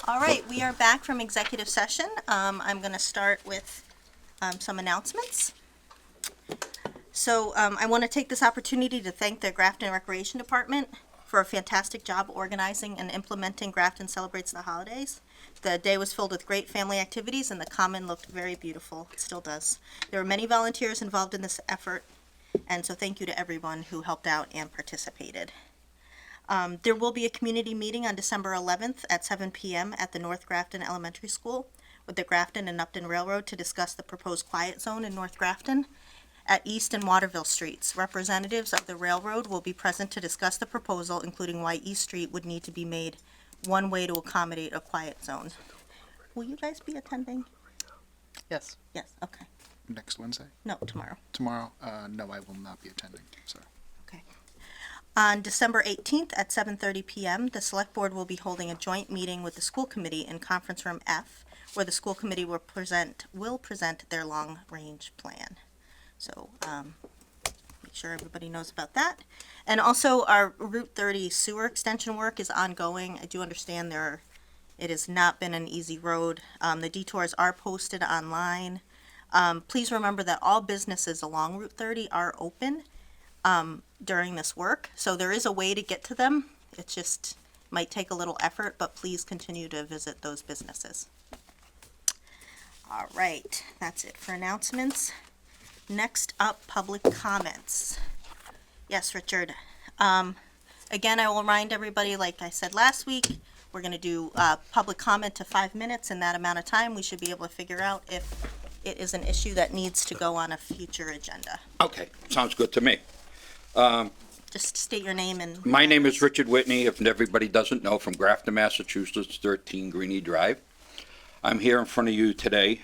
All right, we are back from executive session. I'm going to start with some announcements. So I want to take this opportunity to thank the Grafton Recreation Department for a fantastic job organizing and implementing Grafton Celebrates the Holidays. The day was filled with great family activities and the common looked very beautiful. It still does. There were many volunteers involved in this effort, and so thank you to everyone who helped out and participated. There will be a community meeting on December 11th at 7 p.m. at the North Grafton Elementary School with the Grafton and Upton Railroad to discuss the proposed quiet zone in North Grafton at East and Waterville Streets. Representatives of the railroad will be present to discuss the proposal, including why East Street would need to be made one way to accommodate a quiet zone. Will you guys be attending? Yes. Yes, okay. Next Wednesday? No, tomorrow. Tomorrow? No, I will not be attending. Sorry. Okay. On December 18th at 7:30 p.m., the Select Board will be holding a joint meeting with the School Committee in Conference Room F, where the School Committee will present their long-range plan. So make sure everybody knows about that. And also, our Route 30 sewer extension work is ongoing. I do understand it has not been an easy road. The detours are posted online. Please remember that all businesses along Route 30 are open during this work, so there is a way to get to them. It just might take a little effort, but please continue to visit those businesses. All right, that's it for announcements. Next up, public comments. Yes, Richard. Again, I will remind everybody, like I said last week, we're going to do public comment to 5 minutes. In that amount of time, we should be able to figure out if it is an issue that needs to go on a future agenda. Okay, sounds good to me. Just state your name and... My name is Richard Whitney, if everybody doesn't know, from Grafton, Massachusetts, 13 Greeny Drive. I'm here in front of you today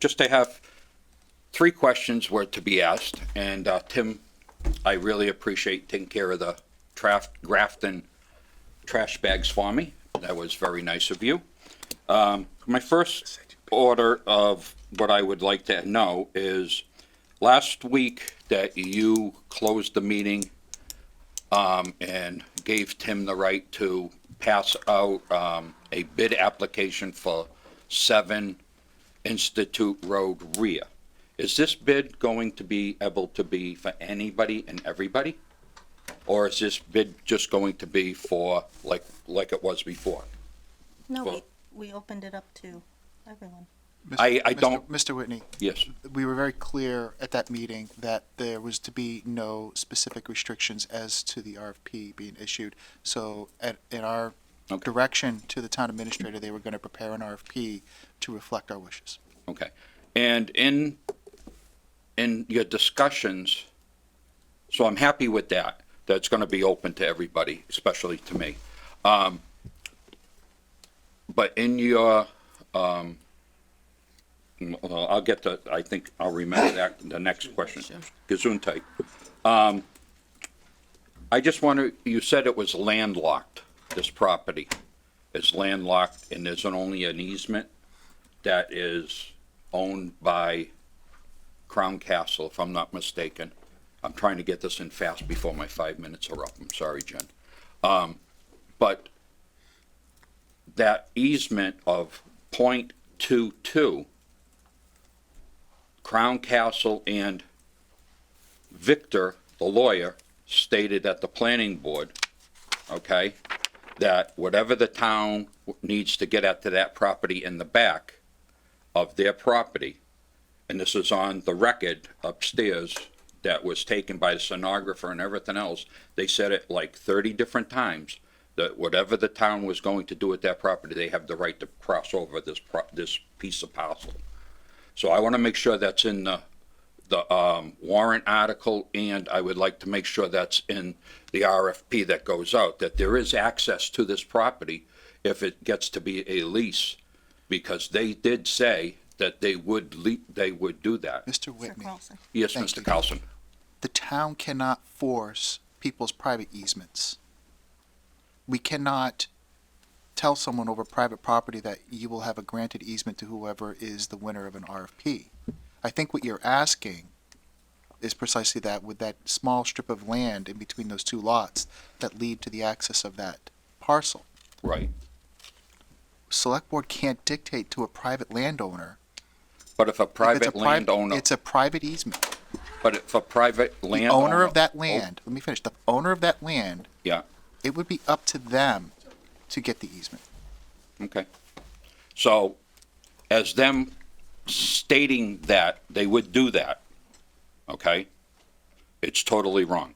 just to have 3 questions were to be asked. And Tim, I really appreciate taking care of the Grafton trash bags for me. That was very nice of you. My first order of what I would like to know is last week that you closed the meeting and gave Tim the right to pass out a bid application for 7 Institute Road rear. Is this bid going to be able to be for anybody and everybody? Or is this bid just going to be for like it was before? No, Well- we opened it up to everyone. I don't- Mr. Whitney, Yes. we were very clear at that meeting that there was to be no specific restrictions as to the RFP being issued. So in our Okay. direction to the town administrator, they were going to prepare an RFP to reflect our wishes. Okay. And in your discussions, so I'm happy with that it's going to be open to everybody, especially to me. But in your, I'll get to, I think I'll remember that, the next question. Gesundheit. I just wonder, you said it was landlocked, this property is landlocked, and there's only an easement that is owned by Crown Castle, if I'm not mistaken. I'm trying to get this in fast before my 5 minutes are up. I'm sorry, Jen. But that easement of .22, Crown Castle and Victor, the lawyer, stated at the planning board, okay, that whatever the town needs to get at to that property in the back of their property, and this is on the record upstairs that was taken by the stenographer and everything else, they said it like 30 different times, that whatever the town was going to do at that property, they have the right to cross over this piece of parcel. So I want to make sure that's in the warrant article, and I would like to make sure that's in the RFP that goes out, that there is access to this property if it gets to be a lease, because they did say that they would do that. Mr. Sir Whitney, Carlson. Yes, Thank Mr. you. Carlson. the town cannot force people's private easements. We cannot tell someone over private property that you will have a granted easement to whoever is the winner of an RFP. I think what you're asking is precisely that, with that small strip of land in between those two lots that lead to the access of that parcel. Right. Select board can't dictate to a private landowner. But if a If it's private a pri- landowner, It's a private easement. but if a private The landowner. owner of that land, let me finish, the owner of that land. Yeah. It would be up to them to get the easement. Okay. So, as them stating that they would do that, okay, it's totally wrong.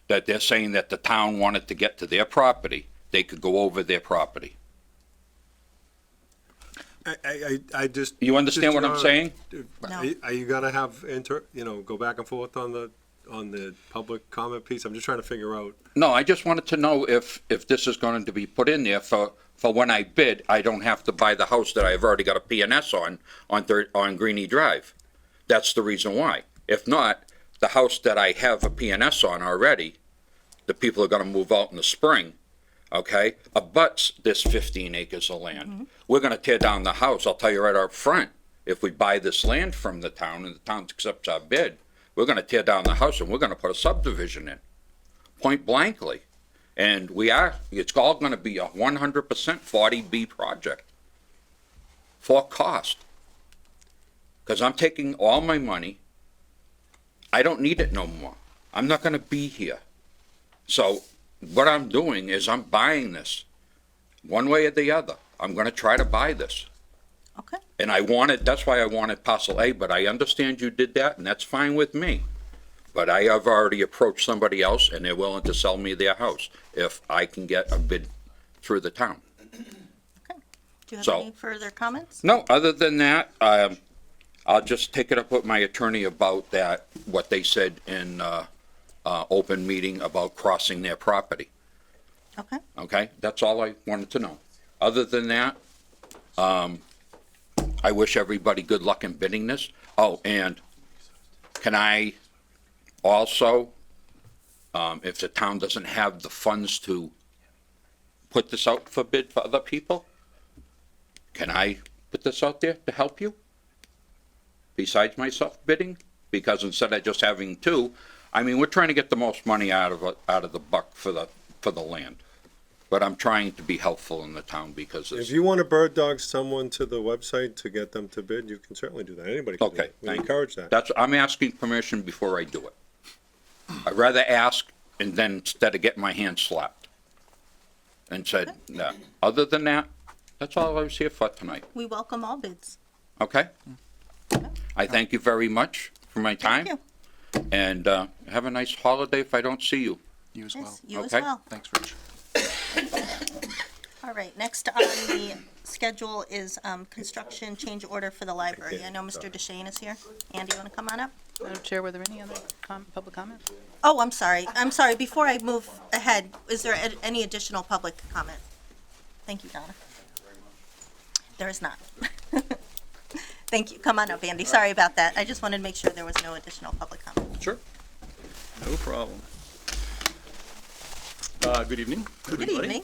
That they're saying that the town wanted to get to their property, they could go over their property. I just. You understand what I'm saying? No. Are you gonna have go back and forth on the public comment piece? I'm just trying to figure out. No, I just wanted to know if this is going to be put in there for when I bid, I don't have to buy the house that I've already got a PNS on Greeny Drive. That's the reason why. If not, the house that I have a PNS on already, the people are gonna move out in the spring, okay, abuts this 15 acres of land. We're gonna tear down the house, I'll tell you right up front, if we buy this land from the town and the town accepts our bid, we're gonna tear down the house and we're gonna put a subdivision in, point blankly. And it's all gonna be a 100% 40B project for cost. Cause I'm taking all my money, I don't need it no more. I'm not gonna be here. So what I'm doing is I'm buying this, one way or the other. I'm gonna try to buy this. Okay. And that's why I wanted parcel A, but I understand you did that, and that's fine with me. But I have already approached somebody else, and they're willing to sell me their house if I can get a bid through the town. Do you have So- any further comments? No, other than that, I'll just take it up with my attorney about that, what they said in, open meeting about crossing their property. Okay. Okay, that's all I wanted to know. Other than that, I wish everybody good luck in bidding this. Oh, and can I also, if the town doesn't have the funds to put this out for bid for other people, can I put this out there to help you? Besides myself bidding? Because instead of just having two, I mean, we're trying to get the most money out of the buck for the land. But I'm trying to be helpful in the town because If it's, you want to bird dog someone to the website to get them to bid, you can certainly do that. Anybody can do okay, it. We thank you. encourage that. I'm asking permission before I do it. I'd rather ask and then instead of getting my hand slapped. And said, no. Other than that, that's all I was here for tonight, We welcome all bids. okay? I thank you very much for my time. Thank you. And have a nice holiday if I don't see you. You as well. Yes, you as Okay. well. Thanks, Rich. All right, next on the schedule is construction change order for the library. I know Mr. DeShane is here. Andy, you want to come on up? Madam Chair, were there any other public comments? Oh, I'm sorry. I'm sorry. Before I move ahead, is there any additional public comment? Thank you, Donna. There is not. Thank you. Come on up, Andy. Sorry about that. I just wanted to make sure there was no additional public comment. Sure. No problem. Good evening. Good everybody. evening.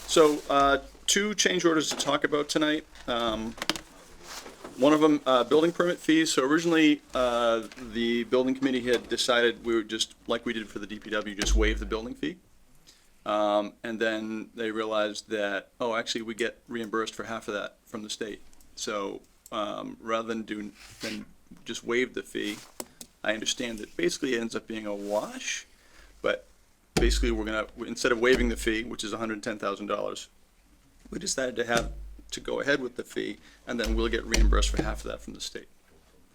So, two change orders to talk about tonight. One of them, building permit fees. So originally, the building committee had decided we would just, like we did for the DPW, just waive the building fee. And then they realized that, oh, actually, we get reimbursed for half of that from the state. So, rather than just waive the fee, I understand that basically it ends up being a wash, but basically instead of waiving the fee, which is $110,000, we decided to go ahead with the fee, and then we'll get reimbursed for half of that from the state.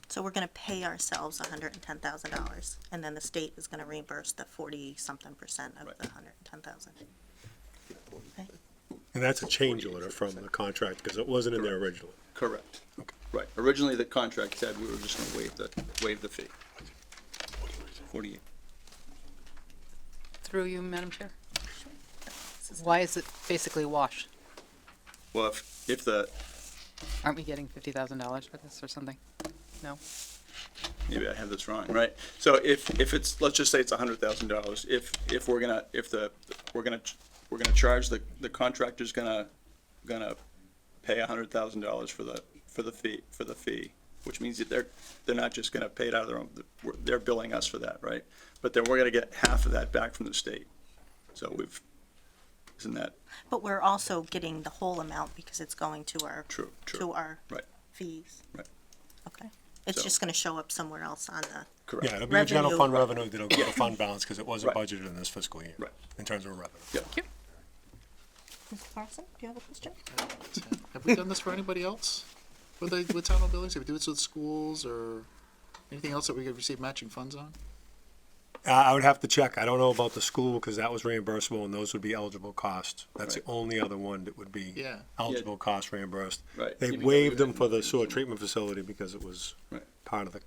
So we're gonna pay ourselves $110,000, and then the state is gonna reimburse the 40-something% of Right. the 110,000. Okay. And that's a change order from the contract, because it wasn't in there originally. Correct. Okay. Right. Originally, the contract said we were just gonna waive the fee. 48. Through you, Madam Chair? Why is it basically wash? Well, if the, Aren't we getting $50,000 for this or something? No? maybe I have this wrong, right? So if it's, let's just say it's $100,000, if we're gonna charge the contractor's gonna pay $100,000 for the fee, which means that they're not just gonna pay it out of their own, they're billing us for that, right? But then we're gonna get half of that back from the state. So isn't that But we're also getting the whole amount because it's going to our, true? to our Right, fees. right, Okay. It's So- just gonna show up somewhere else on the, correct. Yeah, it'll be a general Revenue. fund revenue that'll go to fund balance, because it wasn't Right. budgeted in this fiscal year. Right. In terms of revenue. Yep. Mr. Carson, do you have a question? Have we done this for anybody else? With town buildings? Have we do this with schools or anything else that we could receive matching funds on? I would have to check. I don't know about the school, because that was reimbursable, and those would be eligible costs. That's the Right. only other one that would be Yeah. eligible cost reimbursed. Right. They Even though waived we them hadn't for the used sewer them. treatment facility because it was Right. part of the,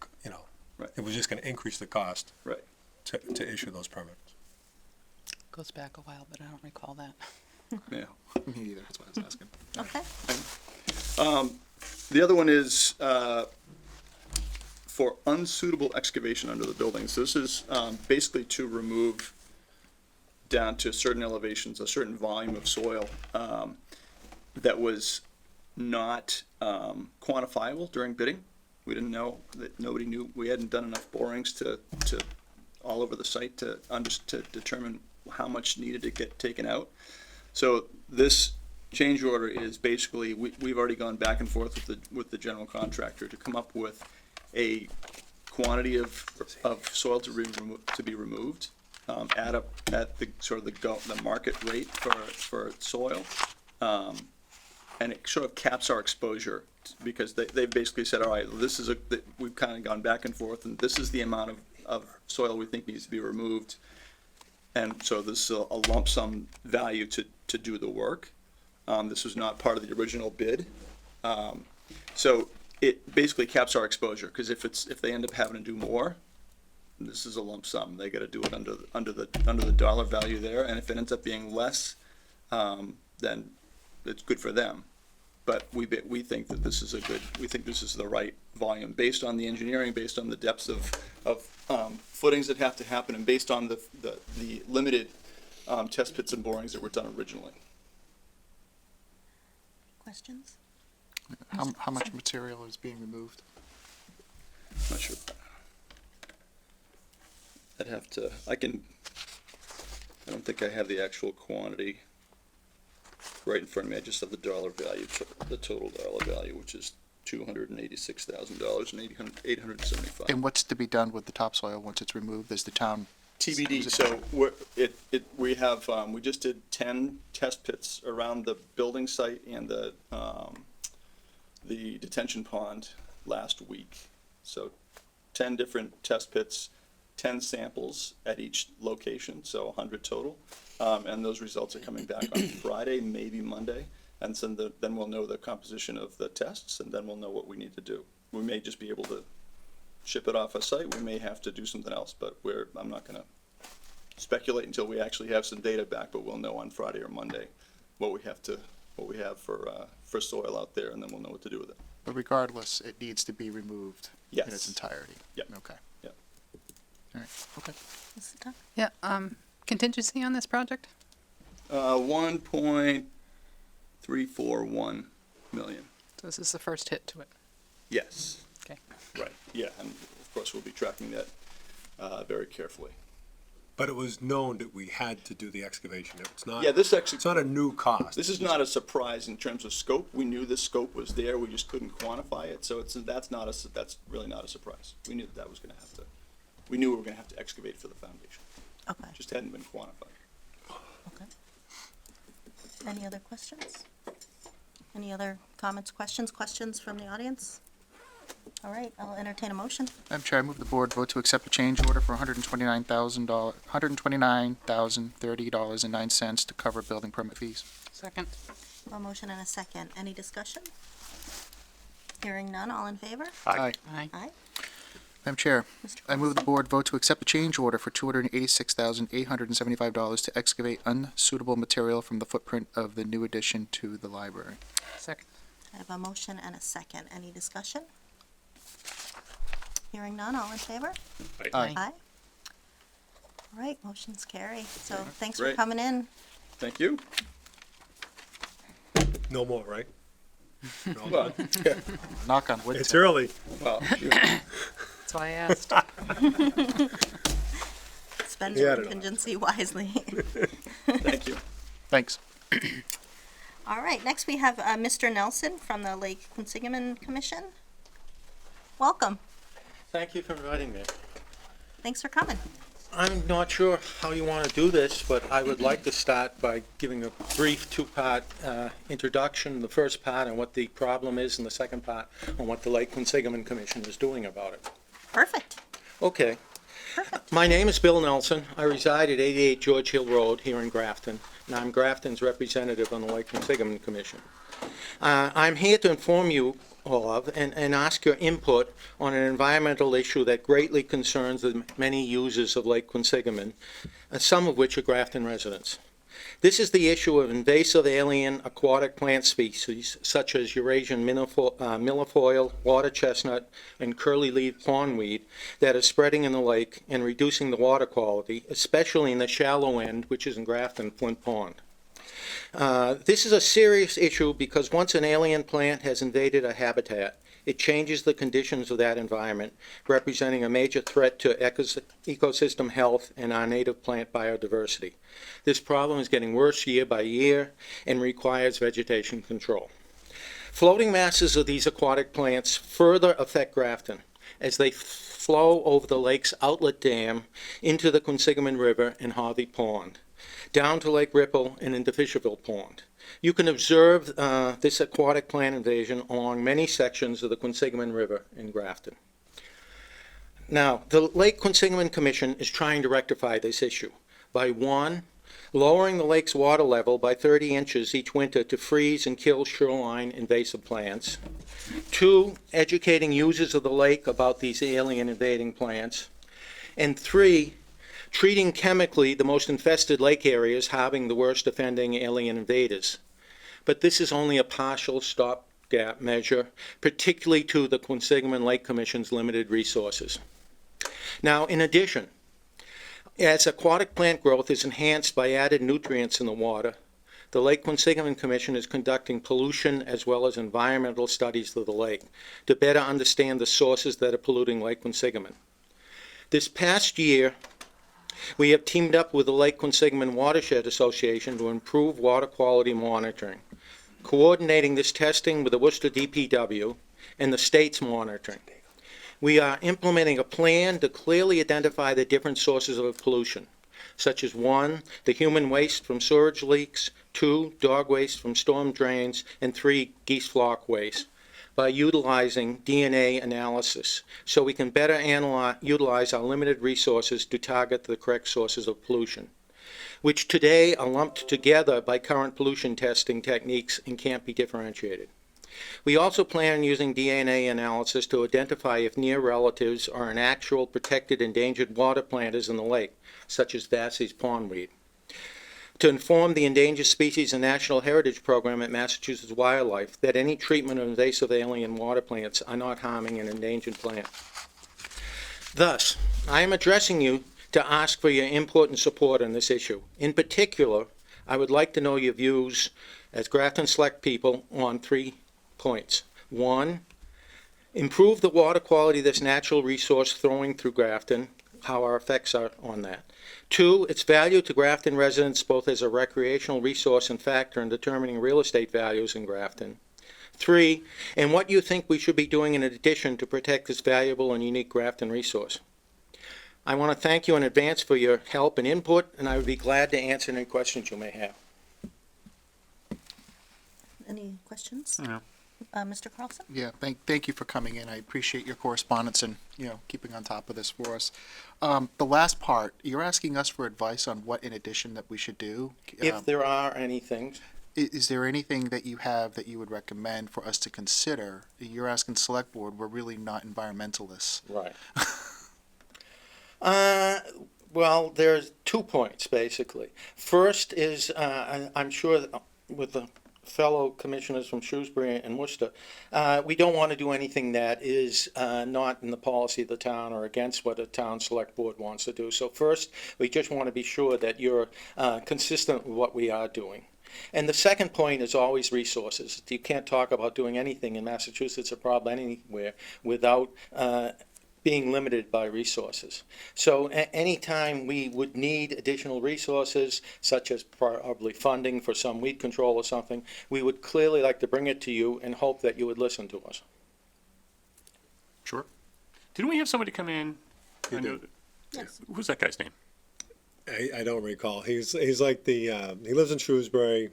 Right. it was just gonna increase the cost Right. to issue those permits. Goes back a while, but I don't recall that. Yeah. Me either, that's why I was asking. Okay. The other one is for unsuitable excavation under the buildings. This is basically to remove down to certain elevations, a certain volume of soil that was not quantifiable during bidding. We didn't know, that nobody knew, we hadn't done enough borings to all over the site to determine how much needed to get taken out. So this change order is basically, we've already gone back and forth with the general contractor to come up with a quantity of soil to be removed, at the sort of the market rate for soil. And it sort of caps our exposure, because they basically said, all right, this is we've kind of gone back and forth, and this is the amount of soil we think needs to be removed. And so this is a lump sum value to do the work. This was not part of the original bid. So it basically caps our exposure, because if they end up having to do more, this is a lump sum. They gotta do it under the dollar value there, and if it ends up being less, then it's good for them. But we think that this is we think this is the right volume, based on the engineering, based on the depths of footings that have to happen, and based on the limited test pits and borings that were done originally. Questions? How much material is being removed? Not sure. I don't think I have the actual quantity right in front of me. I just have the dollar value, the total dollar value, which is $286,000 and $875. And what's to be done with the topsoil once it's removed? Is the town? TBD. So we just did 10 test pits around the building site and the detention pond last week. So 10 different test pits, 10 samples at each location, so 100 total. And those results are coming back on Friday, maybe Monday. And so then we'll know the composition of the tests, and then we'll know what we need to do. We may just be able to ship it off a site. We may have to do something else, but I'm not gonna speculate until we actually have some data back, but we'll know on Friday or Monday what we have for soil out there, and then we'll know what to do with it. But regardless, it needs to be removed in Yes. its entirety? Yep. Okay. Yep. All right, okay. Mrs. Dunn? Yeah, contingency on this project? 1.341 million. So this is the first hit to it. Yes. Okay. Right, yeah, and of course, we'll be tracking that very carefully. But it was known that we had to do the excavation. It's not. Yeah, this actually, It's not a new cost. this is not a surprise in terms of scope. We knew this scope was there, we just couldn't quantify it, so that's really not a surprise. We knew that was gonna have to, we knew we were gonna have to excavate for the foundation, Okay, just hadn't been quantified. okay. Any other questions? Any other comments, questions from the audience? All right, I'll entertain a motion. Madam Chair, I move the board vote to accept a change order for $129,030.09 to cover building permit fees. Second. A motion and a second. Any discussion? Hearing none, all in favor? Aye. Aye. Aye. Madam Chair, Mr. I move the Constable. board vote to accept a change order for $286,875 to excavate unsuitable material from the footprint of the new addition to the library. Second. I have a motion and a second. Any discussion? Hearing none, all in favor? Aye. Aye. All right, motion's carry. So thanks for Great. coming in. Thank you. No more, right? No, Well, Knock on wood. it's Tim. early. well, That's why I asked. Spend Yeah, I your don't know. contingency wisely. thank you. Thanks. All right, next we have Mr. Nelson from the Lake Quinsigamon Commission. Welcome. Thank you for inviting me. Thanks for coming. I'm not sure how you want to do this, but I would like to start by giving a brief two-part introduction. The first part on what the problem is, and the second part on what the Lake Quinsigamon Commission is doing about it. Perfect. Okay. Perfect. My name is Bill Nelson. I reside at 88 George Hill Road here in Grafton, and I'm Grafton's representative on the Lake Quinsigamon Commission. I'm here to inform you all of and ask your input on an environmental issue that greatly concerns the many users of Lake Quinsigamon, some of which are Grafton residents. This is the issue of invasive alien aquatic plant species such as Eurasian milfoil, water chestnut, and curly-leaved pondweed that are spreading in the lake and reducing the water quality, especially in the shallow end, which is in Grafton Flint Pond. This is a serious issue because once an alien plant has invaded a habitat, it changes the conditions of that environment, representing a major threat to ecosystem health and our native plant biodiversity. This problem is getting worse year by year and requires vegetation control. Floating masses of these aquatic plants further affect Grafton as they flow over the lake's outlet dam into the Quinsigamon River and Harvey Pond, down to Lake Ripple and into Fisherville Pond. You can observe this aquatic plant invasion along many sections of the Quinsigamon River in Grafton. Now, the Lake Quinsigamon Commission is trying to rectify this issue by, one, lowering the lake's water level by 30 inches each winter to freeze and kill shoreline invasive plants. Two, educating users of the lake about these alien invading plants. And three, treating chemically the most infested lake areas having the worst offending alien invaders. But this is only a partial stopgap measure, particularly to the Quinsigamon Lake Commission's limited resources. Now, in addition, as aquatic plant growth is enhanced by added nutrients in the water, the Lake Quinsigamon Commission is conducting pollution as well as environmental studies of the lake to better understand the sources that are polluting Lake Quinsigamon. This past year, we have teamed up with the Lake Quinsigamon Watershed Association to improve water quality monitoring, coordinating this testing with the Worcester DPW and the state's monitoring. We are implementing a plan to clearly identify the different sources of pollution, such as 1, the human waste from sewage leaks, 2, dog waste from storm drains, and 3, geese flock waste, by utilizing DNA analysis, so we can better utilize our limited resources to target the correct sources of pollution, which today are lumped together by current pollution testing techniques and can't be differentiated. We also plan on using DNA analysis to identify if near relatives are an actual protected endangered water planters in the lake, such as Vassey's pondweed, to inform the Endangered Species and National Heritage Program at Massachusetts Wildlife that any treatment of invasive alien water plants are not harming an endangered plant. Thus, I am addressing you to ask for your input and support on this issue. In particular, I would like to know your views as Grafton Select people on 3 points. 1, improve the water quality of this natural resource flowing through Grafton how our effects are on that. 2, its value to Grafton residents both as a recreational resource and factor in determining real estate values in Grafton. 3, and what you think we should be doing in addition to protect this valuable and unique Grafton resource. I want to thank you in advance for your help and input, and I would be glad to answer any questions you may have. Any questions? No. Mr. Carlson? Yeah, thank you for coming in. I appreciate your correspondence and, keeping on top of this for us. The last part, you're asking us for advice on what in addition that we should do. If there are any things. Is there anything that you have that you would recommend for us to consider? You're asking select board, we're really not environmentalists. Right. Well, there's 2 points, basically. First is, I'm sure that with the fellow commissioners from Shrewsbury and Worcester, we don't want to do anything that is not in the policy of the town or against what a town select board wants to do. So first, we just want to be sure that you're consistent with what we are doing. And the second point is always resources. You can't talk about doing anything in Massachusetts or probably anywhere without being limited by resources. So anytime we would need additional resources, such as probably funding for some weed control or something, we would clearly like to bring it to you and hope that you would listen to us. Sure. Didn't we have somebody come in? He I know- did. Yes. Who's that guy's name? I don't recall. He's like he lives in Shrewsbury.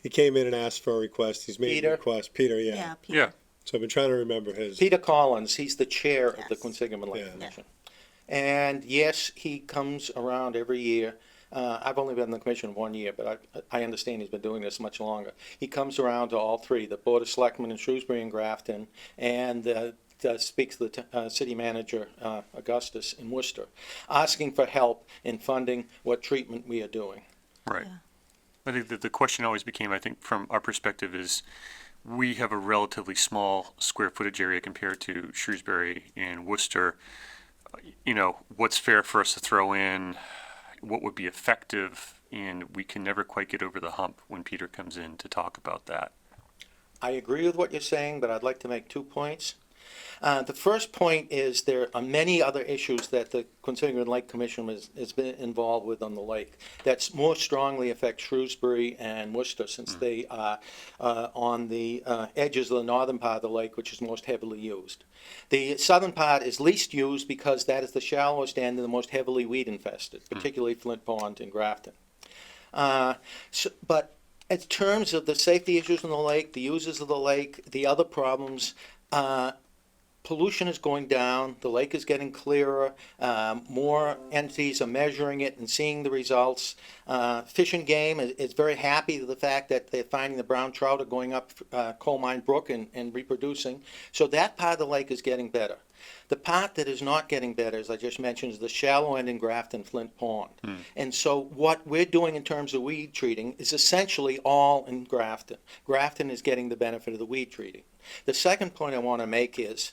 He came in and asked for a request. He's made Peter? a request. Peter, yeah. Yeah, Peter. Yeah. So I've been trying to remember his. Peter Collins, he's the chair of the Yes. Quinsigamond Lake Yeah. Commission. And yes, he comes around every year. I've only been in the commission 1 year, but I understand he's been doing this much longer. He comes around to all 3, the Board of Selectmen in Shrewsbury and Grafton, and speaks to the city manager, Augustus, in Worcester, asking for help in funding what treatment we are doing. Right. Yeah. I think that the question always became, I think, from our perspective is, we have a relatively small square footage area compared to Shrewsbury and Worcester. What's fair for us to throw in? What would be effective? And we can never quite get over the hump when Peter comes in to talk about that. I agree with what you're saying, but I'd like to make 2 points. The first point is there are many other issues that the Quinsigamond Lake Commission has been involved with on the lake that more strongly affect Shrewsbury and Worcester, since they are on the edges of the northern part of the lake, which is most heavily used. The southern part is least used because that is the shallowest end and the most heavily weed infested, particularly Flint Pond and Grafton. But in terms of the safety issues in the lake, the users of the lake, the other problems, pollution is going down, the lake is getting clearer, more entities are measuring it and seeing the results. Fish and Game is very happy with the fact that they're finding the brown trout are going up Coal Mine Brook and reproducing. So that part of the lake is getting better. The part that is not getting better, as I just mentioned, is the shallow end in Grafton Flint Pond. And so what we're doing in terms of weed treating is essentially all in Grafton. Grafton is getting the benefit of the weed treating. The second point I want to make is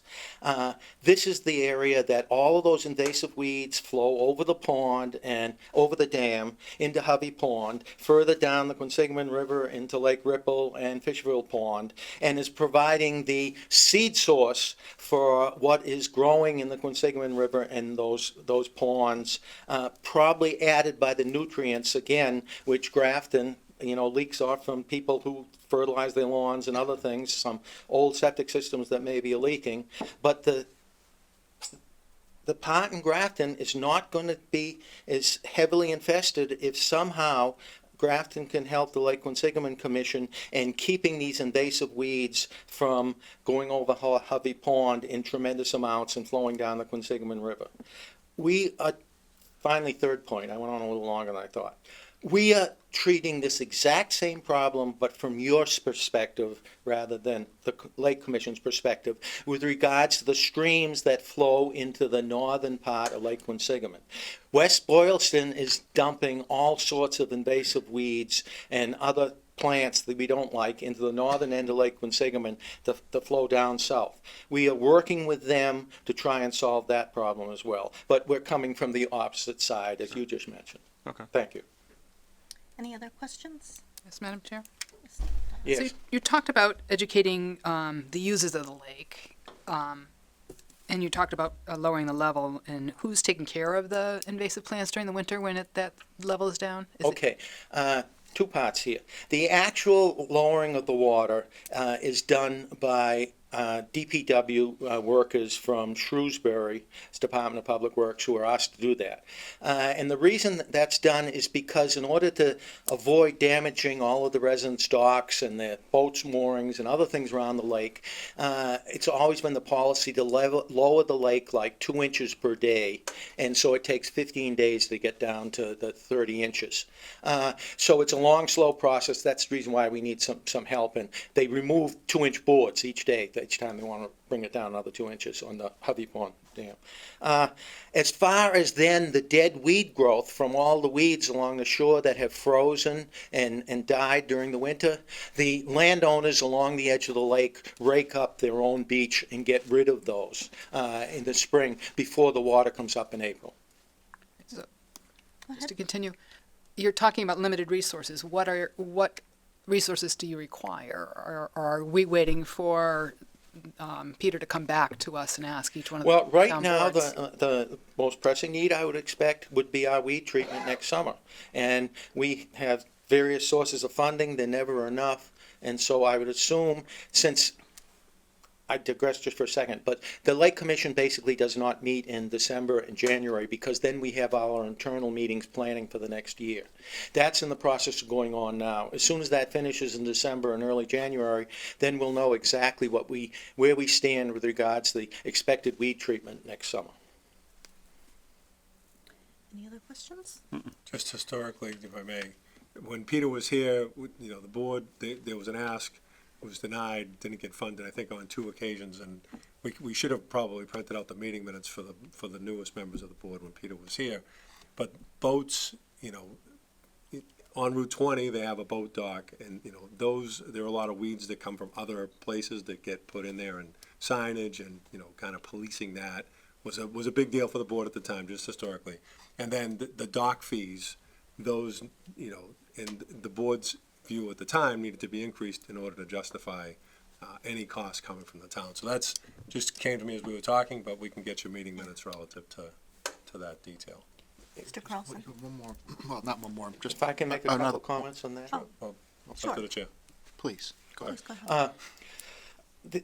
this is the area that all of those invasive weeds flow over the pond and over the dam into Hovey Pond, further down the Quinsigamond River into Lake Ripple and Fishville Pond, and is providing the seed source for what is growing in the Quinsigamond River and those ponds, probably added by the nutrients, again, which Grafton leaks off from people who fertilize their lawns and other things, some old septic systems that may be leaking. But the part in Grafton is not going to be as heavily infested if somehow Grafton can help the Lake Quinsigamond Commission in keeping these invasive weeds from going over Hovey Pond in tremendous amounts and flowing down the Quinsigamond River. Finally, third point, I went on a little longer than I thought. We are treating this exact same problem, but from your perspective rather than the Lake Commission's perspective, with regards to the streams that flow into the northern part of Lake Quinsigamond. West Boylston is dumping all sorts of invasive weeds and other plants that we don't like into the northern end of Lake Quinsigamond to flow down south. We are working with them to try and solve that problem as well, but we're coming from the opposite side, as you just mentioned. Okay. Thank you. Any other questions? Yes, Madam Chair? Yes. So you talked about educating the users of the lake. And you talked about lowering the level, and who's taking care of the invasive plants during the winter when that level is down? Is it- Okay, two parts here. The actual lowering of the water is done by DPW workers from Shrewsbury's Department of Public Works who are asked to do that. And the reason that that's done is because in order to avoid damaging all of the residents' docks and the boats' moorings and other things around the lake, it's always been the policy to lower the lake like 2 inches per day. And so it takes 15 days to get down to the 30 inches. So it's a long, slow process. That's the reason why we need some help. And they remove 2-inch boards each day, each time they want to bring it down another 2 inches on the Hovey Pond Dam. As far as then the dead weed growth from all the weeds along the shore that have frozen and died during the winter, the landowners along the edge of the lake rake up their own beach and get rid of those in the spring before the water comes up in April. Just to continue, you're talking about limited resources. What resources do you require? Or are we waiting for Peter to come back to us and ask each one of the Well, right town now, boards? the most pressing need I would expect would be our weed treatment next summer. And we have various sources of funding, they're never enough. And so I would assume, since, I digress just for a second, but the Lake Commission basically does not meet in December and January because then we have our internal meetings planning for the next year. That's in the process of going on now. As soon as that finishes in December and early January, then we'll know exactly where we stand with regards to the expected weed treatment next summer. Any other questions? Just historically, if I may, when Peter was here, the board, there was an ask, it was denied, didn't get funded, I think on 2 occasions, and we should have probably printed out the meeting minutes for the newest members of the board when Peter was here. But boats, on Route 20, they have a boat dock, and, there are a lot of weeds that come from other places that get put in there, and signage and, kind of policing that was a big deal for the board at the time, just historically. And then the dock fees, those, and the board's view at the time needed to be increased in order to justify any cost coming from the town. So that's just came to me as we were talking, but we can get your meeting minutes relative to that detail. Mr. Carlson? One more, well, not one more, just If I can make a couple another, of comments on that? Well, Sure. up to the chair. please. Go ahead. Please go ahead.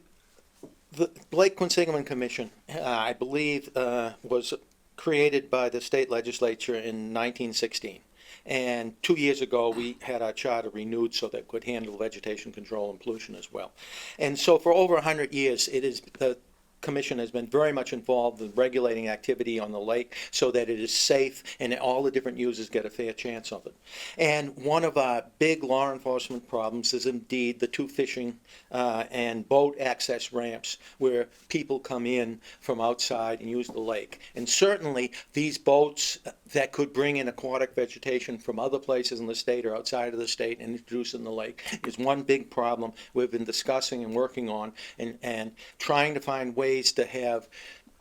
The Lake Quinsigamon Commission, I believe, was created by the state legislature in 1916. And 2 years ago, we had our charter renewed so that it could handle vegetation control and pollution as well. And so for over 100 years, the Commission has been very much involved in regulating activity on the lake so that it is safe and all the different users get a fair chance of it. And one of our big law enforcement problems is indeed the 2 fishing and boat access ramps where people come in from outside and use the lake. And certainly these boats that could bring in aquatic vegetation from other places in the state or outside of the state and introduce it in the lake is one big problem we've been discussing and working on and trying to find ways to have,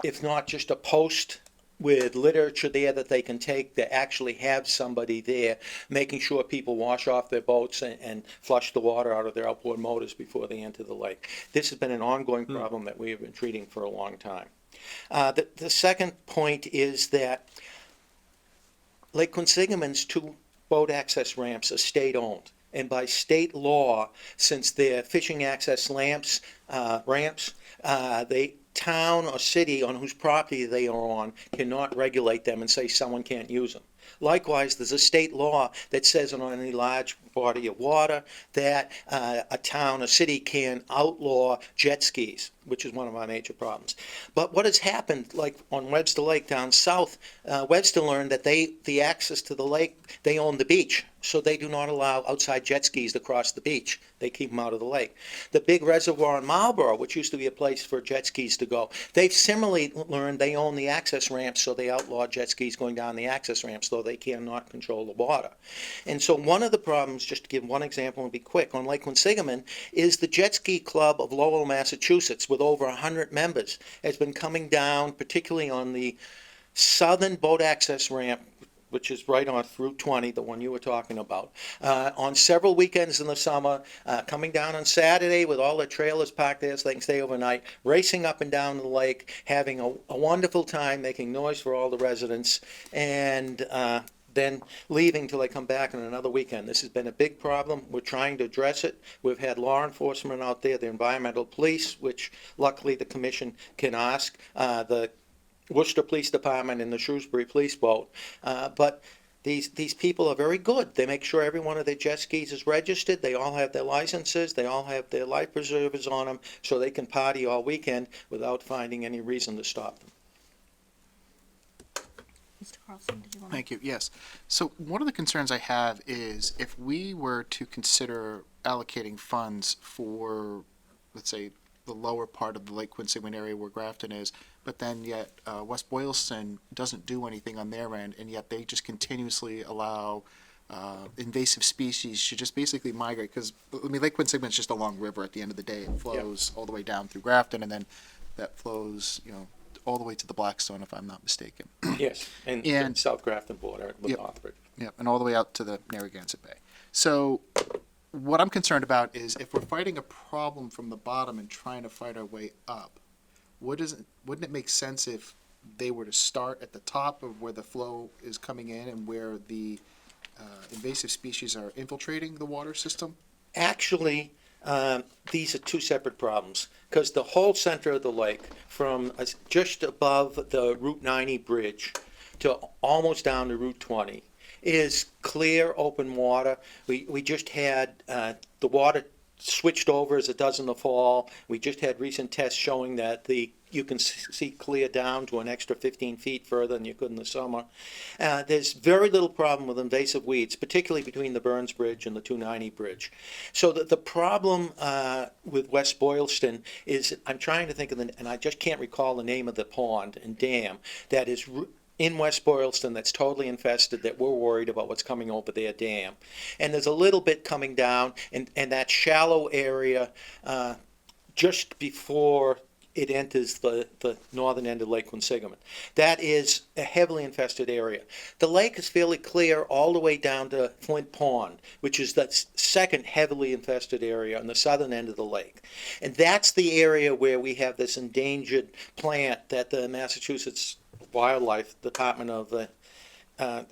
if not just a post with literature there that they can take, to actually have somebody there making sure people wash off their boats and flush the water out of their outboard motors before they enter the lake. This has been an ongoing problem that we have been treating for a long time. The second point is that Lake Quinsigamon's 2 boat access ramps are state-owned. And by state law, since they're fishing access ramps, the town or city on whose property they are on cannot regulate them and say someone can't use them. Likewise, there's a state law that says on any large body of water that a town or city can outlaw jet skis, which is one of our major problems. But what has happened, like on Webster Lake down south, Webster learned that the access to the lake, they own the beach, so they do not allow outside jet skis to cross the beach. They keep them out of the lake. The big reservoir in Marlboro, which used to be a place for jet skis to go, they've similarly learned they own the access ramps, so they outlaw jet skis going down the access ramps, though they cannot control the water. And so one of the problems, just to give one example and be quick, on Lake Quinsigamon is the Jet Ski Club of Lowell, Massachusetts, with over 100 members, has been coming down, particularly on the southern boat access ramp which is right on Route 20, the one you were talking about, on several weekends in the summer, coming down on Saturday with all the trailers parked there so they can stay overnight, racing up and down the lake, having a wonderful time, making noise for all the residents, and then leaving till they come back on another weekend. This has been a big problem. We're trying to address it. We've had law enforcement out there, the environmental police, which luckily the commission can ask, the Worcester Police Department and the Shrewsbury Police Boat. But these people are very good. They make sure every one of their jet skis is registered. They all have their licenses. They all have their life preservers on them, so they can party all weekend without finding any reason to stop them. Mr. Carlson, did you want to? Thank you. Yes. So one of the concerns I have is if we were to consider allocating funds for, let's say, the lower part of the Lake Quinsigamond area where Grafton is, but then yet West Boylston doesn't do anything on their end, and yet they just continuously allow invasive species to just basically migrate. Because I mean, Lake Quinsigamond is just a long river. At the end of the day, it flows all the way down through Grafton, and then that flows, all the way to the Blackstone, if I'm not mistaken. Yes, and South Grafton border with Yep. Northbridge. Yep, and all the way out to the Narragansett Bay. So what I'm concerned about is if we're fighting a problem from the bottom and trying to fight our way up, wouldn't it make sense if they were to start at the top of where the flow is coming in and where the invasive species are infiltrating the water system? Actually, these are two separate problems, because the whole center of the lake, from just above the Route 90 bridge to almost down to Route 20, is clear, open water. We just had the water switched over as it does in the fall. We just had recent tests showing that you can see clear down to an extra 15 feet further than you could in the summer. There's very little problem with invasive weeds, particularly between the Burns Bridge and the 290 bridge. So the problem with West Boylston is, I'm trying to think of and I just can't recall the name of the pond and dam that is in West Boylston that's totally infested, that we're worried about what's coming over their dam. And there's a little bit coming down, and that shallow area just before it enters the northern end of Lake Quinsigamond. That is a heavily infested area. The lake is fairly clear all the way down to Flint Pond, which is the second heavily infested area on the southern end of the lake. And that's the area where we have this endangered plant that the Massachusetts Wildlife Department of the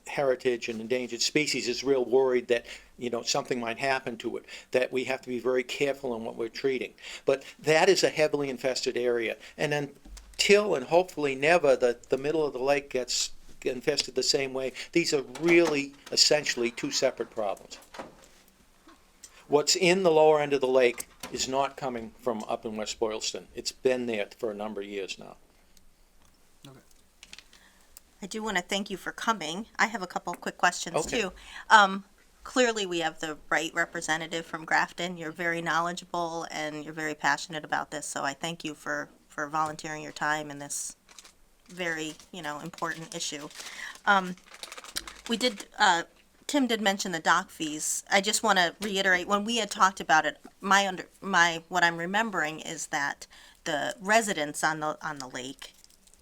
Heritage and Endangered Species is real worried that something might happen to it, that we have to be very careful in what we're treating. But that is a heavily infested area, and until and hopefully never the middle of the lake gets infested the same way, these are really essentially two separate problems. What's in the lower end of the lake is not coming from up in West Boylston. It's been there for a number of years now. I do want to thank you for coming. I have a couple of quick questions Okay. too. Clearly, we have the right representative from Grafton. You're very knowledgeable and you're very passionate about this. So I thank you for volunteering your time in this very important issue. Tim did mention the dock fees. I just want to reiterate, when we had talked about it, what I'm remembering is that the residents on the lake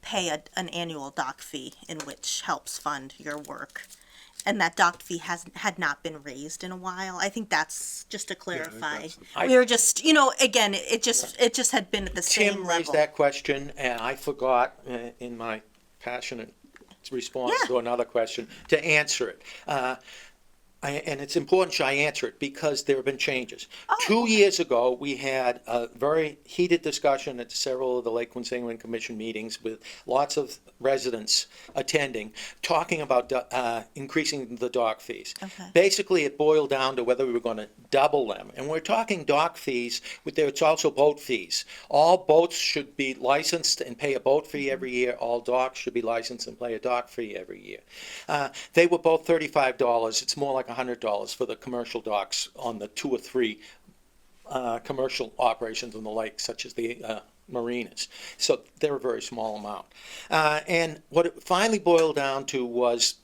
pay an annual dock fee, in which helps fund your work, and that dock fee had not been raised in a while. I think that's just to clarify. We were just, again, it just had been at the same Tim level. raised that question, and I forgot in my passionate response to another question to answer it. And it's important I answer it because there have been changes. 2 years ago, we had a very heated discussion at several of the Lake Quinsigamond Commission meetings with lots of residents attending, talking about increasing the dock fees. Okay. Basically, it boiled down to whether we were going to double them. And we're talking dock fees, but it's also boat fees. All boats should be licensed and pay a boat fee every year. All docks should be licensed and pay a dock fee every year. They were both $35. It's more like $100 for the commercial docks on the 2 or 3 commercial operations on the lake, such as the marinas. So they're a very small amount. And what it finally boiled down to was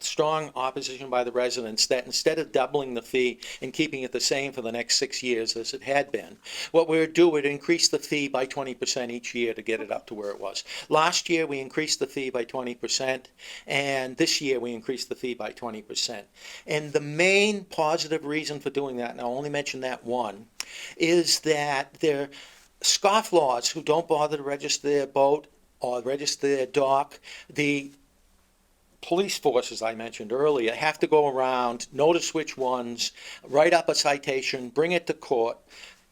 strong opposition by the residents that instead of doubling the fee and keeping it the same for the next 6 years as it had been, what we would do would increase the fee by 20% each year to get it up to where it was. Last year, we increased the fee by 20%, and this year we increased the fee by 20%. And the main positive reason for doing that, and I'll only mention that one, is that they're scofflaws who don't bother to register their boat or register their dock. The police forces I mentioned earlier have to go around, notice which ones, write up a citation, bring it to court.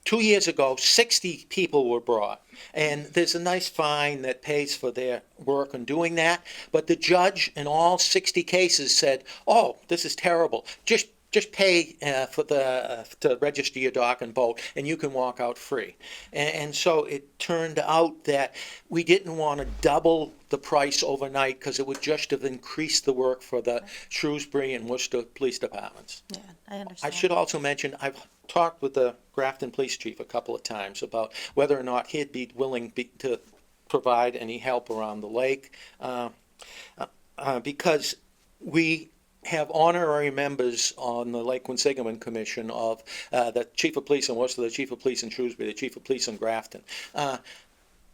2 years ago, 60 people were brought, and there's a nice fine that pays for their work in doing that, but the judge in all 60 cases said, oh, this is terrible, just pay to register your dock and boat, and you can walk out free. And so it turned out that we didn't want to double the price overnight because it would just have increased the work for the Shrewsbury and Worcester police departments. Yeah, I I understand. should also mention, I've talked with the Grafton Police Chief a couple of times about whether or not he'd be willing to provide any help around the lake, because we have honorary members on the Lake Quinsigamon Commission of the Chief of Police in Worcester, the Chief of Police in Shrewsbury, the Chief of Police in Grafton.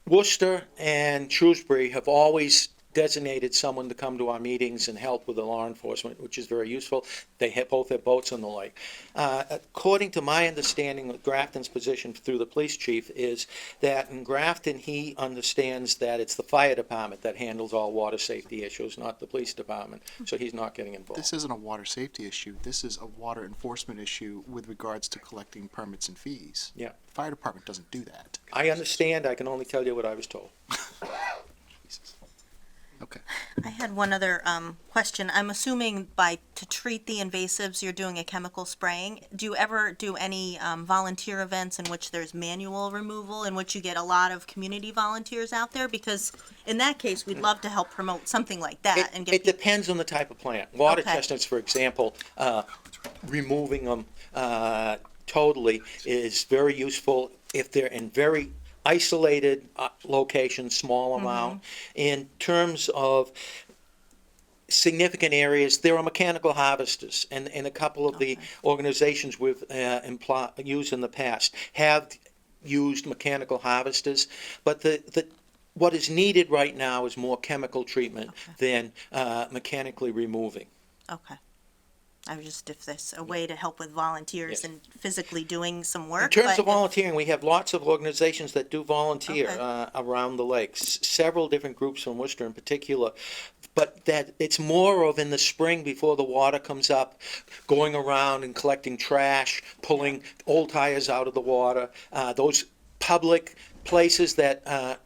Worcester and Shrewsbury have always designated someone to come to our meetings and help with the law enforcement, which is very useful. They both have boats on the lake. According to my understanding of Grafton's position through the police chief is that in Grafton, he understands that it's the fire department that handles all water safety issues, not the police department, so he's not getting involved. This isn't a water safety issue. This is a water enforcement issue with regards to collecting permits and fees. Yeah. The fire department doesn't do that. I understand, I can only tell you what I was told. Jesus. Okay. I had one other question. I'm assuming to treat the invasives, you're doing a chemical spraying. Do you ever do any volunteer events in which there's manual removal, in which you get a lot of community volunteers out there? Because in that case, we'd love to help promote something like that and get It depends on the type of plant. Water Okay. chestnuts, for example, removing them totally is very useful if they're in very isolated locations, small amount. In terms of significant areas, there are mechanical harvesters, and a couple of the organizations we've used in the past have used mechanical harvesters, but what is needed right now is more chemical treatment than mechanically removing. Okay. I was just, if there's a way to help with volunteers Yes. and physically doing some work. In terms but of volunteering, we have lots of organizations that do volunteer Okay. around the lakes. Several different groups from Worcester in particular, but that it's more of in the spring before the water comes up, going around and collecting trash, pulling old tires out of the water. Those public places that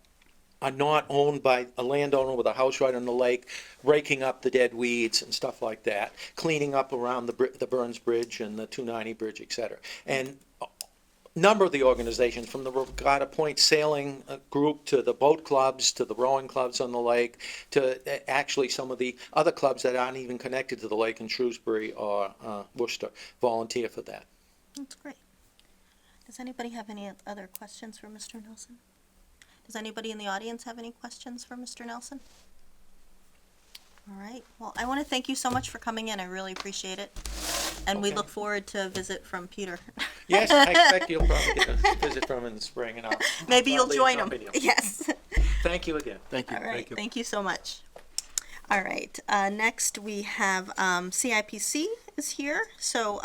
are not owned by a landowner with a house right on the lake, raking up the dead weeds and stuff like that, cleaning up around the Burns Bridge and the 290 Bridge, et cetera. And a number of the organizations, from the Regatta Point Sailing Group to the boat clubs to the rowing clubs on the lake to actually some of the other clubs that aren't even connected to the lake in Shrewsbury or Worcester, volunteer for that. That's great. Does anybody have any other questions for Mr. Nelson? Does anybody in the audience have any questions for Mr. Nelson? All right. Well, I want to thank you so much for coming in. I really appreciate it. And we Okay. look forward to a visit from Peter. Yes, I expect you'll probably get a visit from him in the spring, and I'll Maybe you'll gladly join him. accompany Yes. Thank you again. Thank you. All right. you. Thank you so much. All right. Next, we have CIPC is here. So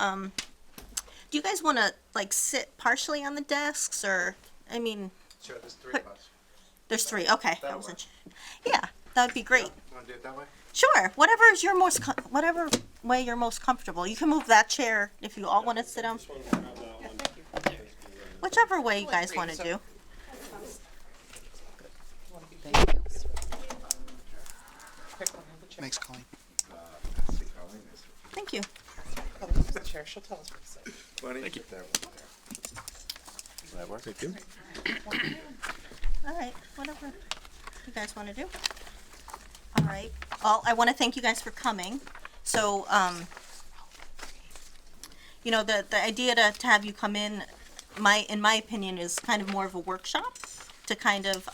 do you guys want to sit partially on the desks, or, I mean, Sure, there's three Put- of us. there's three. Okay. That'll I wasn't sure. Yeah, that would be great. Want to do it that way? Sure, whatever is your whatever way you're most comfortable. You can move that chair if you all want to sit down. Whichever way you guys want to do. Thanks, Colleen. Thank you. Chair, she'll tell us what to say. Thank you. Thank you. All right, whatever you guys want to do. All right. Well, I want to thank you guys for coming. So, the idea to have you come in my opinion, is kind of more of a workshop to kind of,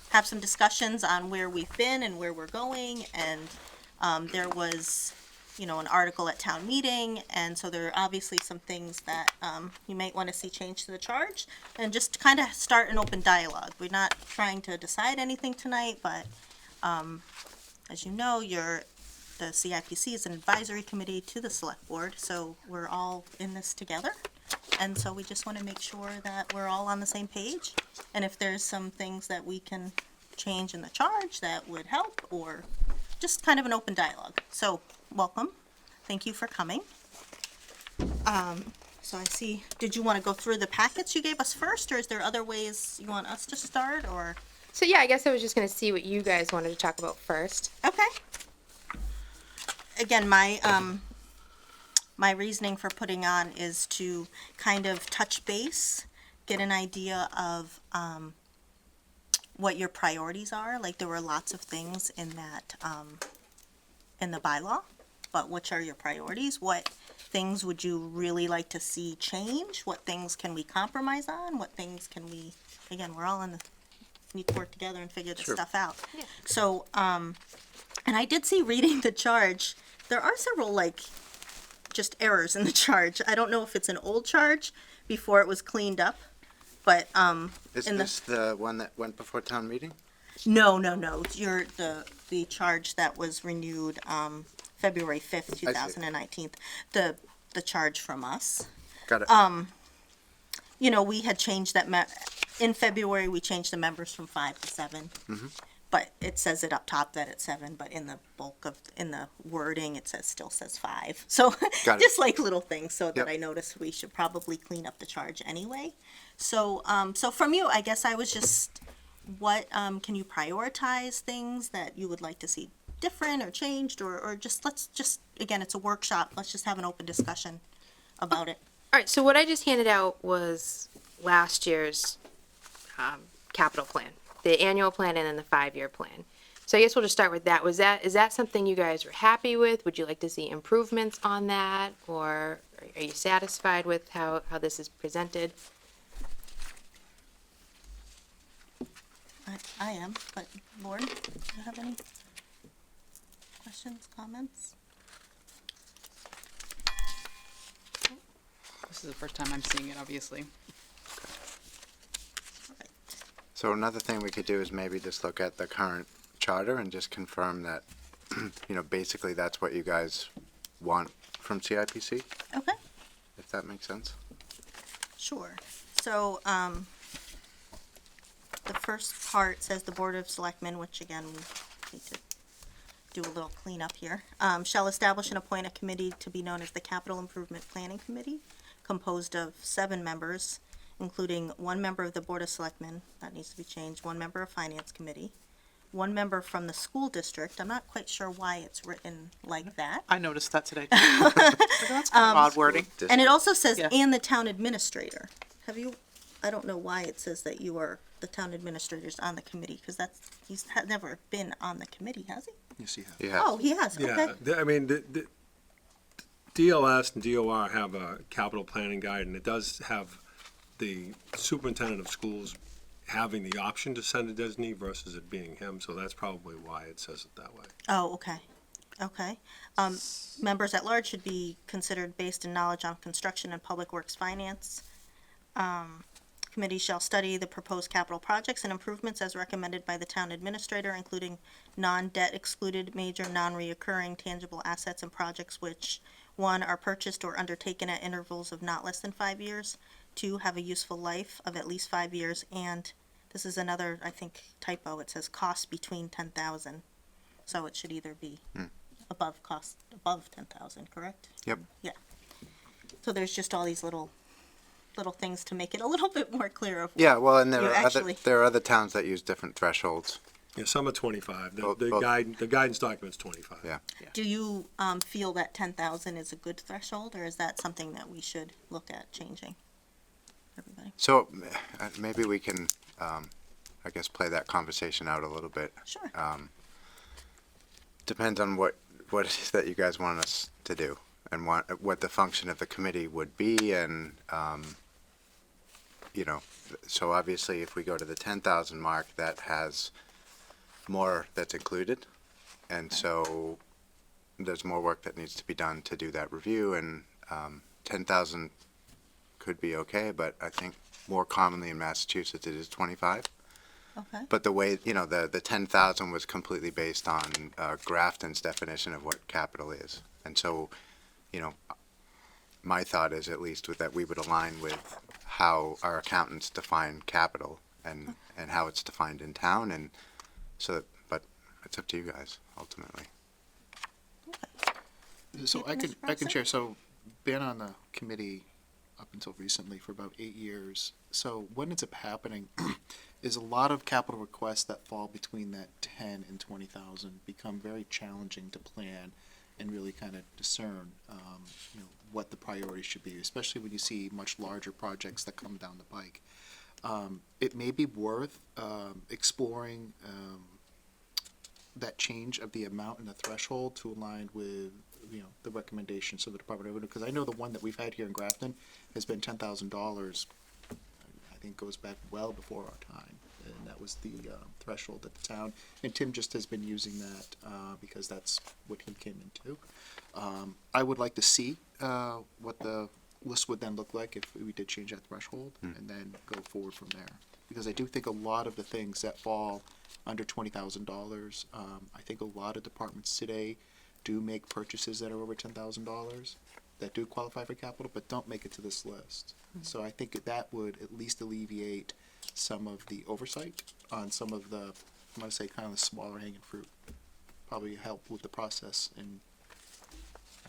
have some discussions on where we've been and where we're going, and, there was, you know, an article at town meeting, and so there are obviously some things that, you might wanna see changed to the charge, and just kind of start an open dialogue. We're not trying to decide anything tonight, but, as you know, the CIPC is an advisory committee to the select board, so we're all in this together. And so we just want to make sure that we're all on the same page. And if there's some things that we can change in the charge that would help, or just kind of an open dialogue. So, welcome. Thank you for coming. So I see, did you want to go through the packets you gave us first, or is there other ways you want us to start, or? So yeah, I guess I was just gonna see what you guys wanted to talk about first. Okay. Again, my reasoning for putting on is to kind of touch base, get an idea of, what your priorities are. Like, there were lots of things in that, in the bylaw, but which are your priorities? What things would you really like to see change? What things can we compromise on? What things can we, again, we're all need to work together and figure this stuff out. Yeah. So, and I did see reading the charge, there are several, like, just errors in the charge. I don't know if it's an old charge before it was cleaned up, but, Is in the- this the one that went before town meeting? no, you're the charge that was renewed, February 5th, see. 2019. The charge from us. Got it. You know, we had changed that, in February, we changed the members from 5 to 7. But it says it up top that it's 7, but in the in the wording, it still says 5. So, Got it. just like little things, so that Yep. I noticed we should probably clean up the charge anyway. So, so from you, I guess I was just, what, can you prioritize things that you would like to see different or changed, or just, let's just, again, it's a workshop, let's just have an open discussion about it. All right, so what I just handed out was last year's capital plan, the annual plan and then the 5-year plan. So I guess we'll just start with that. Is that something you guys were happy with? Would you like to see improvements on that? Or are you satisfied with how this is presented? I am, but Lauren, do you have any questions, comments? This is the first time I'm seeing it, obviously. So another thing we could do is maybe just look at the current charter and just confirm that, you know, basically that's what you guys want from CIPC, Okay. if that makes sense. Sure. So, the first part says the Board of Selectmen, which again, we need to do a little cleanup here, shall establish and appoint a committee to be known as the Capital Improvement Planning Committee, composed of 7 members, including 1 member of the Board of Selectmen, that needs to be changed, 1 member of Finance Committee, 1 member from the school district. I'm not quite sure why it's written like that. I noticed that today. That's kind of odd wording. And it also says, Yeah. and the town administrator. I don't know why it says that you are, the town administrator's on the committee, because he's never been on the committee, has he? Yes, you have. You have, Oh, he has, okay. Yeah, I mean, the DLS and DOR have a capital planning guide, and it does have the superintendent of schools having the option to send a designee versus it being him, so that's probably why it says it that way. Oh, okay, okay. Members at large should be considered based in knowledge on construction and public works finance. Committee shall study the proposed capital projects and improvements as recommended by the town administrator, including non-debt excluded major non-reoccurring tangible assets and projects which, 1, are purchased or undertaken at intervals of not less than 5 years, 2, have a useful life of at least 5 years, and this is another, I think, typo, it says cost between 10,000. So it should either be above 10,000, correct? yep. So there's just all these little things to make it a little bit more clear of. Yeah, well, and You actually- there are other towns that use different thresholds. Yeah, some are 25, Both- the both. guidance document's 25. Yeah. Do you feel that 10,000 is a good threshold, or is that something that we should look at changing? Everybody? So maybe we can, I guess, play that conversation out a little bit. Sure. Depends on what it is that you guys want us to do and what the function of the committee would be, and you know, so obviously if we go to the 10,000 mark, that has more that's included. And so there's more work that needs to be done to do that review, and 10,000 could be okay, but I think more commonly in Massachusetts it is 25. Okay. But the way, you know, the 10,000 was completely based on Grafton's definition of what capital is. And so, you know, my thought is at least with that we would align with how our accountants define capital and how it's defined in town, and so that, but it's up to you guys ultimately. So Yeah, I Mr. can Preston? share, so been on the committee up until recently for about 8 years. So what ends up happening is a lot of capital requests that fall between that 10 and 20,000 become very challenging to plan and really kind of discern, you know, what the priorities should be, especially when you see much larger projects that come down the pike. It may be worth exploring that change of the amount and the threshold to align with, you know, the recommendations of the Department of Revenue, because I know the one that we've had here in Grafton has been $10,000. I think goes back well before our time, and that was the threshold at the town. And Tim just has been using that because that's what he came into. I would like to see what the list would then look like if we did change that threshold, and then go forward from there. Because I do think a lot of the things that fall under $20,000, I think a lot of departments today do make purchases that are over $10,000 that do qualify for capital, but don't make it to this list. So I think that would at least alleviate some of the oversight on some of the, I'm gonna say kind of the smaller hanging fruit. Probably help with the process and,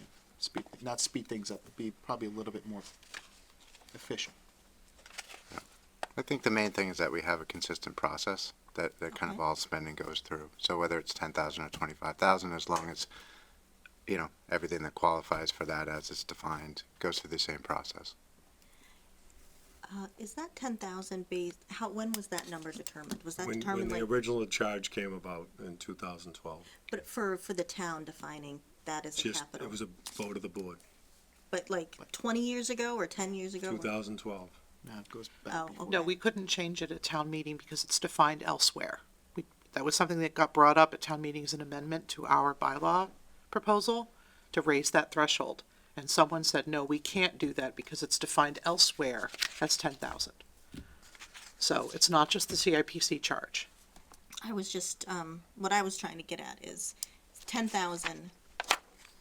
you know, not speed things up, but be probably a little bit more efficient. I think the main thing is that we have a consistent process that kind of Okay. all spending goes through. So whether it's 10,000 or 25,000, as long as, you know, everything that qualifies for that as it's defined goes through the same process. Is that 10,000 based, when was that number determined? Was that When determined the like, original charge came about in 2012, but for the town defining that as a just, capital? it was a vote of the board, But like 20 years ago or 10 years ago? 2012. Now it goes back. Oh, before. okay. No, we couldn't change it at town meeting because it's defined elsewhere. That was something that got brought up at town meeting as an amendment to our bylaw proposal to raise that threshold. And someone said, no, we can't do that because it's defined elsewhere as 10,000. So it's not just the CIPC charge. I was just, what I was trying to get at is 10,000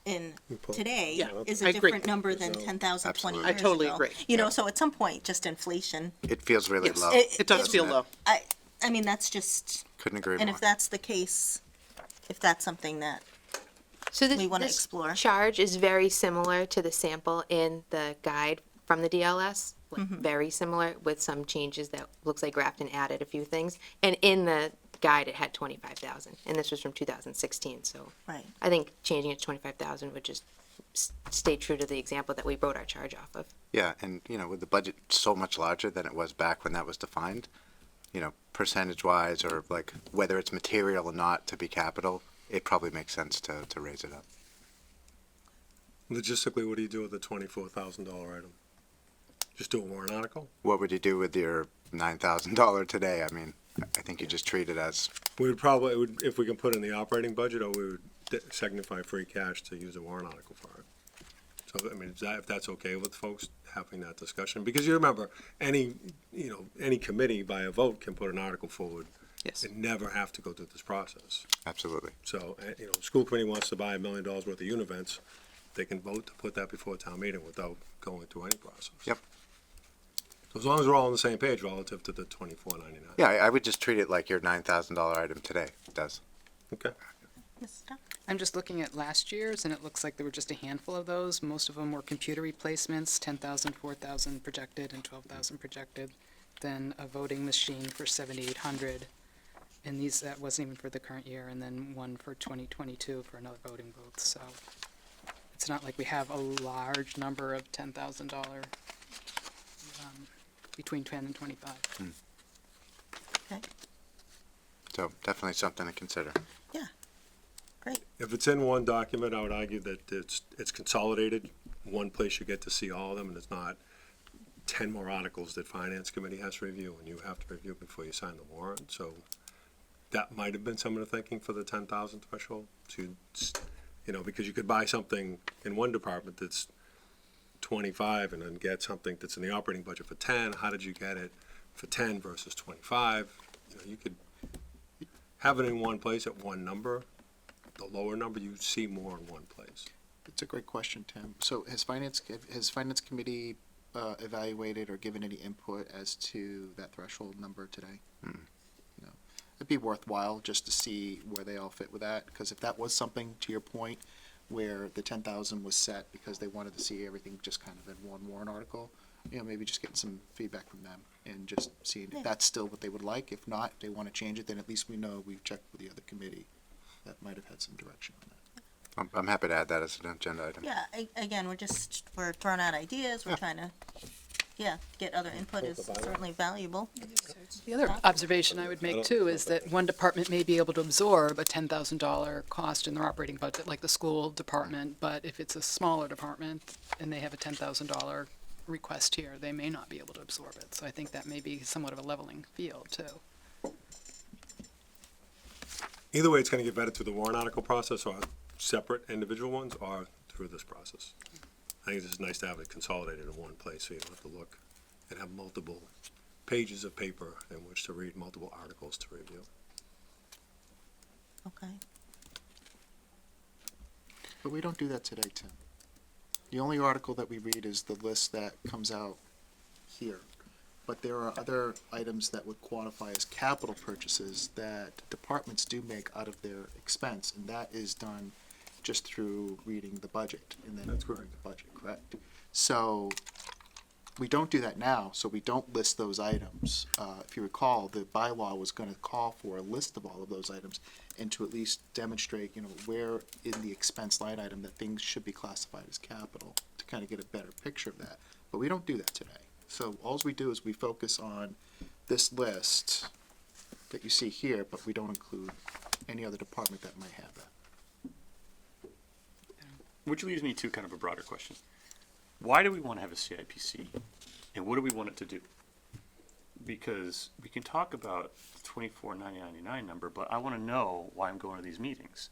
in today Yeah, is I a agree. different number than 10,000 20 Absolutely. years I totally ago. agree. You know, so at some point, just inflation, It feels really Yes. low. It does doesn't feel low. I mean, that's just, Couldn't agree and more. if that's the case, if that's something that, So We wanna explore. charge is very similar to the sample in the guide from the DLS. Like, very similar with some changes that looks like Grafton added a few things. And in the guide, it had 25,000, and this was from 2016. So right, I think changing it to 25,000 would just stay true to the example that we wrote our charge off of. Yeah, and you know, with the budget so much larger than it was back when that was defined, you know, percentage wise or like whether it's material or not to be capital, it probably makes sense to raise it up. Logistically, what do you do with the $24,000 item? Just do a warrant article? What would you do with your $9,000 today? I mean, I think you just treat it as, We would probably, if we can put it in the operating budget, or we would signify free cash to use a warrant article for it. So, I mean, if that's okay with folks having that discussion, because you remember, any committee by a vote can put an article forward Yes. and never have to go through this process. absolutely. So, school committee wants to buy $1 million worth of univents, they can vote to put that before town meeting without going through any process. Yep. So as long as we're all on the same page relative to the $24.99. Yeah, I would just treat it like your $9,000 item today does. Okay. Mrs. Duff? I'm just looking at last year's, and it looks like there were just a handful of those. Most of them were computer replacements, 10,000, 4,000 projected, and 12,000 projected. Then a voting machine for 7,800, and that wasn't even for the current year. And then one for 2022 for another voting booth. So it's not like we have a large number of $10,000 between 10 and 25. Okay, So definitely something to consider. great. If it's in one document, I would argue that it's consolidated. One place you get to see all of them, and it's not 10 more articles that finance committee has to review, and you have to review before you sign the warrant, so that might have been some of the thinking for the 10,000 threshold, to, because you could buy something in one department that's 25 and then get something that's in the operating budget for 10. How did you get it for 10 versus 25? You could have it in one place at one number. The lower number, you see more in one place. It's a great question, Tim. So has finance committee evaluated or given any input as to that threshold number today? No. It'd be worthwhile just to see where they all fit with that, because if that was something, to your point, where the 10,000 was set because they wanted to see everything just kind of in one warrant article, maybe just getting some feedback from them and just seeing if that's still what they would like. If not, if they want to change it, then at least we know we've checked with the other committee that might have had some direction on that. I'm happy to add that as an agenda item. Yeah, again, we're throwing out ideas, we're trying to, get other input is certainly valuable. The other observation I would make too is that one department may be able to absorb a $10,000 cost in their operating budget, like the school department, but if it's a smaller department and they have a $10,000 request here, they may not be able to absorb it. So I think that may be somewhat of a leveling field too. Either way, it's gonna get vetted through the warrant article process or separate individual ones or through this process. I think it's nice to have it consolidated in one place so you don't have to look and have multiple pages of paper in which to read multiple articles to review. Okay. But we don't do that today, Tim. The only article that we read is the list that comes out here. But there are other items that would qualify as capital purchases that departments do make out of their expense, and that is done just through reading the budget and then approving the budget, correct? So we don't do that now, so we don't list those items. If you recall, the bylaw was gonna call for a list of all of those items and to at least demonstrate, where in the expense line item that things should be classified as capital, to kind of get a better picture of that. But we don't do that today. So alls we do is we focus on this list that you see here, but we don't include any other department that might have that. Which leads me to kind of a broader question. Why do we want to have a CIPC? And what do we want it to do? Because we can talk about the 24,999 number, but I want to know why I'm going to these meetings.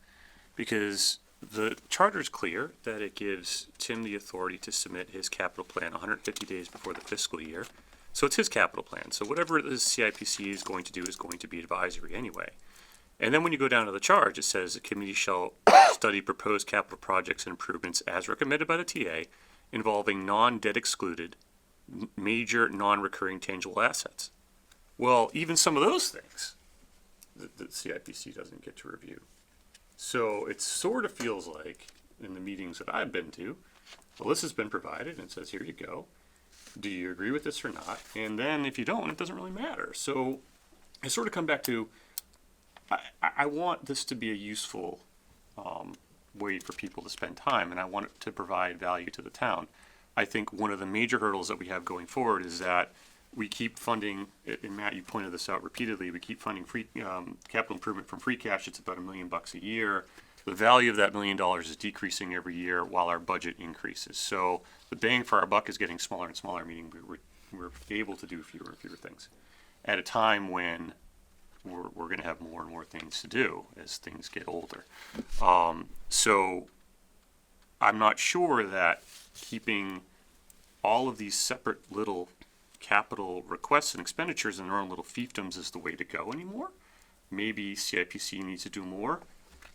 Because the charter is clear that it gives Tim the authority to submit his capital plan 150 days before the fiscal year. So it's his capital plan. So whatever the CIPC is going to do is going to be advisory anyway. And then when you go down to the charge, it says the committee shall study proposed capital projects and improvements as recommended by the TA involving non-debt excluded, major non-recurring tangible assets. Well, even some of those things, the CIPC doesn't get to review. So it sort of feels like, in the meetings that I've been to, the list has been provided and it says, here you go. Do you agree with this or not? And then if you don't, it doesn't really matter. So I sort of come back to, I want this to be a useful way for people to spend time, and I want it to provide value to the town. I think one of the major hurdles that we have going forward is that we keep funding, and Matt, you pointed this out repeatedly, we keep funding free capital improvement from free cash. It's about $1 million a year. The value of that $1 million is decreasing every year while our budget increases. So the bang for our buck is getting smaller and smaller, meaning we're able to do fewer and fewer things at a time when we're going to have more and more things to do as things get older. So I'm not sure that keeping all of these separate little capital requests and expenditures in their own little fiefdoms is the way to go anymore. Maybe CIPC needs to do more,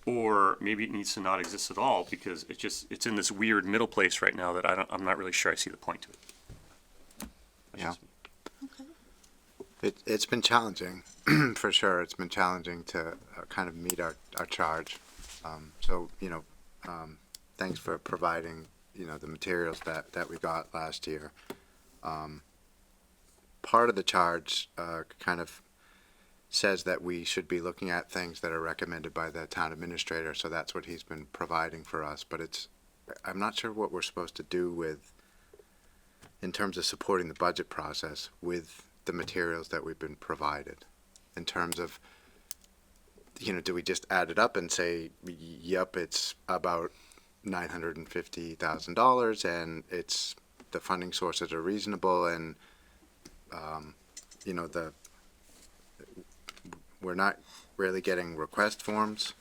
or maybe it needs to not exist at all because it's in this weird middle place right now that I'm not really sure I see the point to it. That's Yeah. just me. It's been challenging, for sure. It's been challenging to kind of meet our charge. Thanks for providing, the materials that we got last year. Part of the charge kind of says that we should be looking at things that are recommended by the town administrator, so that's what he's been providing for us. But I'm not sure what we're supposed to do in terms of supporting the budget process with the materials that we've been provided, in terms of, do we just add it up and say, yep, it's about $950,000 and it's the funding sources are reasonable and, you know, we're not really getting request forms.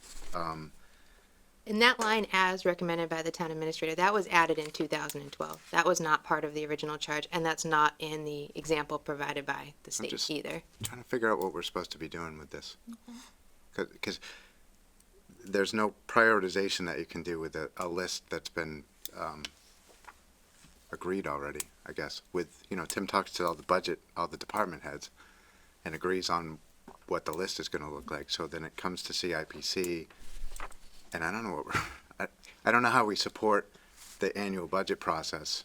And that line, as recommended by the town administrator, that was added in 2012. That was not part of the original charge, and that's not in the example provided by the state just- either. Trying to figure out what we're supposed to be doing with this. Because there's no prioritization that you can do with a list that's been agreed already, I guess. With, you know, Tim talks to all the department heads, and agrees on what the list is gonna look like. So then it comes to CIPC, and I don't know I don't know how we support the annual budget process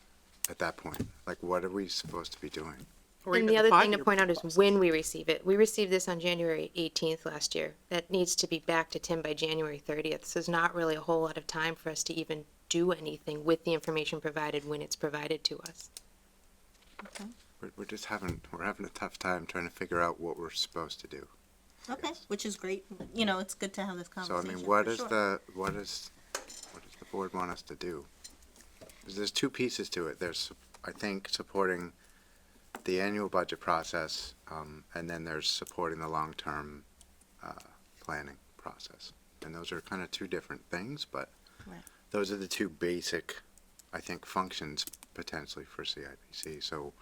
at that point. Like, what are we supposed to be doing? Or And even the other thing to five-year point out is process. when we receive it. We received this on January 18th last year. That needs to be back to Tim by January 30th. So there's not really a whole lot of time for us to even do anything with the information provided when it's provided to us. We're having a tough time trying to figure out what we're supposed to do. Okay, which is great. You know, it's good to have this So I conversation. mean, for sure. what does the board want us to do? 'Cause there's two pieces to it. There's, I think, supporting the annual budget process, and then there's supporting the long-term, planning process. And those are kind of two different things, but Right. those are the two basic, I think, functions potentially for CIPC. So,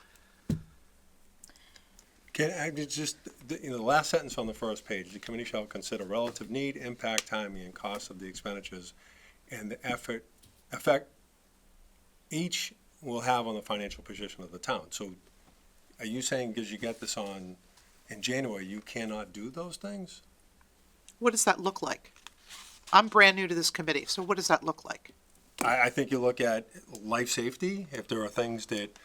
Can I just, the last sentence on the first page, the committee shall consider relative need, impact, timing, and cost of the expenditures and the effect each will have on the financial position of the town. So are you saying because you get this in January, you cannot do those things? What does that look like? I'm brand new to this committee, so what does that look like? I think you look at life safety, if there are things that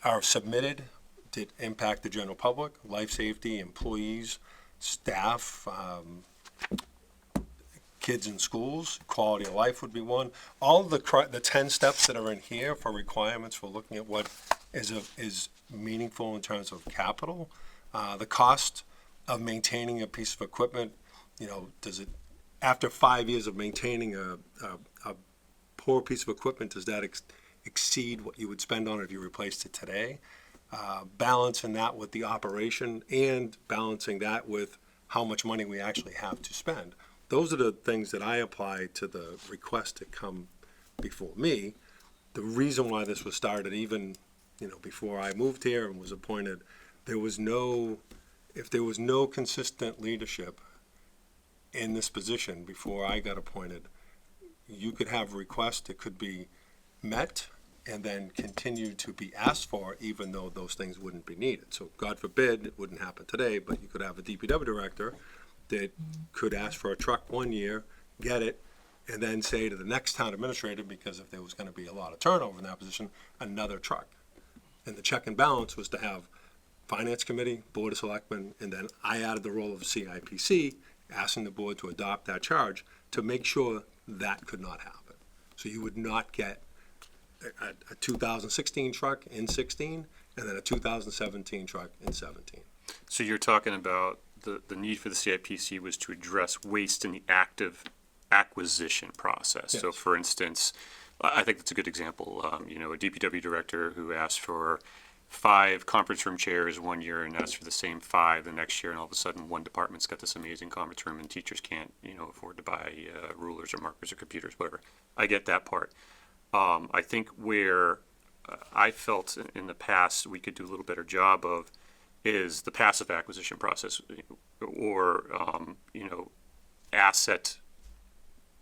are submitted that impact the general public, life safety, employees, staff, kids in schools, quality of life would be one. All of the 10 steps that are in here for requirements for looking at what is meaningful in terms of capital. The cost of maintaining a piece of equipment, you know, after 5 years of maintaining a poor piece of equipment, does that exceed what you would spend on it if you replaced it today? Balancing that with the operation and balancing that with how much money we actually have to spend. Those are the things that I apply to the request that come before me. The reason why this was started, even, you know, before I moved here and was appointed, if there was no consistent leadership in this position before I got appointed, you could have requests that could be met and then continue to be asked for, even though those things wouldn't be needed. So God forbid, it wouldn't happen today, but you could have a DPW director that could ask for a truck one year, get it, and then say to the next town administrator, because if there was gonna be a lot of turnover in that position, another truck. And the check and balance was to have Finance Committee, Board of Selectmen, and then I added the role of CIPC, asking the board to adopt that charge to make sure that could not happen. So you would not get a 2016 truck in 16, and then a 2017 truck in 17. So you're talking about the need for the CIPC was to address waste in the active acquisition process. So Yes. for instance, I think that's a good example. You know, a DPW director who asked for 5 conference room chairs one year and asked for the same 5 the next year, and all of a sudden one department's got this amazing conference room and teachers can't, you know, afford to buy rulers or markers or computers, whatever. I get that part. I think where I felt in the past we could do a little better job of is the passive acquisition process, or you know, asset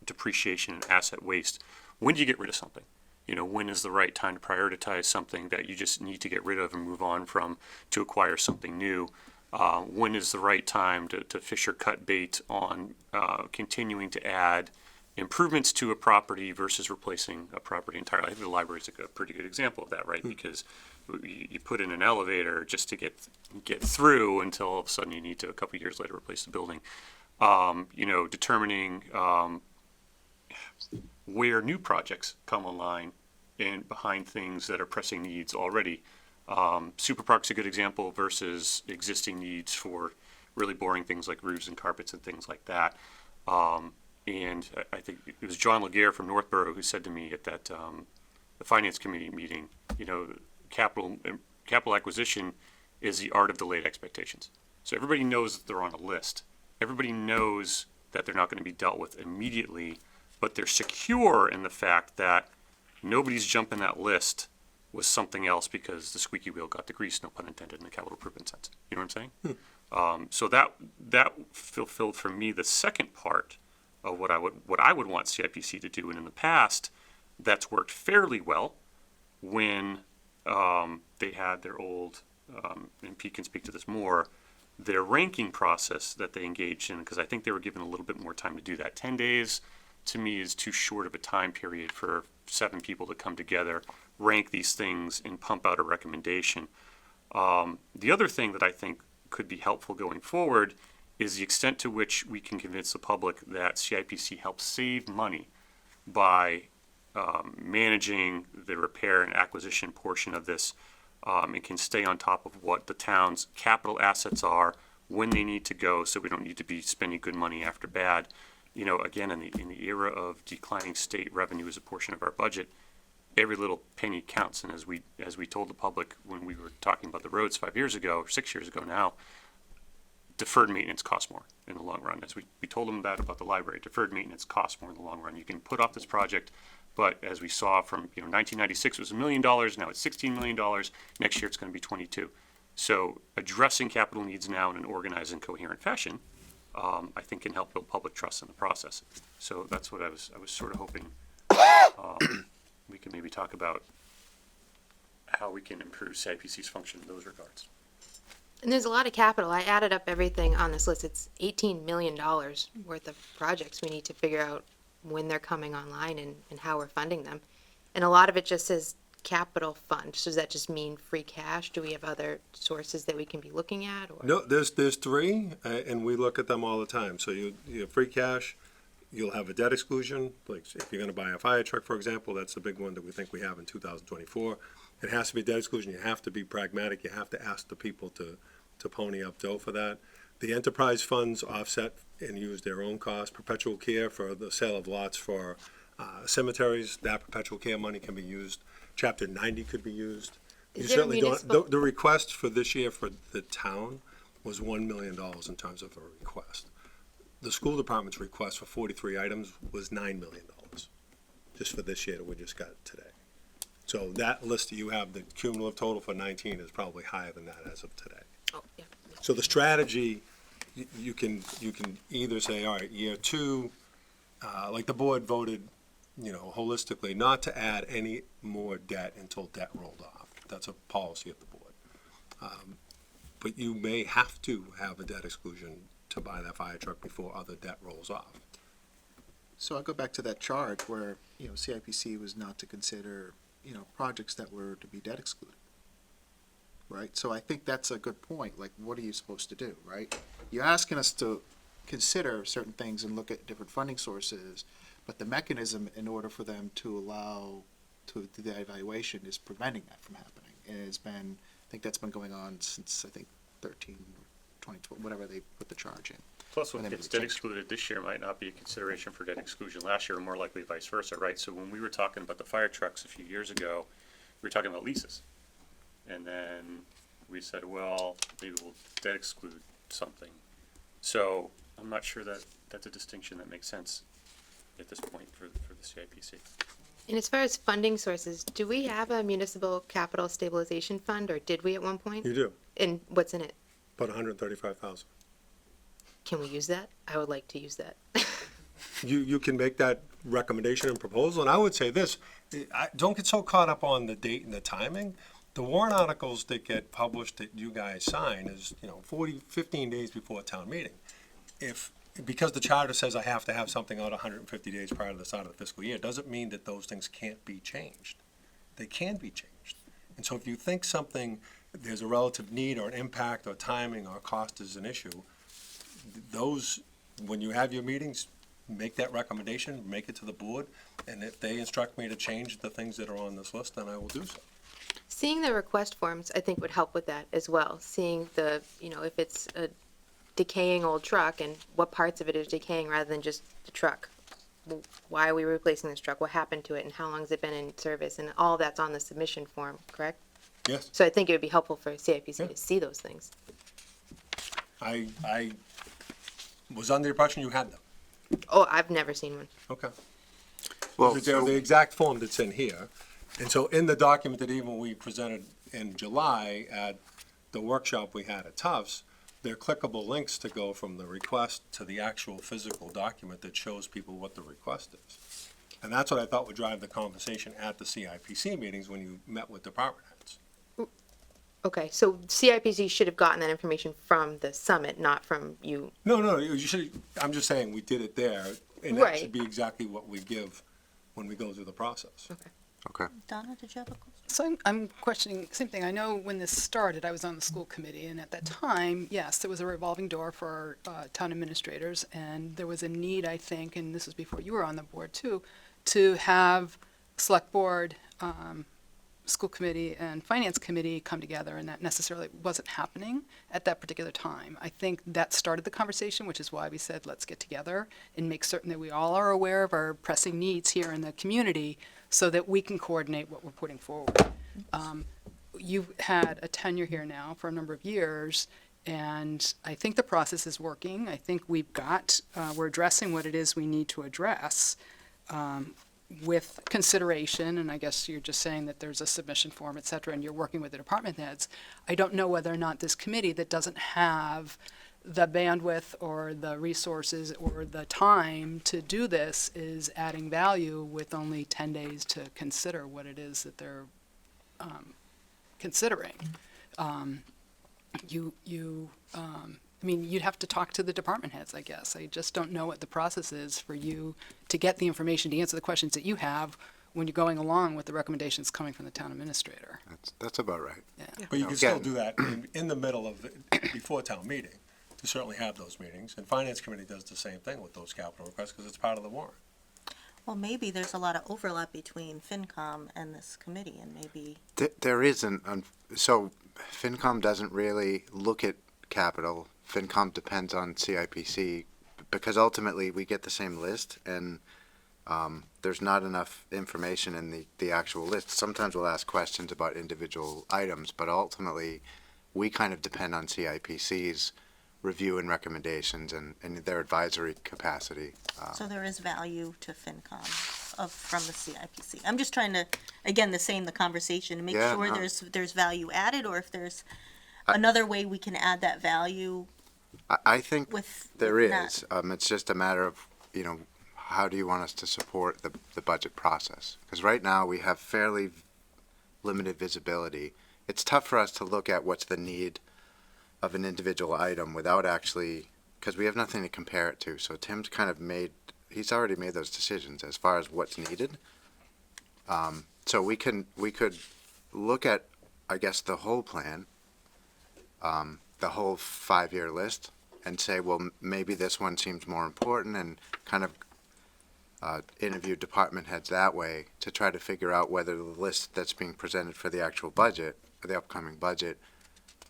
depreciation and asset waste. When do you get rid of something? You know, when is the right time to prioritize something that you just need to get rid of and move on from to acquire something new? When is the right time to fish or cut bait on continuing to add improvements to a property versus replacing a property entirely? I think the library is a pretty good example of that, right? Because you put in an elevator just to get through until all of a sudden you need to, a couple of years later, replace the building. You know, determining where new projects come online and behind things that are pressing needs already. Super Park's a good example versus existing needs for really boring things like roofs and carpets and things like that. And I think it was John Laguerre from Northborough who said to me at that the finance committee meeting, capital acquisition is the art of delayed expectations. So everybody knows that they're on a list. Everybody knows that they're not going to be dealt with immediately, but they're secure in the fact that nobody's jumping that list with something else because the squeaky wheel got the grease, no pun intended, in the capital improvement sense. You know what I'm saying? So that fulfilled for me the second part of what I would want CIPC to do. And in the past, that's worked fairly well when they had their old, and Pete can speak to this more, their ranking process that they engaged in, because I think they were given a little bit more time to do that. 10 days, to me, is too short of a time period for 7 people to come together, rank these things, and pump out a recommendation. The other thing that I think could be helpful going forward is the extent to which we can convince the public that CIPC helps save money by managing the repair and acquisition portion of this, and can stay on top of what the town's capital assets are when they need to go, so we don't need to be spending good money after bad. Again, in the era of declining state revenue as a portion of our budget, every little penny counts. And as we told the public when we were talking about the roads 5 years ago, or 6 years ago now, deferred maintenance costs more in the long run. As we told them that about the library, deferred maintenance costs more in the long run. You can put off this project, but as we saw from 1996, it was $1 million. Now it's $16 million. Next year it's going to be 22. So addressing capital needs now in an organized and coherent fashion, I think, can help build public trust in the process. So that's what I was sort of hoping we can maybe talk about how we can improve CIPC's function in those regards. And there's a lot of capital. I added up everything on this list. It's $18 million worth of projects. We need to figure out when they're coming online and how we're funding them. And a lot of it just says capital fund. So does that just mean free cash? Do we have other sources that we can be looking at? Or? No, there's 3, and we look at them all the time. So you have free cash, you'll have a debt exclusion, like if you're gonna buy a fire truck, for example, that's the big one that we think we have in 2024. It has to be debt exclusion, you have to be pragmatic, you have to ask the people to pony up dough for that. The enterprise funds offset and use their own cost. Perpetual care for the sale of lots for cemeteries, that perpetual care money can be used. Chapter 90 could be used. You Is there a certainly don't, municipal- the request for this year for the town was $1 million in terms of a request. The school department's request for 43 items was $9 million, just for this year that we just got today. So that list that you have, the cumulative total for 19 is probably higher than that as of today. Oh, yeah. So the strategy, you can either say, all right, year 2, like the board voted, holistically, not to add any more debt until debt rolled off. That's a policy of the board. But you may have to have a debt exclusion to buy that fire truck before other debt rolls off. So I'll go back to that chart where, CIPC was not to consider, projects that were to be debt excluded. Right? So I think that's a good point. Like, what are you supposed to do, right? You're asking us to consider certain things and look at different funding sources, but the mechanism in order for them to allow to do the evaluation is preventing that from happening. And it's been, I think that's been going on since, 13 or 2012, whatever they put the charge in. Plus, what And then gets we debt change. excluded this year might not be a consideration for debt exclusion last year, or more likely vice versa, right? So when we were talking about the fire trucks a few years ago, we were talking about leases. And then we said, well, maybe we'll debt exclude something. So I'm not sure that that's a distinction that makes sense at this point for the CIPC. And as far as funding sources, do we have a municipal capital stabilization fund, or did we at one point? You do, And what's in it? about 135,000. Can we use that? I would like to use that. You can make that recommendation and proposal, and I would say this, don't get so caught up on the date and the timing. The warrant articles that get published that you guys sign is, 15 days before a town meeting. Because the charter says I have to have something out 150 days prior to the start of the fiscal year, doesn't mean that those things can't be changed. They can be changed. And so if you think there's a relative need or an impact or timing or cost is an issue, those, when you have your meetings, make that recommendation, make it to the board, and if they instruct me to change the things that are on this list, then I will do so. Seeing the request forms, I think, would help with that as well. Seeing the, if it's a decaying old truck and what parts of it is decaying rather than just the truck. why are we replacing this truck? What happened to it and how long has it been in service? And all that's on the submission form, correct? Yes, So I think it would be helpful for CIPC Yeah. to see those things. I was under the impression you had them. Oh, I've never seen one. Okay. Well, They're the exact form that's in here. And so in the document that even we presented in July at the workshop we had at Tufts, they're clickable links to go from the request to the actual physical document that shows people what the request is. And that's what I thought would drive the conversation at the CIPC meetings when you met with department heads. Okay, so CIPC should have gotten that information from the summit, not from you. No, you should, I'm just saying, we did it there, and that Right. should be exactly what we give when we go through the process. okay. Donna, did you have a question? So I'm questioning, same thing, I know when this started, I was on the school committee, and at that time, yes, there was a revolving door for town administrators, and there was a need, I think, and this was before you were on the board too, to have select board, school committee and finance committee come together, and that necessarily wasn't happening at that particular time. I think that started the conversation, which is why we said, let's get together and make certain that we all are aware of our pressing needs here in the community so that we can coordinate what we're putting forward. You've had a tenure here now for a number of years, and I think the process is working. I think we've got, we're addressing what it is we need to address. With consideration, and I guess you're just saying that there's a submission form, et cetera, and you're working with the department heads. I don't know whether or not this committee that doesn't have the bandwidth or the resources or the time to do this is adding value with only 10 days to consider what it is that they're considering. I mean, you'd have to talk to the department heads, I guess. I just don't know what the process is for you to get the information to answer the questions that you have when you're going along with the recommendations coming from the town administrator. That's about right. But you can still Again- do that in the middle of, before town meeting, to certainly have those meetings. And finance committee does the same thing with those capital requests, because it's part of the warrant. Well, maybe there's a lot of overlap between FinCom and this committee, and maybe, There isn't, so FinCom doesn't really look at capital. FinCom depends on CIPC, because ultimately we get the same list, and there's not enough information in the actual list. Sometimes we'll ask questions about individual items, but ultimately we kind of depend on CIPC's review and recommendations and their advisory capacity. so there is value to FinCom from the CIPC. I'm just trying to, again, the conversation, to make Yeah, sure no. there's value added, or if there's another way we can add that value I think with. there with is. not- It's just a matter of, how do you want us to support the budget process? Because right now we have fairly limited visibility. It's tough for us to look at what's the need of an individual item without actually, because we have nothing to compare it to. So Tim's kind of he's already made those decisions as far as what's needed. So we could look at, I guess, the whole plan, the whole 5-year list, and say, well, maybe this one seems more important, and kind of interview department heads that way to try to figure out whether the list that's being presented for the actual budget, or the upcoming budget,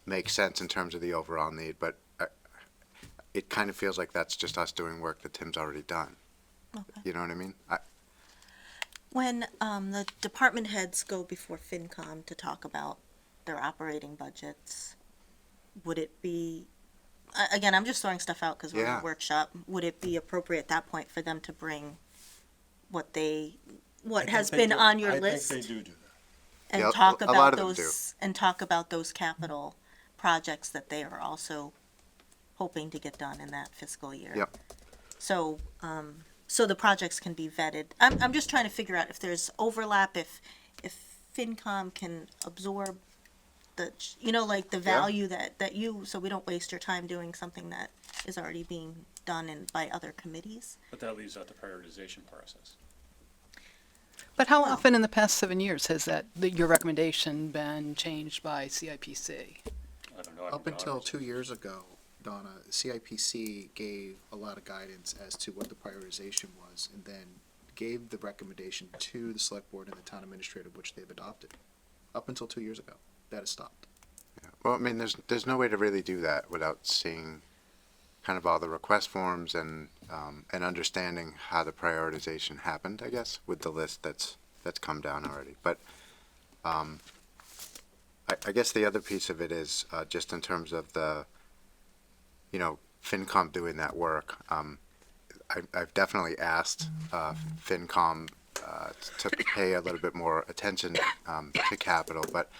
makes sense in terms of the overall need. But it kind of feels like that's just us doing work that Tim's already done. Okay. You know what I mean? When the department heads go before FinCom to talk about their operating budgets, would it be, again, I'm just throwing stuff out because we're in Yeah. a workshop, would it be appropriate at that point for them to bring what has been on your list? I think they do that. And Yeah, talk a lot about of them do. those, and talk about those capital projects that they are also hoping to get done in that fiscal year. Yep. So, so the projects can be vetted. I'm just trying to figure out if there's overlap, if FinCom can absorb the, like the value that you, so we don't waste your time doing something that is already being done by other committees. But that leaves out the prioritization process. But how often in the past 7 years has your recommendation been changed by CIPC? I don't know. Up until 2 years ago, Donna, CIPC gave a lot of guidance as to what the prioritization was, and then gave the recommendation to the select board and the town administrator, which they've adopted. Up until 2 years ago, that has stopped. Well, I mean, there's no way to really do that without seeing kind of all the request forms and understanding how the prioritization happened, I guess, with the list that's come down already. But I guess the other piece of it is just in terms of the, FinCom doing that work. I've definitely asked FinCom to pay a little bit more attention to capital, but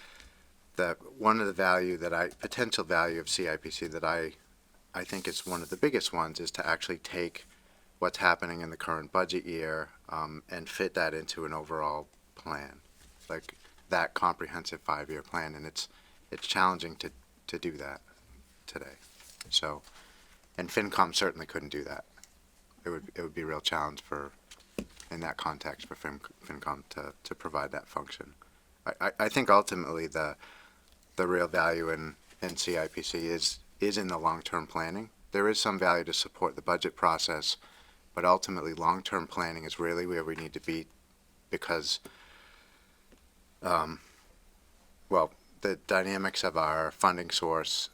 one of the potential value of CIPC that I think it's one of the biggest ones is to actually take what's happening in the current budget year and fit that into an overall plan, like that comprehensive 5-year plan, and it's challenging to do that today. So, and FinCom certainly couldn't do that. It would be a real challenge in that context for FinCom to provide that function. I think ultimately the real value in CIPC is in the long-term planning. There is some value to support the budget process, but ultimately long-term planning is really where we need to be because, the dynamics of our funding source,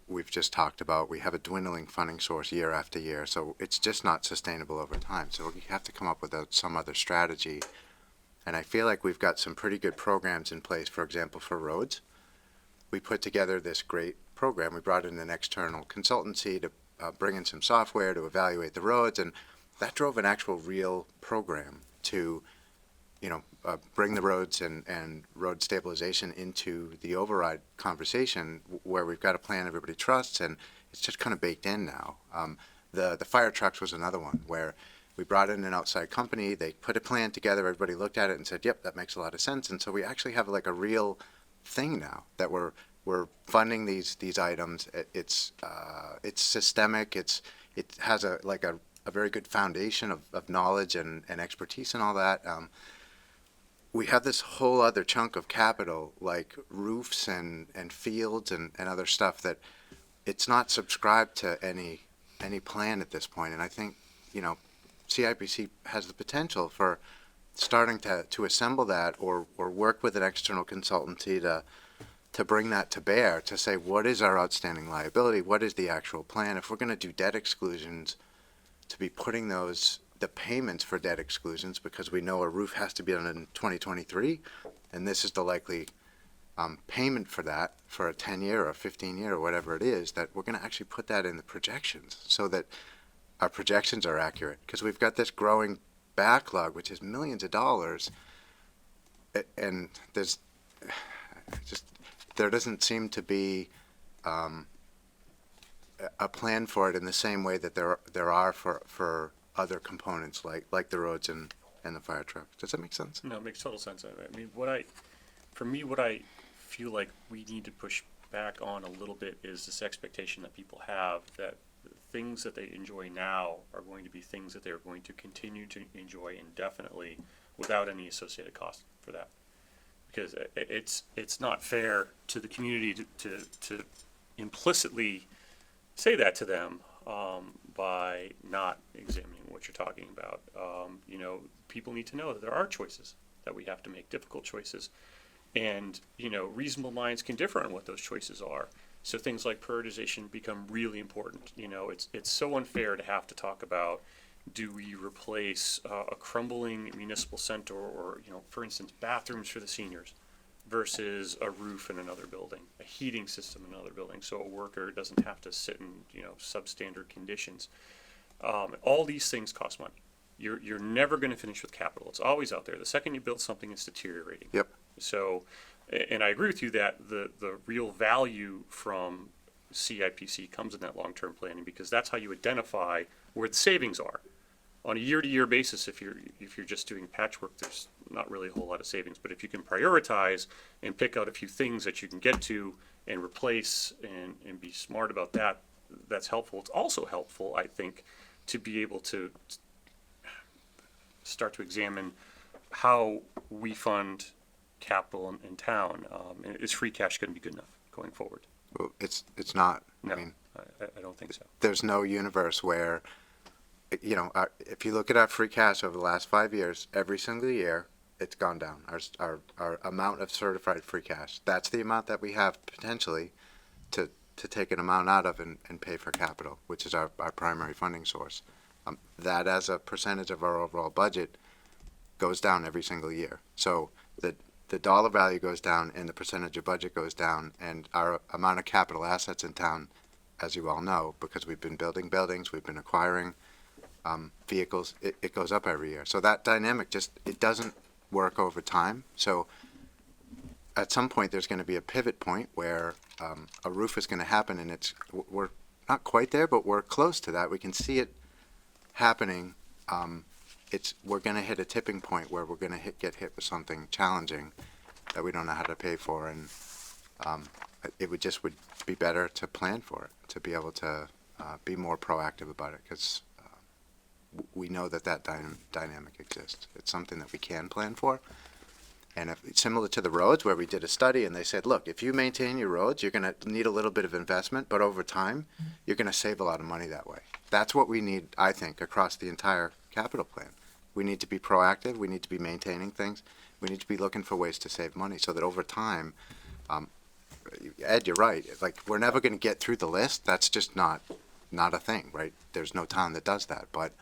we've just talked about, we have a dwindling funding source year after year, so it's just not sustainable over time. So we have to come up with some other strategy. And I feel like we've got some pretty good programs in place, for example, for roads. We put together this great program. We brought in an external consultancy to bring in some software to evaluate the roads, and that drove an actual real program to bring the roads and road stabilization into the override conversation where we've got a plan everybody trusts, and it's just kind of baked in now. The fire trucks was another one where we brought in an outside company, they put a plan together, everybody looked at it and said, yep, that makes a lot of sense. And so we actually have like a real thing now that we're funding these items. It's systemic, it has a very good foundation of knowledge and expertise and all that. We have this whole other chunk of capital, like roofs and fields and other stuff that it's not subscribed to any plan at this point. And I think, CIPC has the potential for starting to assemble that or work with an external consultancy to bring that to bear, to say, what is our outstanding liability? What is the actual plan? If we're going to do debt exclusions, to be putting the payments for debt exclusions, because we know a roof has to be done in 2023, and this is the likely payment for that for a 10-year or 15-year or whatever it is, that we're going to actually put that in the projections so that our projections are accurate, because we've got this growing backlog, which is millions of dollars, and there doesn't seem to be a plan for it in the same way that there are for other components like the roads and the fire trucks. Does that make sense? No, it makes total sense. I mean, what I feel like we need to push back on a little bit is this expectation that people have that the things that they enjoy now are going to be things that they're going to continue to enjoy indefinitely without any associated cost for that. Because it's not fair to the community to implicitly say that to them by not examining what you're talking about. People need to know that there are choices that we have to make, difficult choices, and reasonable minds can differ on what those choices are. So things like prioritization become really important. It's so unfair to have to talk about, do we replace a crumbling municipal center or, for instance, bathrooms for the seniors versus a roof in another building, a heating system in another building, so a worker doesn't have to sit in, substandard conditions. All these things cost money. You're never going to finish with capital. It's always out there. The second you build something, it's deteriorating. Yep. So, and I agree with you that the real value from CIPC comes in that long-term planning, because that's how you identify where the savings are. On a year-to-year basis, if you're just doing patchwork, there's not really a whole lot of savings. But if you can prioritize and pick out a few things that you can get to and replace and be smart about that, that's helpful. It's also helpful, I think, to be able to start to examine how we fund capital in town. And is free cash going to be good enough going forward? Well, it's not. No, I mean, I don't think so. there's no universe where, if you look at our free cash over the last 5 years, every single year, it's gone down. Our amount of certified free cash, that's the amount that we have potentially to to take an amount out of and pay for capital, which is our primary funding source. That as a percentage of our overall budget goes down every single year. So the dollar value goes down and the percentage of budget goes down, and our amount of capital assets in town, as you all know, because we've been building buildings, we've been acquiring vehicles, it goes up every year. So that dynamic it doesn't work over time. So at some point, there's going to be a pivot point where a roof is going to happen, and we're not quite there, but we're close to that. We can see it happening. We're going to hit a tipping point where we're going to get hit with something challenging that we don't know how to pay for, and it would be better to plan for it, to be able to be more proactive about it, because we know that dynamic exists. It's something that we can plan for. And similar to the roads, where we did a study and they said, look, if you maintain your roads, you're going to need a little bit of investment, but over time, you're going to save a lot of money that way. That's what we need, I think, across the entire capital plan. We need to be proactive. We need to be maintaining things. We need to be looking for ways to save money so that over time, Ed, you're right. Like, we're never going to get through the list. That's just not a thing, right? There's no town that does that. But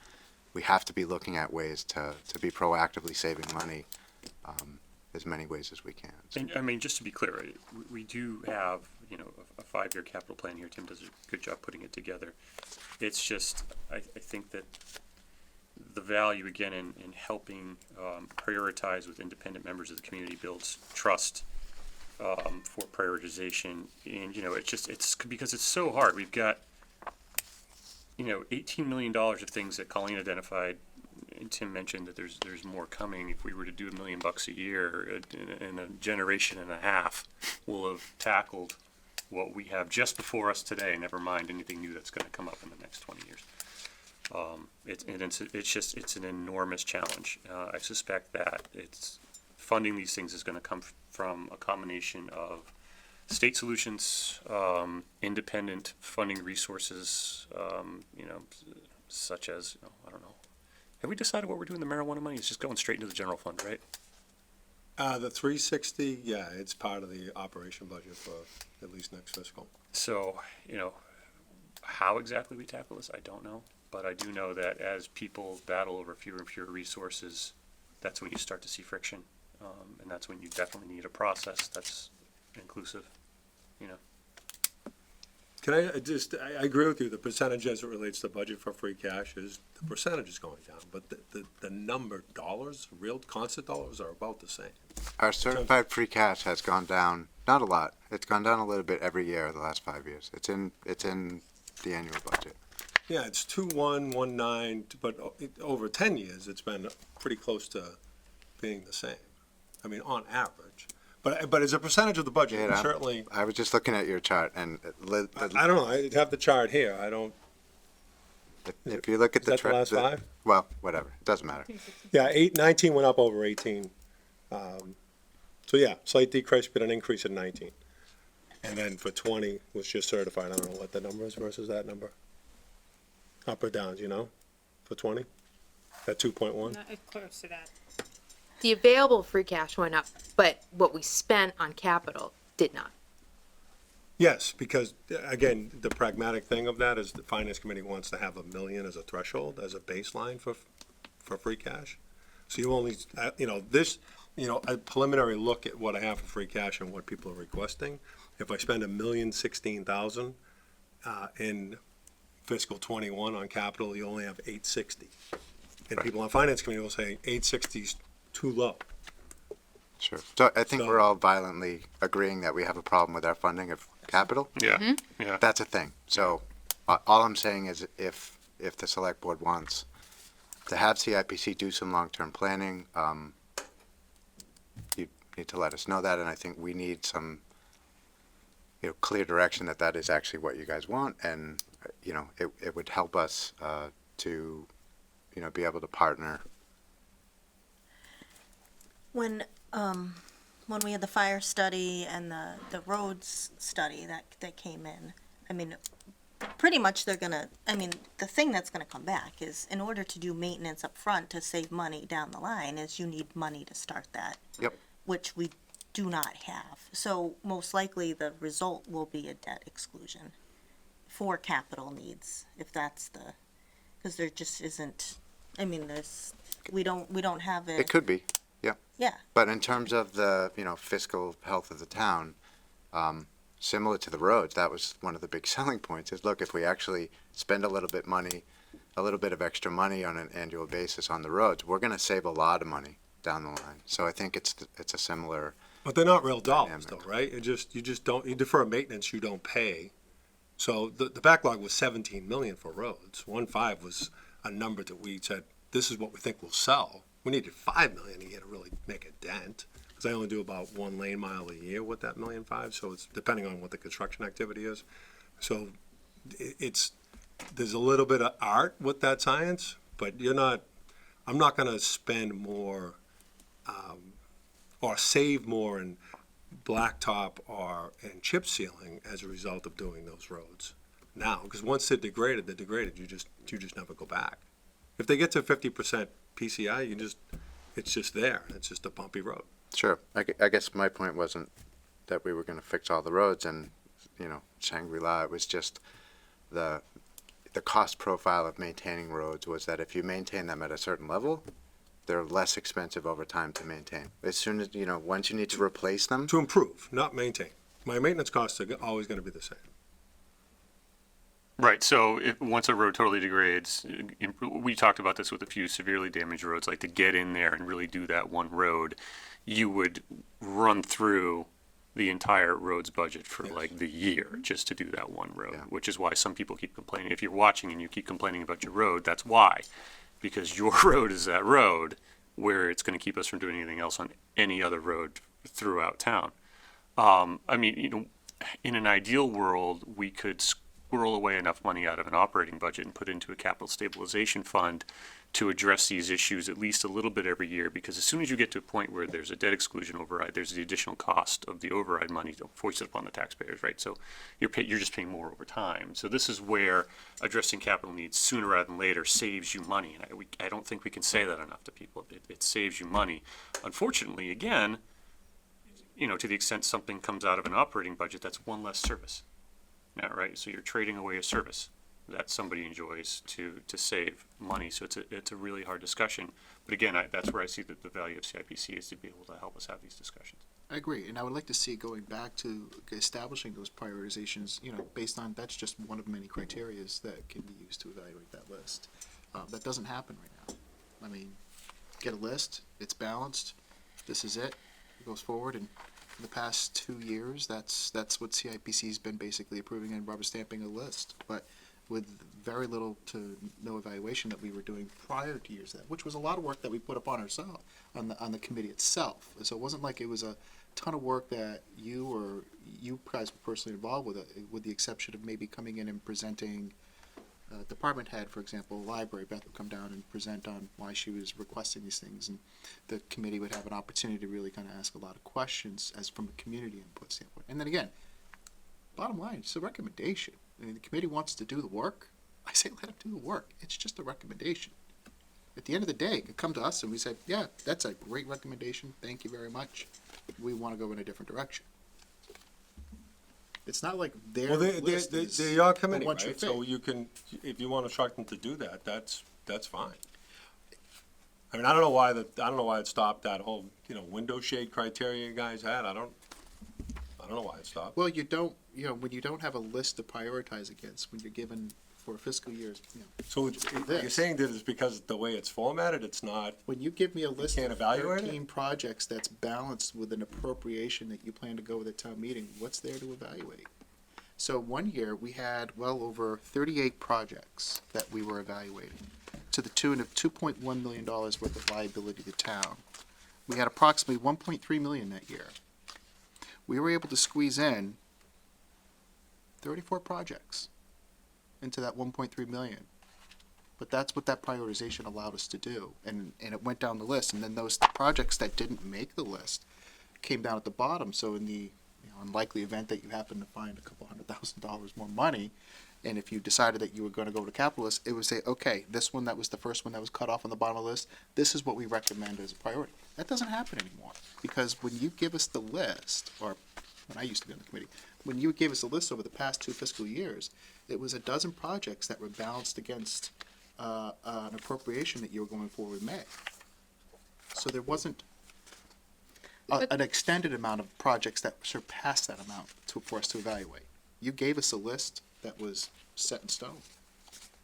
we have to be looking at ways to be proactively saving money as many ways as we can. So. And, I mean, just to be clear, right, we do have, a 5-year capital plan here. Tim does a good job putting it together. It's just, I think that the value, again, in helping prioritize with independent members of the community builds trust for prioritization. And, it's because it's so hard. We've got, $18 million of things that Colleen identified. And Tim mentioned that there's more coming. If we were to do $1 million a year in a generation and a half, we'll have tackled what we have just before us today. Never mind anything new that's going to come up in the next 20 years. It's an enormous challenge. I suspect that funding these things is going to come from a combination of state solutions, independent funding resources, such as I don't know. Have we decided what we're doing? The marijuana money is just going straight into the general fund, right? The 360, yeah, it's part of the operation budget for at least next fiscal. So, how exactly we tackle this, I don't know. But I do know that as people battle over fewer and fewer resources, that's when you start to see friction. And that's when you definitely need a process that's inclusive, Can I I agree with you, the percentage as it relates to budget for free cash the percentage is going down, but the number dollars, real constant dollars are about the same. Our certified free cash has gone down, not a lot. It's gone down a little bit every year the last 5 years. It's in the annual budget. Yeah, it's 2,119, but over 10 years, it's been pretty close to being the same. I mean, on average. But as a percentage of the budget, Yeah, certainly, I was just looking at your chart, and I don't know, I have the chart here, I don't, if you look at is that the last five? Well, whatever, it doesn't matter. Yeah, 19 went up over 18. So yeah, slight decrease, but an increase in 19. And then for 20 was just certified, I don't know what the number is versus that number. Up or down, for 20? At 2.1? Not close to that. The available free cash went up, but what we spent on capital did not. Yes, because again, the pragmatic thing of that is the finance committee wants to have $1 million as a threshold, as a baseline for free cash. So you only, a preliminary look at what I have for free cash and what people are requesting. If I spend $1,016,000 in fiscal 21 on capital, you only have 860. And people on finance committee will say 860 is too low. Sure. So I think we're all violently agreeing that we have a problem with our funding of capital. Yeah, yeah. That's a thing. So all I'm saying is if the select board wants to have CIPC do some long-term planning, you need to let us know that, and I think we need some clear direction that is actually what you guys want, and it would help us to be able to partner. When we had the fire study and the roads study that came in, I mean, pretty much the thing that's gonna come back is, in order to do maintenance up front to save money down the line, is you need money to start that. Yep. Which we do not have. So most likely the result will be a debt exclusion for capital needs, if that's the, because there just isn't, I mean, we don't have It could be, yeah. but in terms of the, fiscal health of the town, similar to the roads, that was one of the big selling points is, look, if we actually spend a little bit of extra money on an annual basis on the roads, we're gonna save a lot of money down the line. So I think it's a similar, But they're not real dollars Dynamic. though, right? You just don't, you defer maintenance, you don't pay. So the backlog was 17 million for roads. 1.5 was a number that we said, this is what we think will sell. We needed 5 million a year to really make a dent. Cause I only do about 1 lane mile a year with that 1.5 million. So it's depending on what the construction activity is. So there's a little bit of art with that science, but I'm not gonna spend more, or save more in blacktop or in chip sealing as a result of doing those roads now. Because once they're degraded, you just never go back. If they get to 50% PCI, it's just there. It's just a bumpy road. sure. I guess my point wasn't that we were gonna fix all the roads and, Shangri-La. It was just the cost profile of maintaining roads was that if you maintain them at a certain level, they're less expensive over time to maintain. As soon as, once you need to replace them, To improve, not maintain. My maintenance costs are always gonna be the same. Right, so once a road totally degrades, we talked about this with a few severely damaged roads, like to get in there and really do that one road, you would run through the entire roads budget for like the year just to do that one road, Yeah. which is why some people keep complaining. If you're watching and you keep complaining about your road, that's why. Because your road is that road where it's gonna keep us from doing anything else on any other road throughout town. I mean, in an ideal world, we could squirrel away enough money out of an operating budget and put into a capital stabilization fund to address these issues at least a little bit every year, because as soon as you get to a point where there's a debt exclusion override, there's the additional cost of the override money foisted upon the taxpayers, right? So you're just paying more over time. So this is where addressing capital needs sooner rather than later saves you money, and I don't think we can say that enough to people. It saves you money. Unfortunately, again, to the extent something comes out of an operating budget, that's one less service. Now, right? So you're trading away a service that somebody enjoys to save money. So it's a really hard discussion. But again, that's where I see that the value of CIPC is to be able to help us have these discussions. I agree, and I would like to see going back to establishing those prioritizations, based on, that's just one of many criterias that can be used to evaluate that list. That doesn't happen right now. I mean, get a list, it's balanced, this is it goes forward, and for the past 2 years, that's what CIPC's been basically approving and rubber stamping a list, but with very little to no evaluation that we were doing prior to years of that, which was a lot of work that we put upon ourselves on the committee itself. So it wasn't like it was a ton of work that you guys were personally involved with the exception of maybe coming in and presenting. Department head, for example, library, Beth would come down and present on why she was requesting these things, and the committee would have an opportunity to really kind of ask a lot of questions as from a community input standpoint. And then again, bottom line, it's a recommendation. I mean, the committee wants to do the work. I say let them do the work. It's just a recommendation. At the end of the day, it could come to us and we say, yeah, that's a great recommendation. Thank you very much. We want to go in a different direction. It's not like their list is They're your committee, a one-trick right? So thing. you can, if you want to instruct them to do that, that's fine. I mean, I don't know why it stopped that whole, window shade criteria you guys had. I don't know why it stopped. Well, you don't, when you don't have a list to prioritize against, when you're given for a fiscal year, So you're saying that it's because the way it's formatted, it's not, when you give me a list can't of evaluate it? 13 projects that's balanced with an appropriation that you plan to go with at town meeting, what's there to evaluate? So one year, we had well over 38 projects that we were evaluating, to the tune of $2.1 million worth of liability to town. We had approximately 1.3 million that year. We were able to squeeze in 34 projects into that 1.3 million. But that's what that prioritization allowed us to do. And it went down the list. And then those projects that didn't make the list came down at the bottom. So in the unlikely event that you happen to find a couple $100,000 more money, And if you decided that you were gonna go to capital list, it would say, okay, this one that was the first one that was cut off on the bottom of the list, this is what we recommend as a priority. That doesn't happen anymore, because when you give us the list, or when I used to be on the committee, when you gave us a list over the past 2 fiscal years, it was a dozen projects that were balanced against an appropriation that you were going forward in May. So there wasn't an extended amount of projects that surpassed that amount for us to evaluate. You gave us a list that was set in stone.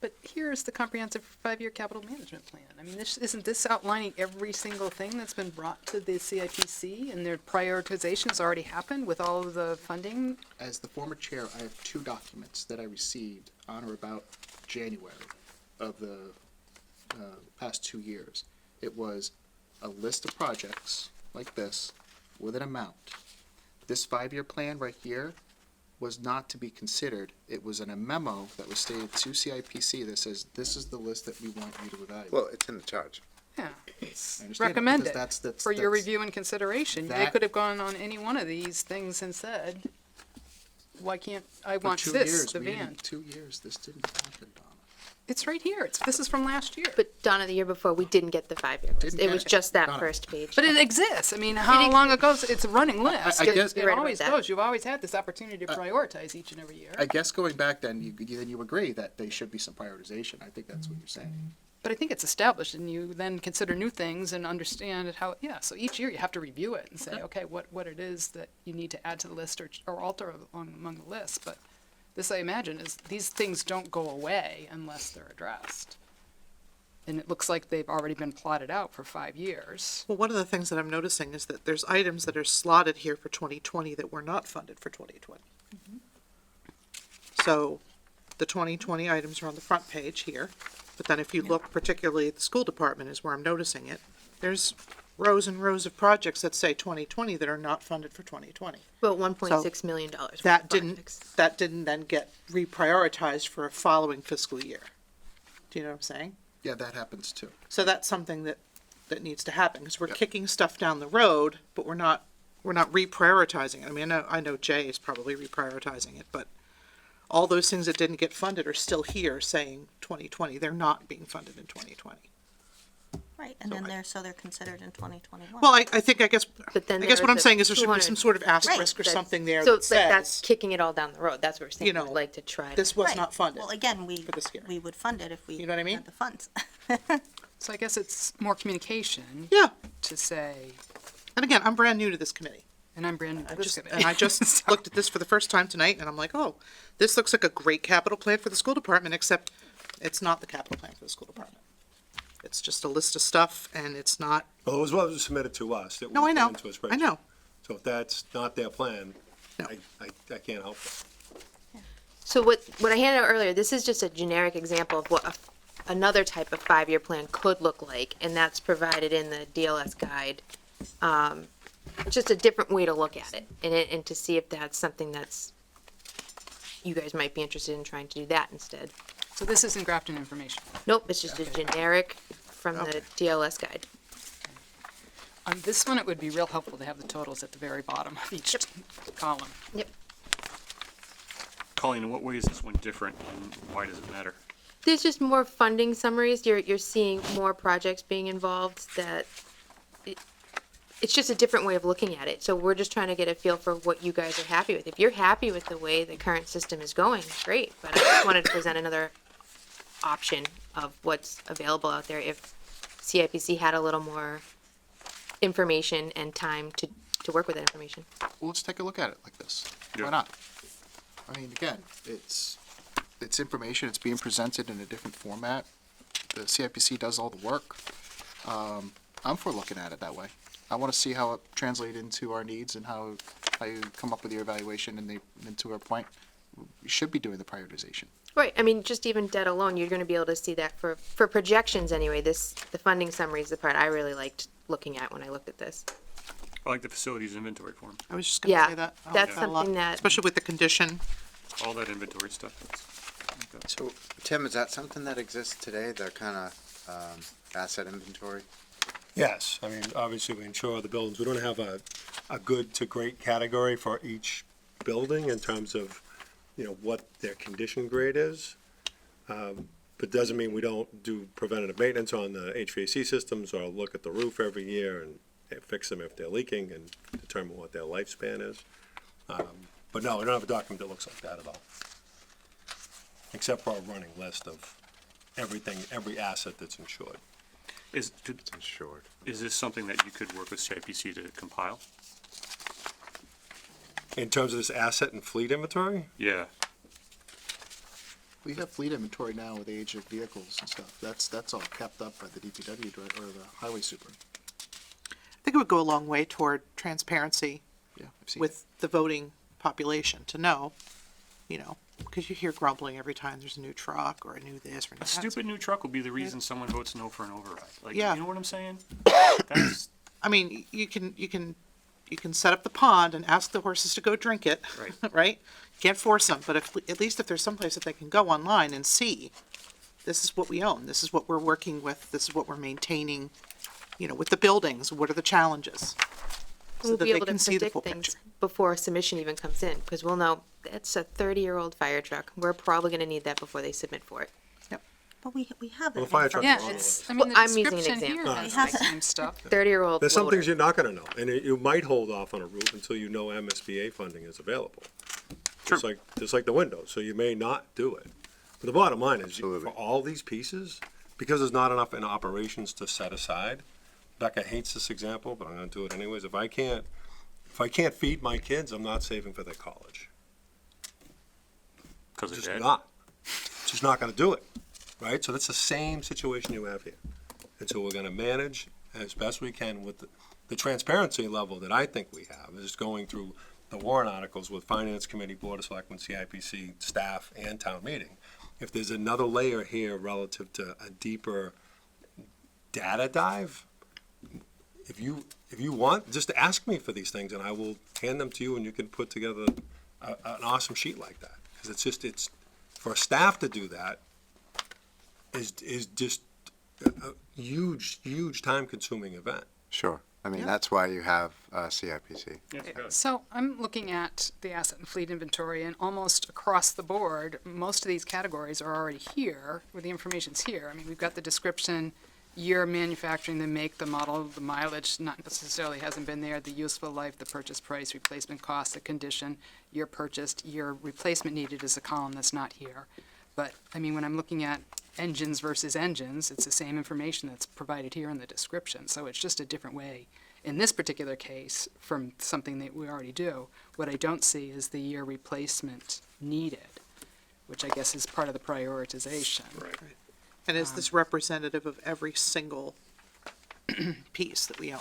But here's the comprehensive 5-year capital management plan. I mean, isn't this outlining every single thing that's been brought to the CIPC, and their prioritization's already happened with all of the funding? As the former chair, I have 2 documents that I received on or about January of the past 2 years. It was a list of projects like this with an amount. This 5-year plan right here was not to be considered. It was in a memo that was stated to CIPC that says, this is the list that we want you to evaluate. Well, it's in the charge. Yeah, I it's understand that, recommended because that's for your review and consideration. They that- could have gone on any one of these things and said, why can't I For want 2 this, years, the we van? didn't- 2 years, this didn't happen, Donna. It's right here. This is from last year. But Donna, the year before, we didn't get the 5-year list. Didn't It get was it. just that Donna. first page. But it exists. I mean, how long ago? It's a running list. I guess- You're It right about always that. goes. You've always had this opportunity to prioritize each and every year. I guess going back then, you agree that there should be some prioritization. I think that's what you're saying. But I think it's established, and you then consider new things and understand how, yeah, so each year you have to review it and say, okay, what it is that you need to add to the list or alter among the list. But this, I imagine, is these things don't go away unless they're addressed. And it looks like they've already been plotted out for 5 years. Well, one of the things that I'm noticing is that there's items that are slotted here for 2020 that were not funded for 2020. So the 2020 items are on the front page here, but then if you look particularly at the school department is where I'm noticing it, there's rows and rows of projects that say 2020 that are not funded for 2020. About $1.6 million. worth That of didn't, projects. that didn't then get reprioritized for a following fiscal year. Do you know what I'm saying? Yeah, that happens too. So that's something that needs to happen, because we're Yep. kicking stuff down the road, but we're not reprioritizing it. I mean, I know Jay is probably reprioritizing it, but all those things that didn't get funded are still here saying 2020, they're not being funded in 2020. Right, and then they're considered in 2021. Well, I guess But then what I'm there's saying a is there should be some 200 sort of asterisk or That's- something there So that but that's says, kicking it all down the road. That's what we're saying. You know, We'd like to try to. this was Right. not funded. Well, again, we for this year. would fund it if we You know what I mean? had the funds. So I guess it's more communication Yeah, to say, and again, I'm brand new to this committee. and I'm brand new to this committee. And I just looked at this for the first time tonight, and I'm like, oh, this looks like a great capital plan for the school department, except it's not the capital plan for the school department. It's just a list of stuff, and it's not, Well, it was what was submitted to us. That no, we I put know, into a I spreadsheet. know. So if that's not their plan, No. I can't help it. So what I handed out earlier, this is just a generic example of what another type of 5-year plan could look like, and that's provided in the DLS guide. Just a different way to look at it, and to see if that's something that's, you guys might be interested in trying to do that instead. So this isn't Grafton information. Nope, it's just a generic from the DLS guide. On this one, it would be real helpful to have the totals at the very bottom of each column. Yep. Colleen, in what way is this one different, and why does it matter? There's just more funding summaries. You're seeing more projects being involved that it's just a different way of looking at it. So we're just trying to get a feel for what you guys are happy with. If you're happy with the way the current system is going, great. But I just wanted to present another option of what's available out there if CIPC had a little more information and time to work with that information. Well, let's take a look at it like this. Yeah. Why not? I mean, again, it's information, it's being presented in a different format. The CIPC does all the work. I'm for looking at it that way. I want to see how it translates into our needs and how you come up with your evaluation, and to our point, you should be doing the prioritization. Right. I mean, just even debt alone, you're going to be able to see that for projections anyway. The funding summary is the part I really liked looking at when I looked at this. I like the facilities inventory form, I was just gonna Yeah, say that. I like that's that a lot, something that- especially with the condition. all that inventory stuff. I like that. So, Tim, is that something that exists today, the kind of asset inventory? Yes, I mean, obviously we insure the buildings. We don't have a good to great category for each building in terms of what their condition grade is. But doesn't mean we don't do preventative maintenance on the HVAC systems or look at the roof every year and fix them if they're leaking and determine what their lifespan is. But no, we don't have a document that looks like that at all. Except for a running list of everything, every asset that's insured. Is Insured. this something that you could work with CIPC to compile? In terms of this asset and fleet inventory, Yeah. We have fleet inventory now with age of vehicles and stuff. That's all kept up by the DPW director or the highway super. I think it would go a long way toward transparency Yeah, I've seen with the voting population to know, because you hear grumbling every time there's a new truck or a new this or a new A that. stupid new truck will be the reason someone votes no for an override. Like, Yeah. you know what I'm saying? That's I mean, you can set up the pond and ask the horses to go drink it, Right. right? Can't force them, but at least if there's someplace that they can go online and see, this is what we own, this is what we're working with, this is what we're maintaining, with the buildings, what are the challenges? So We'll that be they able to can see the predict full things picture. before a submission even comes in, because we'll know it's a 30-year-old fire truck. We're probably gonna need that before they submit for it. But we have Well, it. the fire in truck- front Yeah, of us. it's, I mean, Well, the I'm using an description here example. has We have the it. same stuff. 30-year-old there's some loader. things you're not gonna know, and you might hold off on a roof until you know MSBA funding is available. Just like the windows, so you may not do it. But the bottom line is, Absolutely. for all these pieces, because there's not enough in operations to set aside, Becca hates this example, but I'm gonna do it anyways, if I can't feed my kids, I'm not saving for their college. because of Just that. not. Just not gonna do it, right? So that's the same situation you have here. And so we're gonna manage as best we can with the transparency level that I think we have, is going through the warrant articles with Finance Committee, Board of Selectmen, CIPC, staff, and town meeting. If there's another layer here relative to a deeper data dive, if you want, just ask me for these things and I will hand them to you and you can put together an awesome sheet like that. Because it's, for staff to do that is just a huge time consuming event. Sure. I mean, that's why you have CIPC. Yeah, it's good. So I'm looking at the asset and fleet inventory, and almost across the board, most of these categories are already here, where the information's here. I mean, we've got the description, year of manufacturing, the make, the model, the mileage, not necessarily hasn't been there, the useful life, the purchase price, replacement cost, the condition, year purchased, year replacement needed is a column that's not here. But, I mean, when I'm looking at engines versus engines, it's the same information that's provided here in the description, so it's just a different way. In this particular case, from something that we already do, what I don't see is the year replacement needed, which I guess is part of the prioritization. Right. And is this representative of every single piece that we own?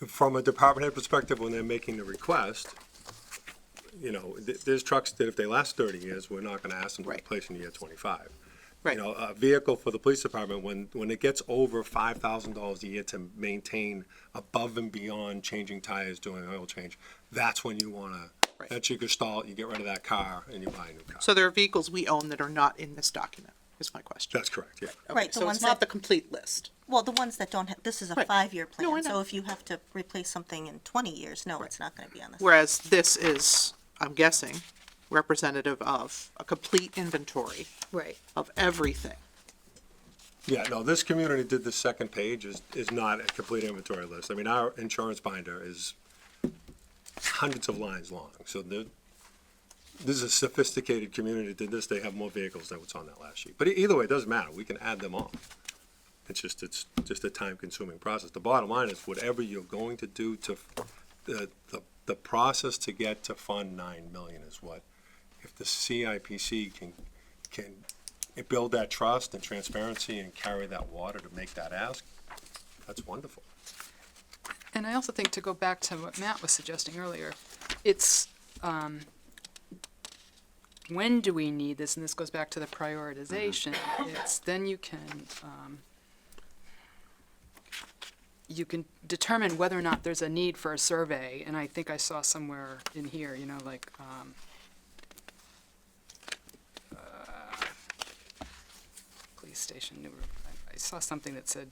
From a department head perspective, when they're making the request, there's trucks that if they last 30 years, we're not gonna ask them to Right. replace in year 25. Right. A vehicle for the police department, when it gets over $5,000 a year to maintain above and beyond changing tires, doing an oil change, that's when you wanna, Right. that's your gestalt, you get rid of that car and you buy a new car. So there are vehicles we own that are not in this document, is my question. That's correct, yeah. Okay, Right, the so ones it's not that- the complete list. Well, the ones that don't have, this is a Right. 5-year No, I plan, so know. if you have to replace something in 20 years, no, it's not gonna be on this. Whereas this is, I'm guessing, representative of a complete inventory Right. of everything. Yeah, no, this community did the second page is not a complete inventory list. I mean, our insurance binder is hundreds of lines long, so this is a sophisticated community that did this, they have more vehicles than what's on that last sheet. But either way, it doesn't matter, we can add them all. It's just a time-consuming process. The bottom line is whatever you're going to do to, the process to get to fund 9 million is what, if the CIPC can build that trust and transparency and carry that water to make that ask, that's wonderful. And I also think, to go back to what Matt was suggesting earlier, it's, when do we need this? And this goes back to the prioritization. It's, then you can determine whether or not there's a need for a survey. And I think I saw somewhere in here, like, police station, new, I I saw something that said,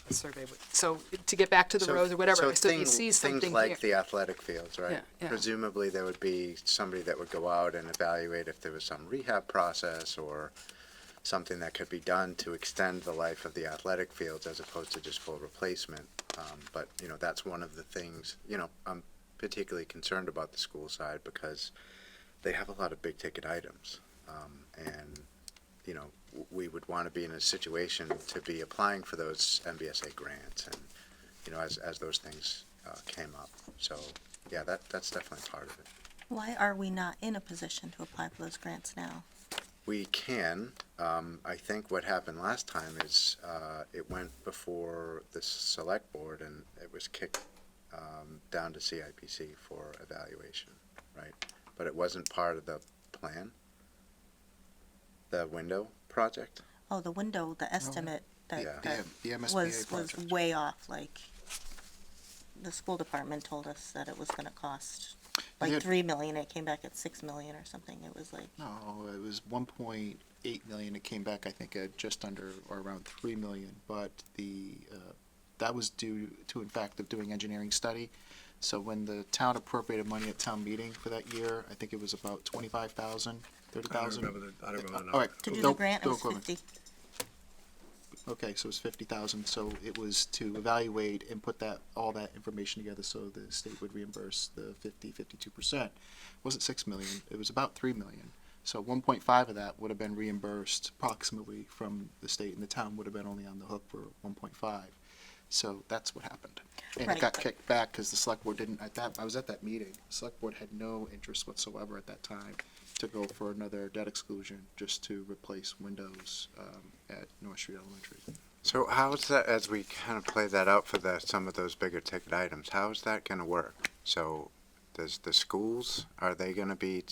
a survey would, so to get back to the roads or whatever, so if you see something Things here. like the athletic fields, right? Yeah, yeah. Presumably there would be somebody that would go out and evaluate if there was some rehab process or something that could be done to extend the life of the athletic fields as opposed to just full replacement. But, you know, that's one of the things, you know, I'm particularly concerned about the school side because they have a lot of big ticket items. And, you know, we would want to be in a situation to be applying for those MBSA grants and, you know, as those things came up. So, yeah, that's definitely part of it. Why are we not in a position to apply for those grants now? We can. I think what happened last time is it went before the select board and it was kicked down to CIPC for evaluation, right? But it wasn't part of the plan, the window project. Oh, the window, the estimate that, Yeah. that The MSBA was project. way off, like, the school department told us that it was gonna cost like had- 3 million, it came back at 6 million or something, it was like, No, it was 1.8 million. It came back, I think, at just under or around 3 million. But that was due to, in fact, of doing engineering study. So when the town appropriated money at town meeting for that year, I think it was about 25,000, I don't 30,000. remember I don't remember. All right. to do the don't- grant, it don't was quote me. 50. Okay, so it was 50,000. So it was to evaluate and put all that information together so the state would reimburse the 52%. It wasn't 6 million. It was about 3 million. So 1.5 of that would have been reimbursed approximately from the state, and the town would have been only on the hook for 1.5. So that's what happened. And Right, it got but- kicked back because the select board didn't, I was at that meeting. The select board had no interest whatsoever at that time to go for another debt exclusion just to replace windows at North Street Elementary. So how is that, as we kind of play that out for some of those bigger ticket items, how is that gonna work? So does the schools, are they gonna be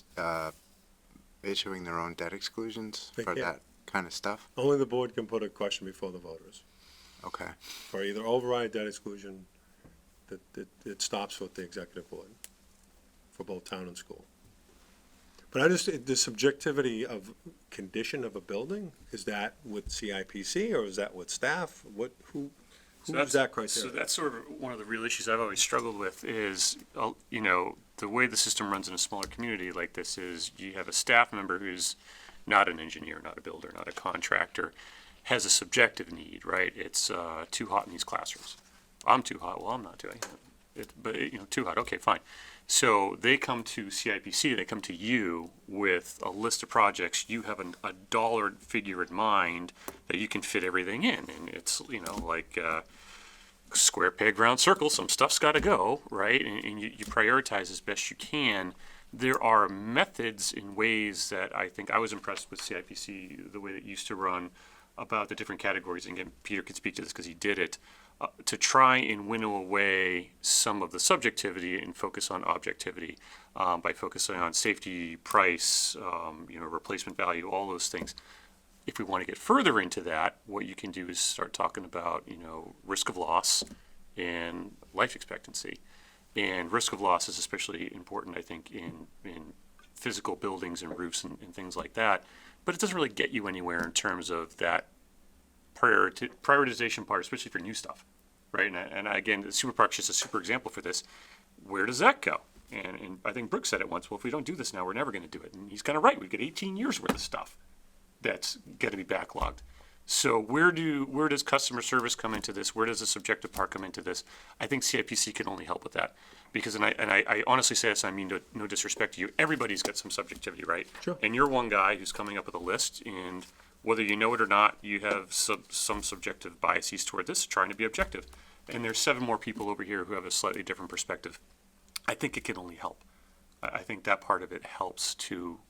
issuing their own debt exclusions They for can't. that kind of stuff? Only the board can put a question before the voters Okay. for either override debt exclusion that it stops with the executive board for both town and school. But the subjectivity of condition of a building, is that with CIPC or is that with staff? Who's that criteria? So that's sort of one of the real issues I've always struggled with is, you know, the way the system runs in a smaller community like this is you have a staff member who's not an engineer, not a builder, not a contractor, has a subjective need, right? It's too hot in these classrooms. I'm too hot. Well, I'm not doing it. But, you know, too hot. Okay, fine. So they come to CIPC, they come to you with a list of projects. You have a dollar figure in mind that you can fit everything in. And it's, you know, like square peg, round circle, some stuff's got to go, right? And you prioritize as best you can. There are methods and ways that I think I was impressed with CIPC, the way that it used to run about the different categories. And again, Peter could speak to this because he did it. To try and winnow away some of the subjectivity and focus on objectivity by focusing on safety, price, you know, replacement value, all those things. If we want to get further into that, what you can do is start talking about, you know, risk of loss and life expectancy. And risk of loss is especially important, I think, in physical buildings and roofs and things like that. But it doesn't really get you anywhere in terms of that prioritization part, especially for new stuff, right? And again, the super park's just a super example for this. Where does that go? And I think Brooks said it once, well, if we don't do this now, we're never going to do it. And he's kind of right. We've got 18 years worth of stuff that's going to be backlogged. So where does customer service come into this? Where does the subjective part come into this? I think CIPC can only help with that. Because, and I honestly say this, I mean no disrespect to you, everybody's got some subjectivity, right? Sure. And you're one guy who's coming up with a list, and whether you know it or not, you have some subjective biases toward this, trying to be objective. And there's 7 more people over here who have a slightly different perspective. I think it can only help. I think that part of it helps to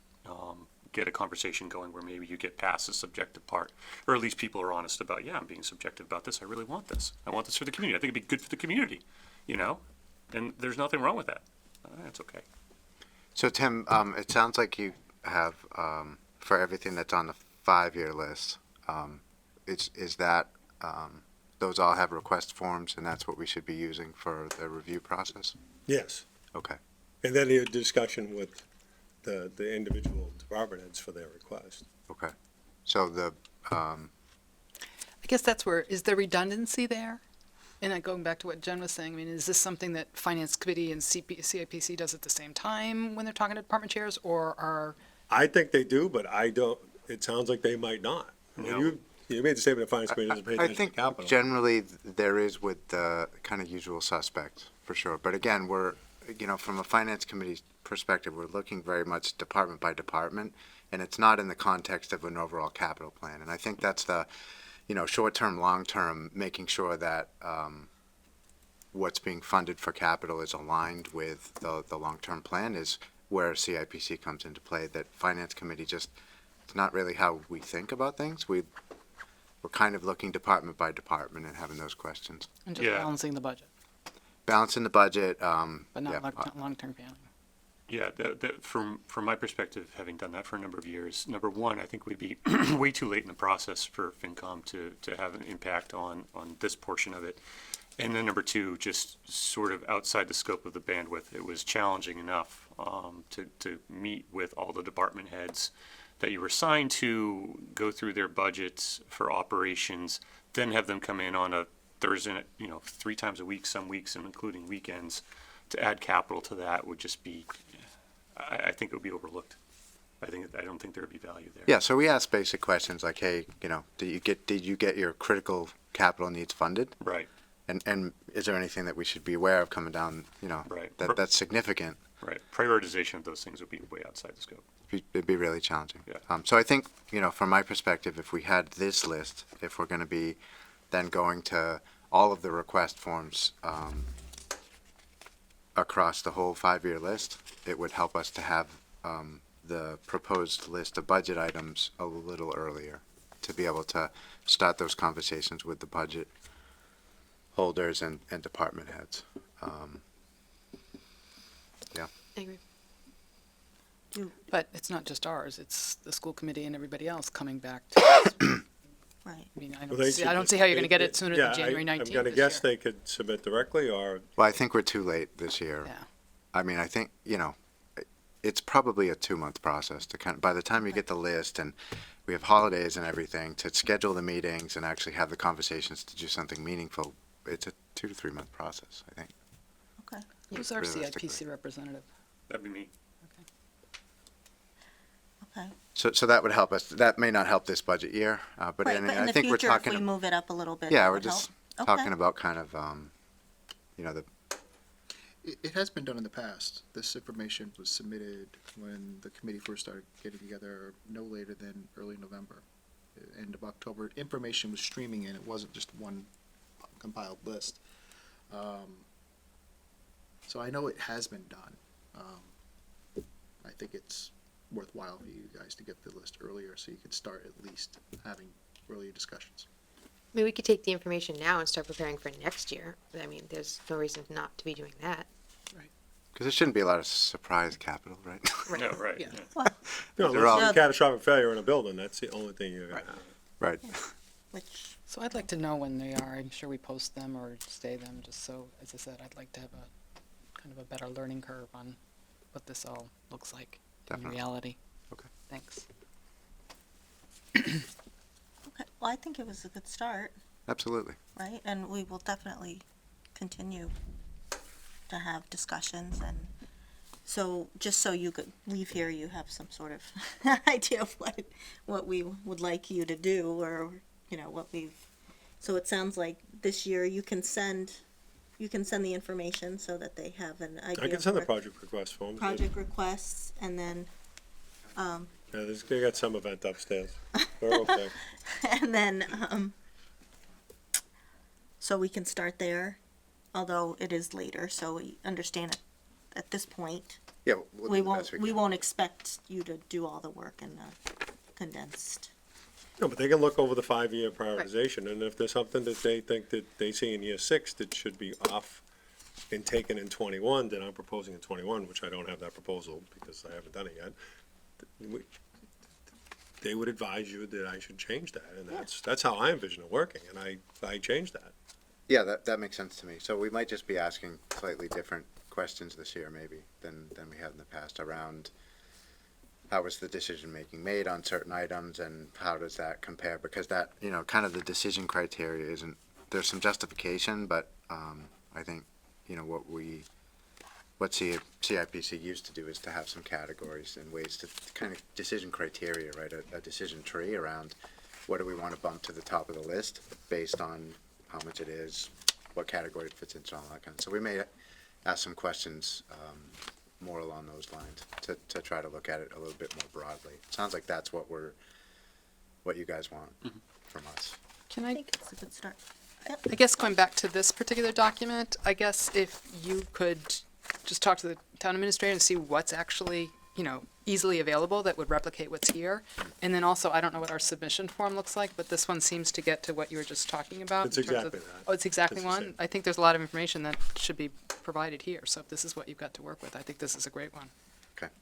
get a conversation going where maybe you get past the subjective part, or at least people are honest about, yeah, I'm being subjective about this. I really want this. I want this for the community. I think it'd be good for the community, you know? And there's nothing wrong with that. That's okay. So Tim, it sounds like you have, for everything that's on the 5-year list, is that, those all have request forms and that's what we should be using for the review process? Yes. Okay. And then the discussion with the individual department heads for their request. Okay. So I guess that's where, is there redundancy there? And then going back to what Jen was saying, I mean, is this something that Finance Committee and CIPC does at the same time when they're talking to department chairs, or are, I think they do, but I don't, it sounds like they might not. I mean, No. you made the statement of finance committee doesn't pay I attention to think capital. generally there is with the kind of usual suspects, for sure. But again, we're, from a finance committee perspective, we're looking very much department by department, and it's not in the context of an overall capital plan. And I think that's the, short-term, long-term, making sure that what's being funded for capital is aligned with the long-term plan is where CIPC comes into play. That finance committee just, it's not really how we think about things. We're kind of looking department by department and having those questions. and just Yeah. balancing the budget, Balancing the budget, but yeah, not long-term planning? Yeah, from my perspective, having done that for a number of years, number one, I think we'd be way too late in the process for FinCom to have an impact on this portion of it. And then number two, just sort of outside the scope of the bandwidth, it was challenging enough to meet with all the department heads that you were assigned to, go through their budgets for operations, then have them come in on a Thursday, 3 times a week, some weeks, and including weekends, to add capital to that would just be, I think it would be overlooked. I don't think there would be value there. yeah. So we ask basic questions like, hey, did you get your critical capital needs funded? Right, And is there anything that we should be aware of coming down? Right. That's significant. right. Prioritization of those things would be way outside the scope. It'd be really challenging. Yeah. So I think, from my perspective, if we had this list, if we're going to be then going to all of the request forms across the whole 5-year list, it would help us to have the proposed list of budget items a little earlier to be able to start those conversations with the budget holders and department heads. I agree. But it's not just ours, it's the school committee and everybody else coming back to us. Right. I mean, Well, they I don't should- see how you're gonna get they- it sooner yeah, than January 19th I'm gonna this guess year. they could submit directly, or, Well, I think we're too late this year. Yeah. I mean, I think, it's probably a 2-month process to by the time you get the list and we have holidays and everything, to schedule the meetings and actually have the conversations to do something meaningful, it's a 2 to 3 month process, I think. Okay. Who's our Realistically. CIPC representative? That'd be me. Okay. So that would help us. That may not help this budget year, but Right, in, but in I the think we're future, if talking. we move it up a little bit, Yeah, that we're would just help. talking Okay. about kind of, It has been done in the past. This information was submitted when the committee first started getting together, no later than early November. End of October, information was streaming in. It wasn't just one compiled list. So I know it has been done. I think it's worthwhile for you guys to get the list earlier so you could start at least having earlier discussions. I mean, we could take the information now and start preparing for next year. I mean, there's no reason not to be doing that. because there shouldn't be a lot of surprise capital, right? Right. No, right. Yeah. yeah. no, They're all- unless there's a catastrophic failure in a building, that's the only thing you're gonna have. Right. Which, So I'd like to know when they are. I'm sure we post them or stay them, just so, as I said, I'd like to have a kind of a better learning curve on what this all looks like Definitely. in reality. Okay. Thanks. okay, well, I think it was a good start, Absolutely. right? And we will definitely continue to have discussions, and so, just so you could leave here, you have some sort of idea of what we would like you to do, or, what we've, so it sounds like this year you can send the information so that they have an idea. I can of send the where- project request forms. project requests, and then, Yeah, they got some event upstairs. We're okay. and then, so we can start there, although it is later, so we understand it at this point. Yeah, we'll We do the best won't, we can. won't expect you to do all the work in the condensed. No, but they can look over the 5-year prioritization, and if there's something that they think that they see in year 6 that should be off and taken in 21, then I'm proposing in 21, which I don't have that proposal because I haven't done it yet. They would advise you that I should change that, and that's how I envision it working, and I changed that. Yeah, that makes sense to me. So we might just be asking slightly different questions this year, maybe, than we have in the past around how was the decision-making made on certain items, and how does that compare? Because that, you know, kind of the decision criteria isn't, there's some justification, but, I think, you know, what CIPC used to do is to have some categories and ways to kind of decision criteria, right? A decision tree around what do we want to bump to the top of the list based on how much it is, what category it fits into, all that kind of. So we may ask some questions more along those lines to try to look at it a little bit more broadly. It sounds like that's what you guys want from us. Can I I, think it's a good start. I guess going back to this particular document, I guess if you could just talk to the town administrator and see what's actually, you know, easily available that would replicate what's here. And then also, I don't know what our submission form looks like, but this one seems to get to what you were just talking about. It's in terms of- exactly that. Oh, it's exactly It's the one? same. I think there's a lot of information that should be provided here. So if this is what you've got to work with, I think this is a great one. Okay.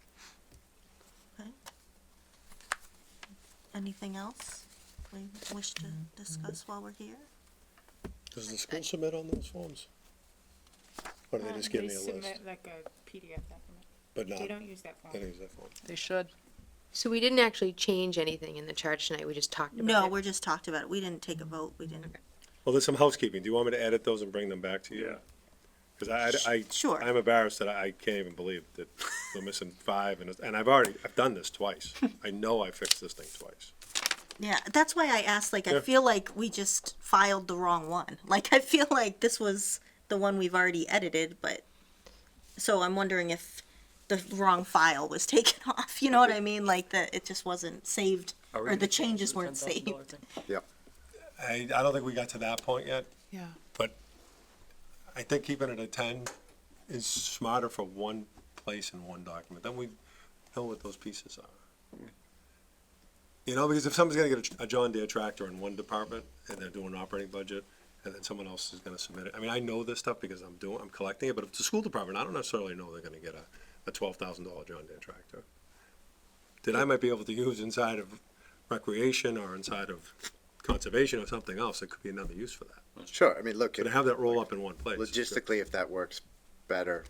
Okay. Anything else we wish to discuss while we're here? Does the school submit on those forms? Or do they just give me a list? submit like a PDF document. But not, They don't use that form. they don't use that form. They should. So we didn't actually change anything in the charge tonight, we just talked about it. No, we're just talked about it. We didn't take a vote. We didn't. Well, there's some housekeeping. Do you want me to edit those and bring them back to you? Yeah. Because Sure. I'm embarrassed that I can't even believe that we're missing 5, and I've done this twice. I know I fixed this thing twice. Yeah, that's why I asked, like, I Yeah. feel like we just filed the wrong one. Like, I feel like this was the one we've already edited, but, so I'm wondering if the wrong file was taken off, you know what I mean? Like, that it just wasn't saved, or the changes weren't saved. I don't think we got to that point yet, Yeah. but I think keeping it at 10 is smarter for one place in one document. Then we know what those pieces are. You know, because if somebody's gonna get a John Deere tractor in one department and they're doing an operating budget, and then someone else is gonna submit it. I mean, I know this stuff because I'm collecting it, but if it's a school department, I don't necessarily know they're gonna get a $12,000 John Deere tractor that I might be able to use inside of recreation or inside of conservation or something else. There could be another use for that. Sure, I mean, look, But to have that roll up in one place. is good. logistically, if that works better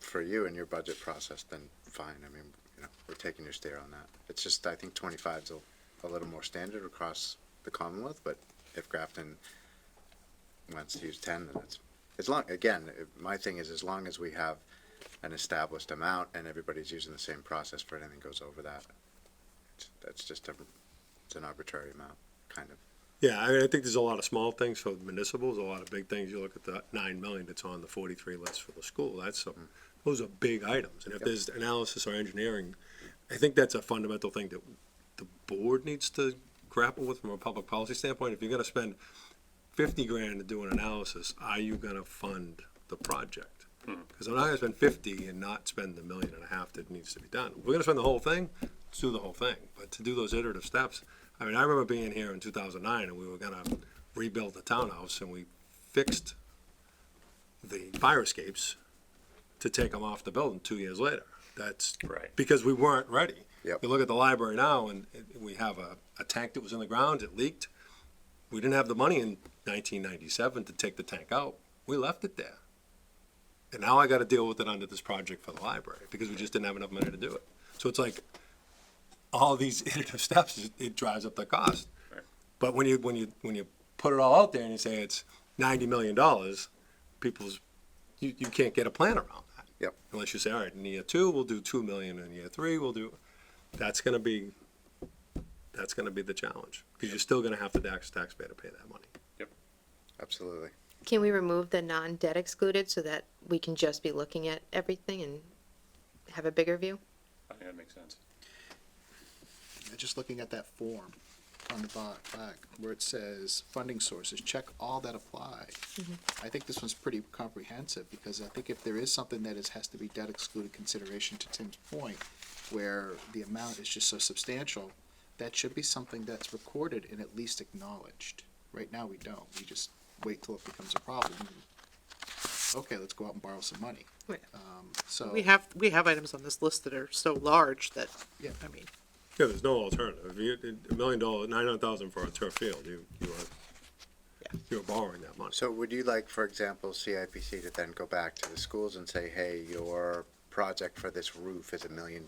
for you in your budget process, then fine. I mean, you know, we're taking your steer on that. It's just, I think 25 is a little more standard across the Commonwealth, but if Grafton wants to use 10, then it's, as long, again, my thing is as long as we have an established amount and everybody's using the same process for anything goes over that, that's just it's an arbitrary amount, kind of. Yeah, I mean, I think there's a lot of small things for municipals, a lot of big things. You look at the 9 million that's on the 43 list for the school, that's some, those are big items. And if there's analysis or engineering, I think that's a fundamental thing that the board needs to grapple with from a public policy standpoint. If you're gonna spend 50 grand to do an analysis, are you gonna fund the project? Because I'm not gonna spend 50 and not spend the $1.5 million that needs to be done. If we're gonna spend the whole thing, let's do the whole thing. But to do those iterative steps, I mean, I remember being here in 2009 and we were gonna rebuild the townhouse and we fixed the fire escapes to take them off the building 2 years later. That's Right. because we weren't ready. Yep. You look at the library now and we have a tank that was in the ground, it leaked. We didn't have the money in 1997 to take the tank out. We left it there. And now I gotta deal with it under this project for the library because we just didn't have enough money to do it. So it's like, all these iterative steps, it drives up the cost. Right. But when you put it all out there and you say it's $90 million, you can't get a plan around that. Yep. Unless you say, all right, in year 2, we'll do 2 million, in year 3, we'll do, that's gonna be the challenge. Because you're still gonna have the taxpayer to pay that money. Absolutely. Can we remove the non-debt excluded so that we can just be looking at everything and have a bigger view? I think that makes sense. Just looking at that form on the back where it says funding sources, check all that apply. I think this one's pretty comprehensive because I think if there is something that has to be debt excluded consideration, to Tim's point, where the amount is just so substantial, that should be something that's recorded and at least acknowledged. Right now, we don't. We just wait till it becomes a problem. Okay, let's go out and borrow some money. Right. So We have items on this list that are so large that, Yeah. I mean, Yeah, there's no alternative. $1 million, $900,000 for a turf field, you're borrowing that money. So would you like, for example, CIPC to then go back to the schools and say, hey, your project for this roof is $1.2 million.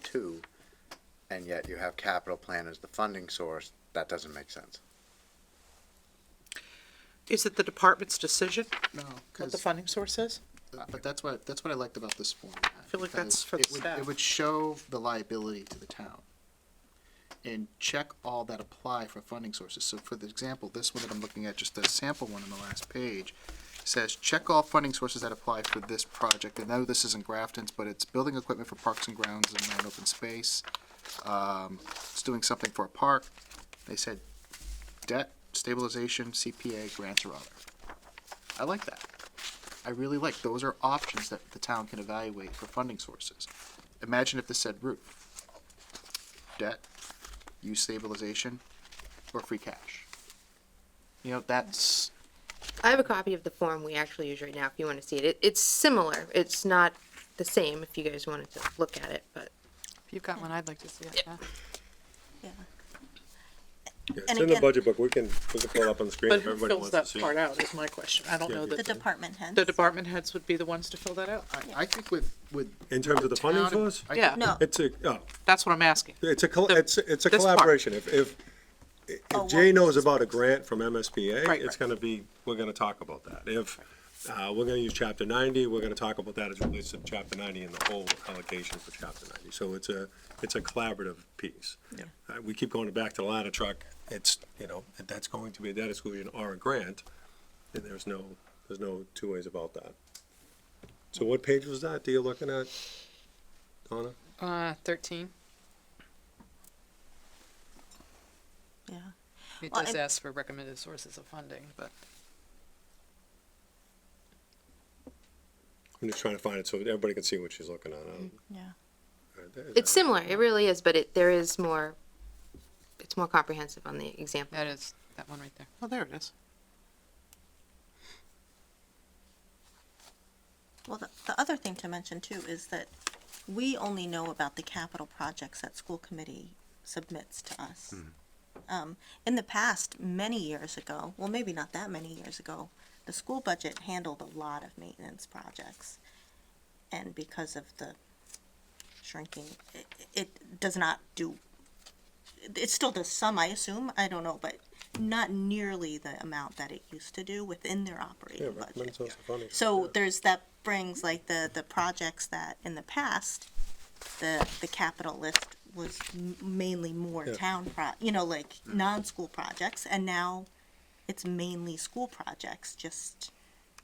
and yet you have capital plan as the funding source, that doesn't make sense. Is it the department's decision No, what the because, funding source is? but that's what I liked about this format. I feel like that's for the staff. It would show the liability to the town and check all that apply for funding sources. So for the example, this one that I'm looking at, just a sample one on the last page, says, check all funding sources that apply for this project. And now this isn't Grafton's, but it's building equipment for parks and grounds and land open space. It's doing something for a park. They said debt, stabilization, CPA, grants or other. I like that. I really like, those are options that the town can evaluate for funding sources. Imagine if this said roof, debt, use stabilization, or free cash. You know, that's, I have a copy of the form we actually use right now if you want to see it. It's similar. It's not the same if you guys wanted to look at it, but If you've got one, I'd like to see it, yeah. Yeah. Yeah, And it's in the again- budget book, we can pull it up on the screen But if who everybody fills wants to that see. part out is my question. I don't Yeah, know The that department heads. the department heads would be the ones to fill that out. I think with. In terms of the funding town- source? I Yeah. think No, It's a, oh, That's what I'm asking. it's a, it's a this part. collaboration. If Oh, Jay well- knows about a grant from MSBA, Right, it's right. gonna be, we're gonna talk about that. If, we're gonna use chapter 90, we're gonna talk about that as it relates to chapter 90 and the whole allocation for chapter 90. So it's a collaborative piece. Yeah. We keep going back to the ladder truck, it's, you know, that's going to be a debt exclusion or a grant, and there's no two ways about that. So what page was that you're looking at, Donna? 13. yeah. It Well, does and- ask for recommended sources of funding, but I'm just trying to find it so everybody can see what she's looking at. Yeah. it's similar. It really is, but there is more. It's more comprehensive on the example. that is that one right there. Oh, there it is. Well, the other thing to mention too is that we only know about the capital projects that school committee submits to us. In the past, many years ago, well, maybe not that many years ago, the school budget handled a lot of maintenance projects. And because of the shrinking, it does not do, it still does some, I assume, I don't know, but not nearly the amount that it used to do within their Yeah, operating budget. recommend source of funding. So that brings like the projects that in the past, the capital list was mainly more Yeah. town like non-school projects, and now it's mainly school projects, just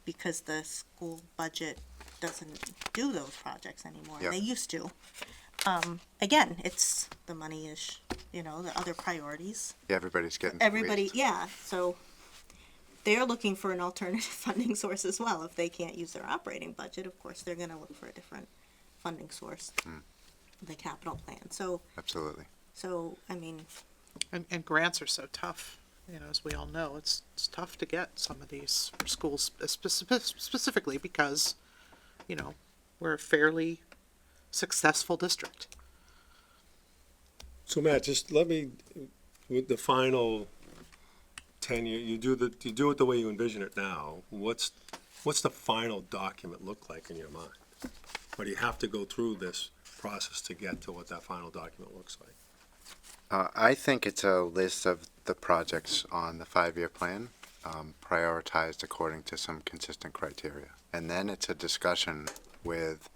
because the school budget doesn't do those projects anymore. Yeah. They used to. Again, it's, the money is, the other priorities. Yeah, everybody's getting Everybody, squeezed. yeah, so they're looking for an alternative funding source as well. If they can't use their operating budget, of course, they're gonna look for a different funding source. The capital plan, so, Absolutely. I mean, And grants are so tough, as we all know, it's tough to get some of these schools, specifically because, we're a fairly successful district. So Matt, just let me, with the final tenure, you do it the way you envision it now. What's the final document look like in your mind? Or do you have to go through this process to get to what that final document looks like? I think it's a list of the projects on the 5-year plan, prioritized according to some consistent criteria. And then it's a discussion with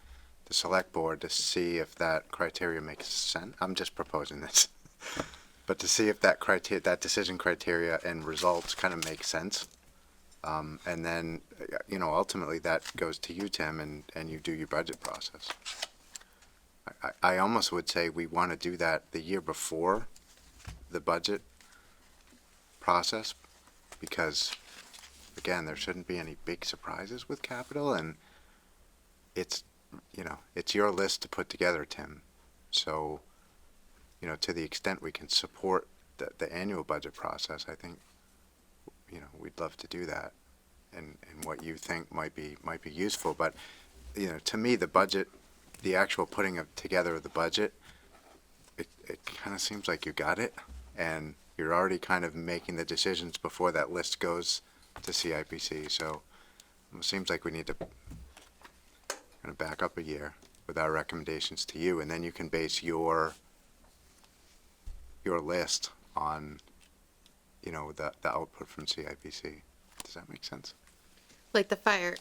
the select board to see if that criteria makes sense. I'm just proposing this. But to see if that decision criteria and results kind of make sense. And then, ultimately that goes to you, Tim, and you do your budget process. I almost would say we want to do that the year before the budget process, because, again, there shouldn't be any big surprises with capital, and it's your list to put together, Tim. So, to the extent we can support the annual budget process, I think, we'd love to do that, and what you think might be useful. But, to me, the budget, the actual putting together of the budget, it kind of seems like you got it, and you're already kind of making the decisions before that list goes to CIPC. So it seems like we need to kind of back up a year with our recommendations to you, and then you can base your your list on, you know, the output from CIPC. Does that make sense? Like the fire,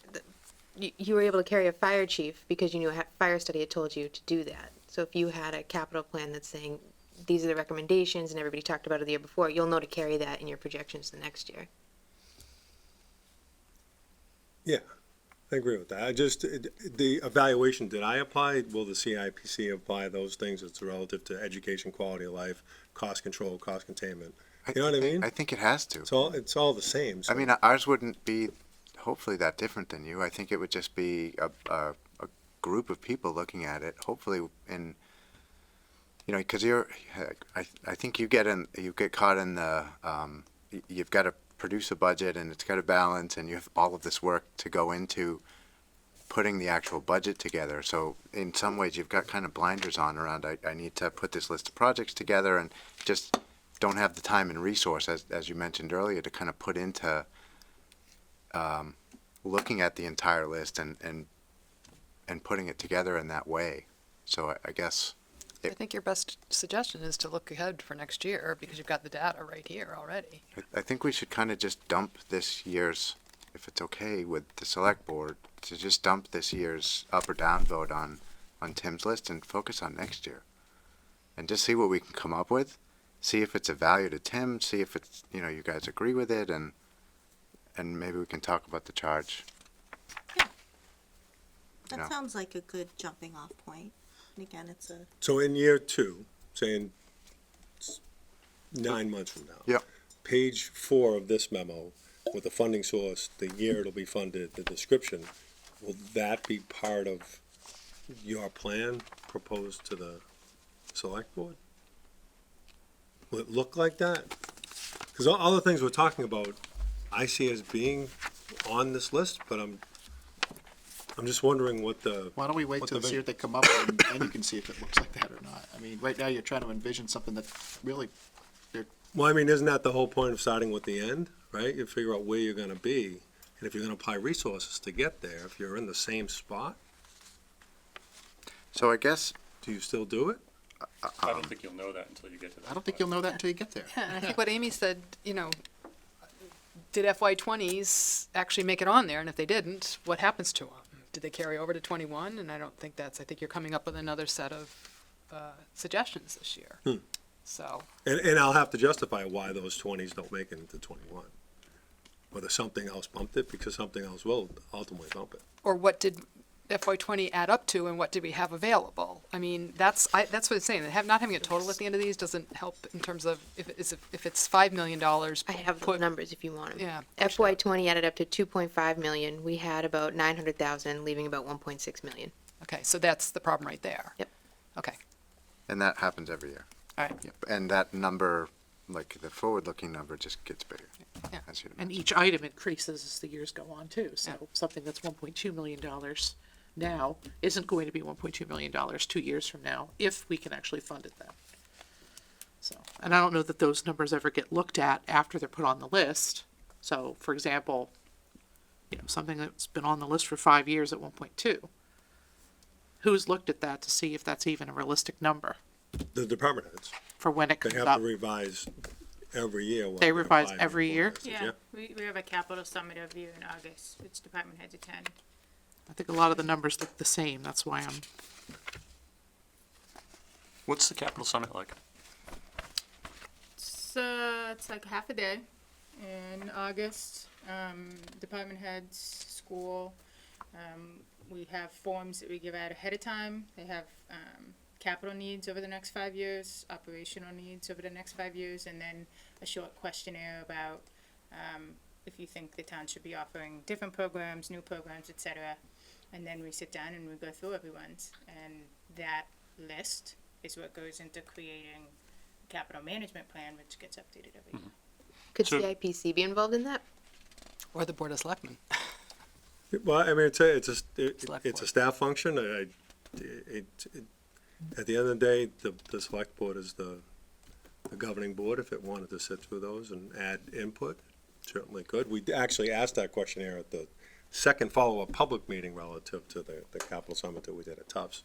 you were able to carry a fire chief because you knew a fire study had told you to do that. So if you had a capital plan that's saying, these are the recommendations, and everybody talked about it the year before, you'll know to carry that in your projections the next year. Yeah, I agree with that. I just, the evaluation, did I apply, will the CIPC apply those things that's relative to education, quality of life, cost control, cost containment? You know what I mean? I think it has to. It's all the same. I mean, ours wouldn't be hopefully that different than you. I think it would just be a group of people looking at it, hopefully in, you know, because I think you get caught in the, you've got to produce a budget and it's got to balance and you have all of this work to go into putting the actual budget together. So in some ways you've got kind of blinders on around, I need to put this list of projects together and just don't have the time and resource, as you mentioned earlier, to kind of put into looking at the entire list and putting it together in that way. So I guess, I think your best suggestion is to look ahead for next year because you've got the data right here already. I think we should kind of just dump this year's, if it's okay with the select board, to just dump this year's up or down vote on Tim's list and focus on next year. And just see what we can come up with, see if it's a value to Tim, see if it's, you know, you guys agree with it, and maybe we can talk about the charge. That No. sounds like a good jumping off point. And again, it's a, So in year two, saying 9 months from now. Yep. Page 4 of this memo with the funding source, the year it'll be funded, the description, will that be part of your plan proposed to the select board? Will it look like that? Because all the things we're talking about, I see as being on this list, but I'm just wondering what the, Why don't we wait What till the see va- what they come up with, and then you can see if it looks like that or not. I mean, right now you're trying to envision something that really, well, I mean, isn't that the whole point of starting with the end, right? You figure out where you're gonna be, and if you're gonna apply resources to get there, if you're in the same spot, So I guess, do you still do it? I don't think you'll know that until you get to that. I don't think you'll know that until you get there. Yeah, and I think what Amy said, you know, did FY20s actually make it on there? And if they didn't, what happens to them? Did they carry over to 21? And I don't think that's, I think you're coming up with another set of suggestions this year. So, And I'll have to justify why those 20s don't make it into 21. Whether something else bumped it, because something else will ultimately bump it. or what did FY20 add up to and what did we have available? I mean, that's what it's saying. Not having a total at the end of these doesn't help in terms of if it's $5 million. I have the put- numbers if you want them. Yeah. FY 20 added up to 2.5 million. We had about 900,000, leaving about 1.6 million. Okay, so that's the problem right there. Yep. Okay, and that happens every year. all right. Yep. And that number, like the forward-looking number, just gets bigger. Yeah. As you'd And imagine. each item increases as the years go on too, so something that's $1.2 million now isn't going to be $1.2 million 2 years from now, if we can actually fund it then. So, and I don't know that those numbers ever get looked at after they're put on the list. So, for example, you know, something that's been on the list for 5 years at 1.2. Who's looked at that to see if that's even a realistic number The department heads, for when it they comes have up? to revise every year. what They their revise 5-year every year? forecast is, Yeah, we have a capital summit every year in August, which department heads attend. I think a lot of the numbers look the same, that's why I'm, What's the capital summit like? So it's like half a day in August. Department heads, school. We have forms that we give out ahead of time. They have capital needs over the next 5 years, operational needs over the next 5 years, and then a short questionnaire about if you think the town should be offering different programs, new programs, etc. And then we sit down and we go through everyone's, and that list is what goes into creating a capital management plan, which gets updated every year. Could So- CIPC be involved in that? Or the Board of Selectmen. Well, I mean, it's Select a board. staff function. At the end of the day, the select board is the governing board. If it wanted to sit through those and add input, certainly could. We actually asked that questionnaire at the second follow-up public meeting relative to the capital summit that we did at Tufts.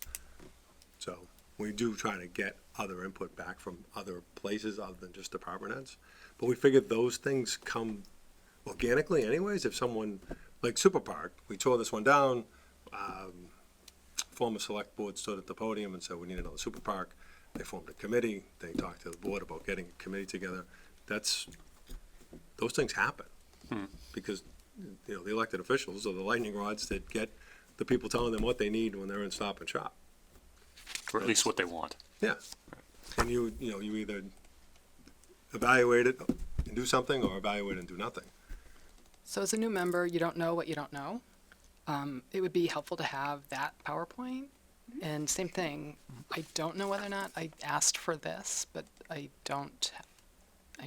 So We do try to get other input back from other places other than just department heads. But we figured those things come organically anyways. If someone, like Super Park, we tore this one down, former select board stood at the podium and said, we need another Super Park. They formed a committee. They talked to the board about getting a committee together. Those things happen. Because, you know, the elected officials are the lightning rods that get the people telling them what they need when they're in Stop and Shop. Or at least what they want. Yeah. And you either evaluate it and do something, or evaluate it and do nothing. So as a new member, you don't know what you don't know. It would be helpful to have that PowerPoint. And same thing, I don't know whether or not I asked for this, but I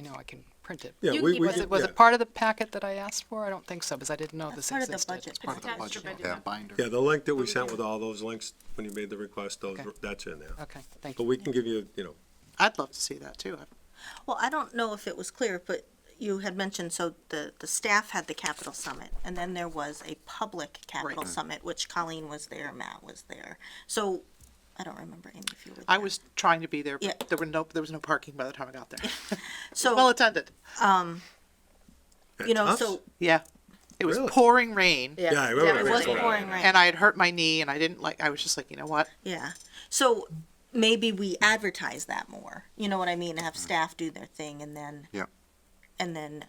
know I can print it. Yeah, Was it part of the packet that I asked for? I don't think so, because I didn't know That's this part of the existed. budget. Part of the Attached to budget, budget. binder. Yeah, the link that we sent with all those links when you made the request, Okay. that's in there. Okay, thank But you. we can give you, you know, I'd love to see that too. Well, I don't know if it was clear, but you had mentioned, so the staff had the capital summit, and then there was a public capital Right. summit, which Colleen was there, Matt was there. So, I don't remember, Amy, if you were there. I was trying to be there, Yeah. but there was no parking by the time I got there. So, Well attended. you know, Tufts? so, Yeah. It was Really? pouring rain, Yeah, I remember it that. was Yeah. pouring rain. and I had hurt my knee, and I was just like, you know what? Yeah. So maybe we advertise that more. You know what I mean? Have staff do their thing, and then Yeah. and then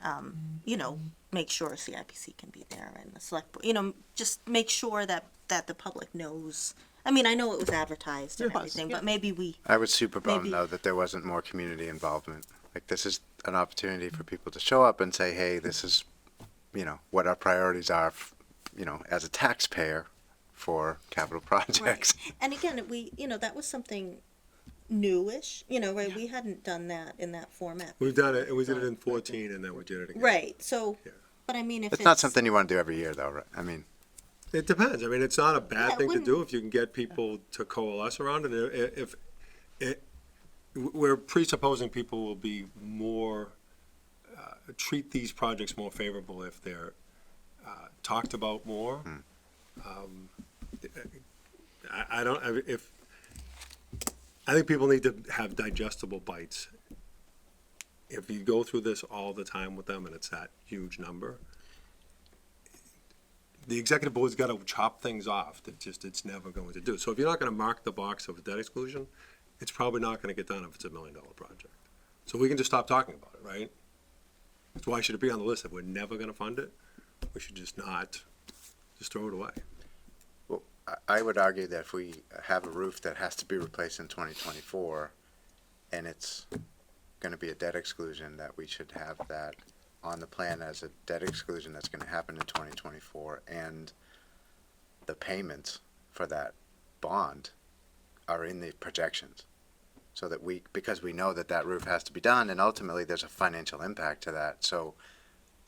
you know, make sure CIPC can be there and the select board. You know, just make sure that the public knows. I mean, I know it was advertised and It was, everything, yeah. but maybe we. I was super bummed Maybe- though that there wasn't more community involvement. Like, this is an opportunity for people to show up and say, hey, this is, you know, what our priorities are, you know, as a taxpayer for capital projects. And again, we, you know, that was something newish. You know, right? We hadn't done that in that format. We've done it, and we did it in 14, and then we did it again. Right. So, Yeah. but I mean, if It's not something you want to do every year though, right? I mean, It depends. I mean, it's not a bad Yeah, it thing to wouldn't- do if you can get people to coalesce around it. If we're presupposing people will be more, treat these projects more favorable if they're talked about more. I don't, I think people need to have digestible bites. If you go through this all the time with them and it's that huge number, the executive board's got to chop things off that just, it's never going to do. So if you're not going to mark the box of a debt exclusion, it's probably not going to get done if it's $1 million project. So we can just stop talking about it, right? So why should it be on the list? If we're never going to fund it, we should just not, just throw it away. well, I would argue that if we have a roof that has to be replaced in 2024 and it's going to be a debt exclusion, that we should have that on the plan as a debt exclusion that's going to happen in 2024, and the payments for that bond are in the projections. So that because we know that roof has to be done, and ultimately there's a financial impact to that, so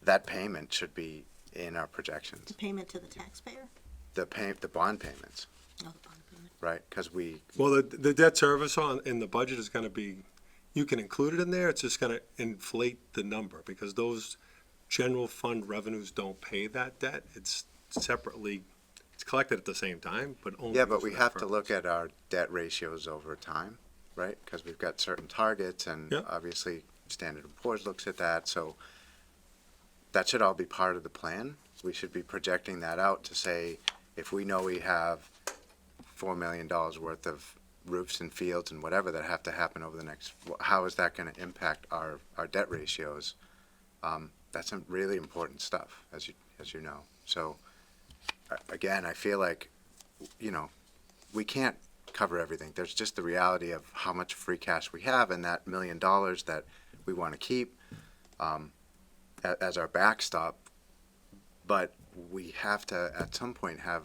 that payment should be in our projections. payment to the taxpayer. The bond payments, Oh, the bond payment. right? Because Well, the debt service in the budget is going to be, you can include it in there, it's just going to inflate the number, because those general fund revenues don't pay that debt. It's separately, it's collected at the same time, but only. yeah, but for we that have to purpose. look at our debt ratios over time, right? Because we've got certain targets, and Yeah. obviously Standard & Poor's looks at that, so that should all be part of the plan. We should be projecting that out to say, if we know we have $4 million worth of roofs and fields and whatever that have to happen over the next, how is that going to impact our debt ratios? That's some really important stuff, as you know. So, again, I feel like, you know, we can't cover everything. There's just the reality of how much free cash we have, and that $1 million that we want to keep as our backstop. But we have to, at some point, have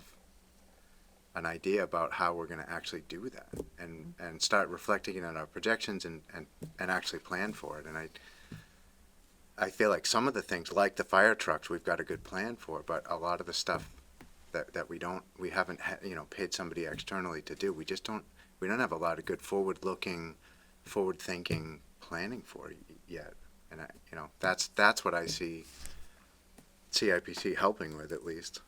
an idea about how we're going to actually do that, and start reflecting it on our projections and actually plan for it. And I feel like some of the things, like the fire trucks, we've got a good plan for, but a lot of the stuff that we haven't paid somebody externally to do, we don't have a lot of good forward-thinking planning for yet. And that's what I see CIPC helping with, at least,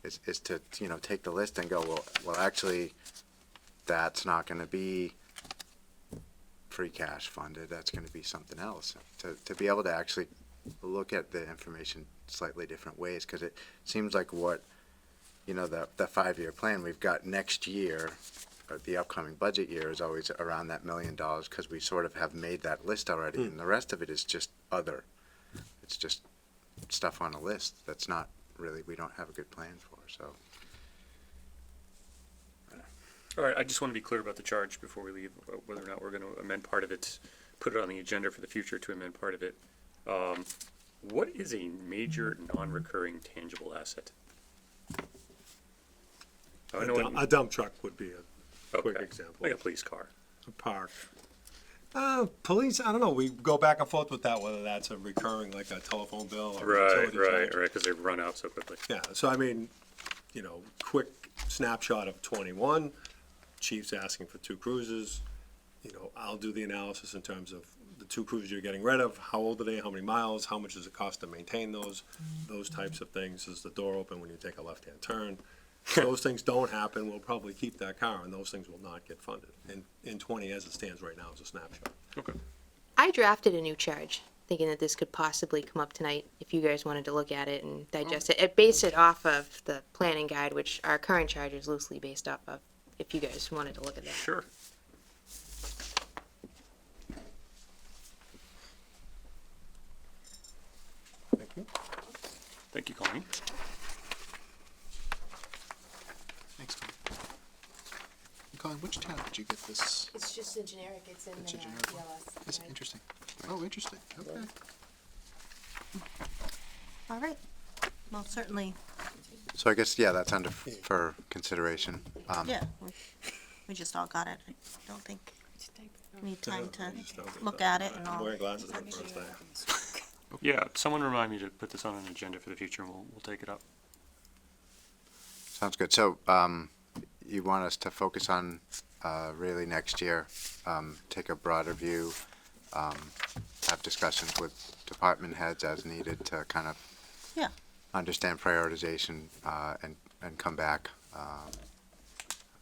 is to take the list and go, well actually that's not going to be free cash funded, that's gonna be something else. To be able to actually look at the information slightly different ways, cause it seems like what, you know, the 5-year plan we've got next year, or the upcoming budget year is always around that $1 million, cause we sort of have made that list already, and the rest of it is just other. It's just stuff on a list that's not really, we don't have a good plan for, so. All right, I just want to be clear about the charge before we leave, whether or not we're going to amend part of it, put it on the agenda for the future to amend part of it. What is a major non-recurring tangible asset? I know A dump truck would be a quick okay. example. Like a police car. A park. Police, I don't know, we go back and forth with that, whether that's a recurring, like a telephone bill or Right, utility right, charge. right, because they run out so quickly. Yeah, so I mean, you know, quick snapshot of 21, chief's asking for 2 cruisers. You know, I'll do the analysis in terms of the 2 cruisers you're getting rid of, how old are they, how many miles, how much does it cost to maintain those types of things. Is the door open when you take a left-hand turn? If those things don't happen, we'll probably keep that car, and those things will not get funded. And in 20, as it stands right now, is a snapshot. Okay. I drafted a new charge, thinking that this could possibly come up tonight if you guys wanted to look at it and digest it. It based it off of the planning guide, which our current charge is loosely based off of, if you guys wanted to look at that. Sure. Thank you. Thank you, Colleen. Thanks, Colin. Colin, which town did you get this? It's just a generic, it's in It's a generic one. That's interesting. Oh, interesting. Okay. All right. Well, certainly, So I guess, yeah, that's under for consideration. yeah, we just all got it. I don't think we need time to look at it and I'm all. wearing glasses on the first day. Yeah, someone remind me to put this on an agenda for the future, and we'll take it up. Sounds good. So, you want us to focus on, really next year, take a broader view, have discussions with department heads as needed to kind of Yeah. understand prioritization, and come back,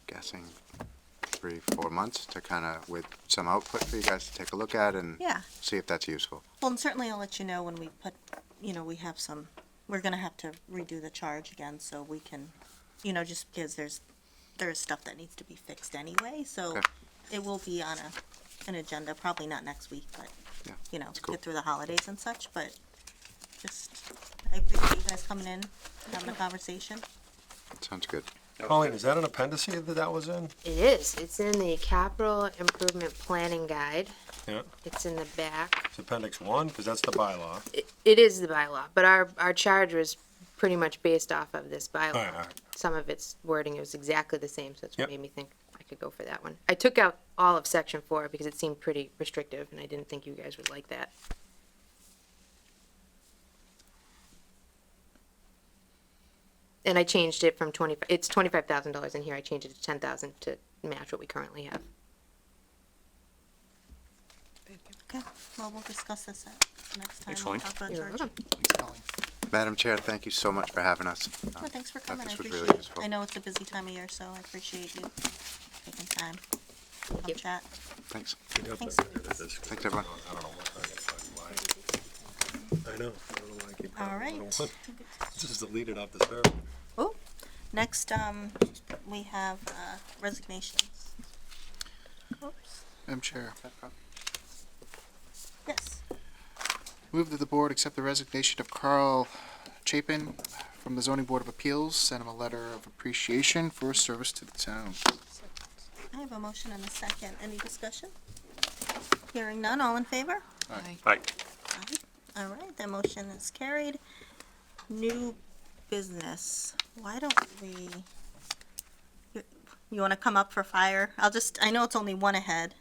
guessing 3-4 months to kind of, with some output for you guys to take a look at and Yeah. see if that's useful. Well, and certainly I'll let you know when we put, you know, we have some, we're gonna have to redo the charge again, so we can, you know, just because there's stuff that needs to be fixed anyway, so Okay. it will be on an agenda, probably not next week, but, Yeah, you know, that's cool. get through the holidays and such, but just, I appreciate you guys coming in, having a conversation. Sounds good. Colleen, is that an appendice that was in? It is, it's in the capital improvement planning guide, Yeah, it's in the back. it's appendix 1, because that's the bylaw. It is the bylaw, but our charge was pretty much based off of this All right, bylaw. all right. Some of its wording was exactly the same, so that's what Yep. made me think I could go for that one. I took out all of section 4 because it seemed pretty restrictive, and I didn't think you guys would like that. And I changed it from it's $25,000 in here, I changed it to 10,000 to match what we currently have. Okay, well, we'll discuss this at next time. Thanks, We'll Colleen. talk about You're charge. welcome. Thanks, Colin. Madam Chair, thank you so much for having us. Well, thanks for coming, I this was appreciate really it. useful. I know it's a busy time of year, so I appreciate you taking time. Come you. chat. Thanks. Thanks. Thanks, everyone. I don't know why. I know, I don't know why I keep. All right. Just delete it off the server. Oh, next, we have, resignations. Madam Chair, Yes. move that the board accept the resignation of Carl Chapin from the Zoning Board of Appeals, send him a letter of appreciation for his service to the town. I have a motion and a second. Any discussion? Hearing none, all in favor? Aye. Aye. Aye. All right, the motion is carried. New business. Why don't we, you wanna come up for fire? I know it's only one ahead.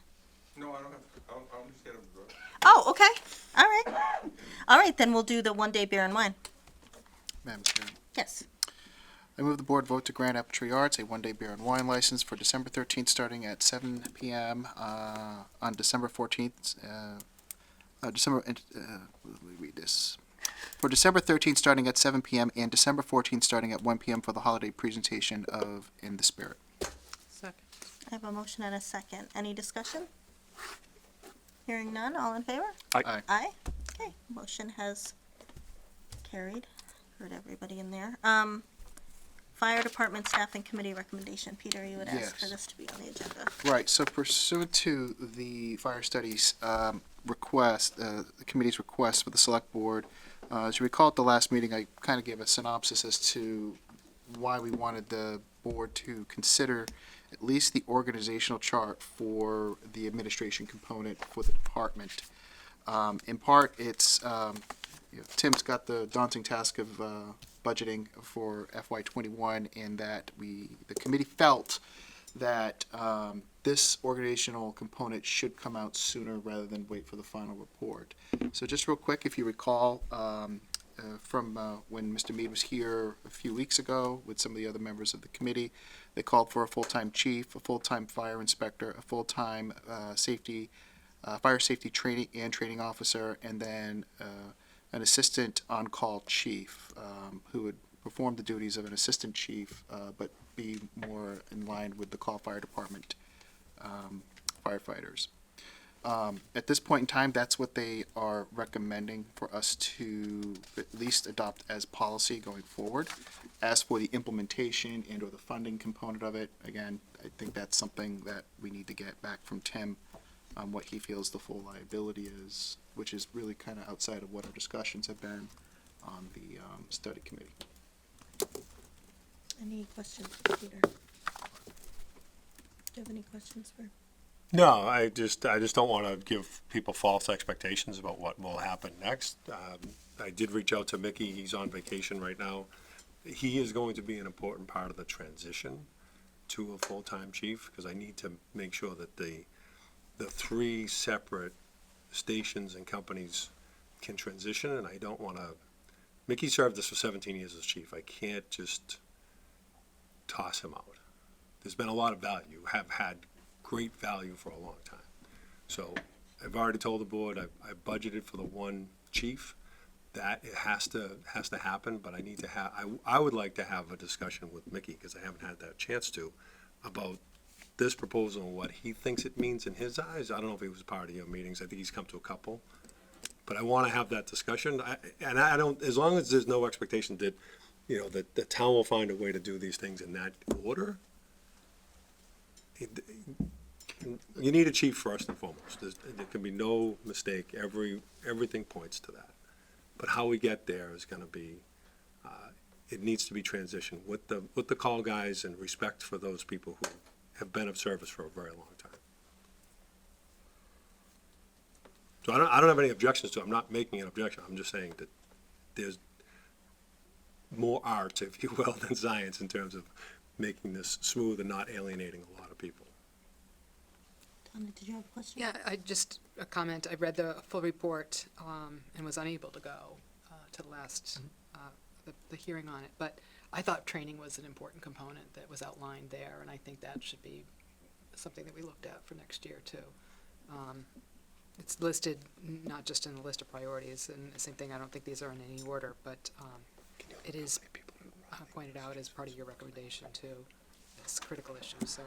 No, I don't have, I'm just gonna. Oh, okay. All right. All right, then we'll do the one-day beer and wine. Madam Chair, Yes. I move the board vote to grant Aperture Yards a one-day beer and wine license for December 13th, starting at 7 p.m. On December 14th. Let me read this. For December 13th, starting at 7 p.m. and December 14th, starting at 1 p.m. for the holiday presentation of In the Spirit. Second. I have a motion and a second. Any discussion? Hearing none, all in favor? Aye. Aye. Aye. Okay, motion has carried. Heard everybody in there. Fire Department Staffing Committee recommendation. Peter, you would ask for Yes. this to be on the agenda. Right, so pursuant to the fire studies request, the committee's request for the select board, as you recall at the last meeting, I kind of gave a synopsis as to why we wanted the board to consider at least the organizational chart for the administration component for the department. In part, it's, Tim's got the daunting task of budgeting for FY '21, and that the committee felt that this organizational component should come out sooner rather than wait for the final report. So just real quick, if you recall, from when Mr. Mead was here a few weeks ago with some of the other members of the committee, they called for a full-time chief, a full-time fire inspector, a full-time fire safety training officer, and then an assistant on-call chief who would perform the duties of an assistant chief, but be more in line with the call fire department firefighters. At this point in time, that's what they are recommending for us to at least adopt as policy going forward. As for the implementation and or the funding component of it, again, I think that's something that we need to get back from Tim on what he feels the full liability is, which is really kind of outside of what our discussions have been on the study committee. Any questions for Peter? Do you have any questions for? No, I just don't want to give people false expectations about what will happen next. I did reach out to Mickey. He's on vacation right now. He is going to be an important part of the transition to a full-time chief, because I need to make sure that the three separate stations and companies can transition, and I don't want to. Mickey served us for 17 years as chief. I can't just toss him out. There's been a lot of value, have had great value for a long time. So I've already told the board, I budgeted for the one chief. That it has to happen, but I need to have, I would like to have a discussion with Mickey, because I haven't had that chance to, about this proposal and what he thinks it means in his eyes. I don't know if he was part of your meetings. I think he's come to a couple. But I want to have that discussion. I don't, as long as there's no expectation that, you know, that the town will find a way to do these things in that order. You need a chief first and foremost. There can be no mistake. Everything points to that. But how we get there is going to be, it needs to be transitioned with the call guys and respect for those people who have been of service for a very long time. So I don't have any objections to it. I'm not making an objection. I'm just saying that there's more art, if you will, than science in terms of making this smooth and not alienating a lot of people. Donna, did you have a question? Yeah, I just, a comment, I read the full report, and was unable to go, to the last, the hearing on it, but I thought training was an important component that was outlined there, and I think that should be something that we looked at for next year too. It's listed not just in the list of priorities, and the same thing, I don't think these are in any order, but, it is pointed out as part of your recommendation too. It's a critical issue, so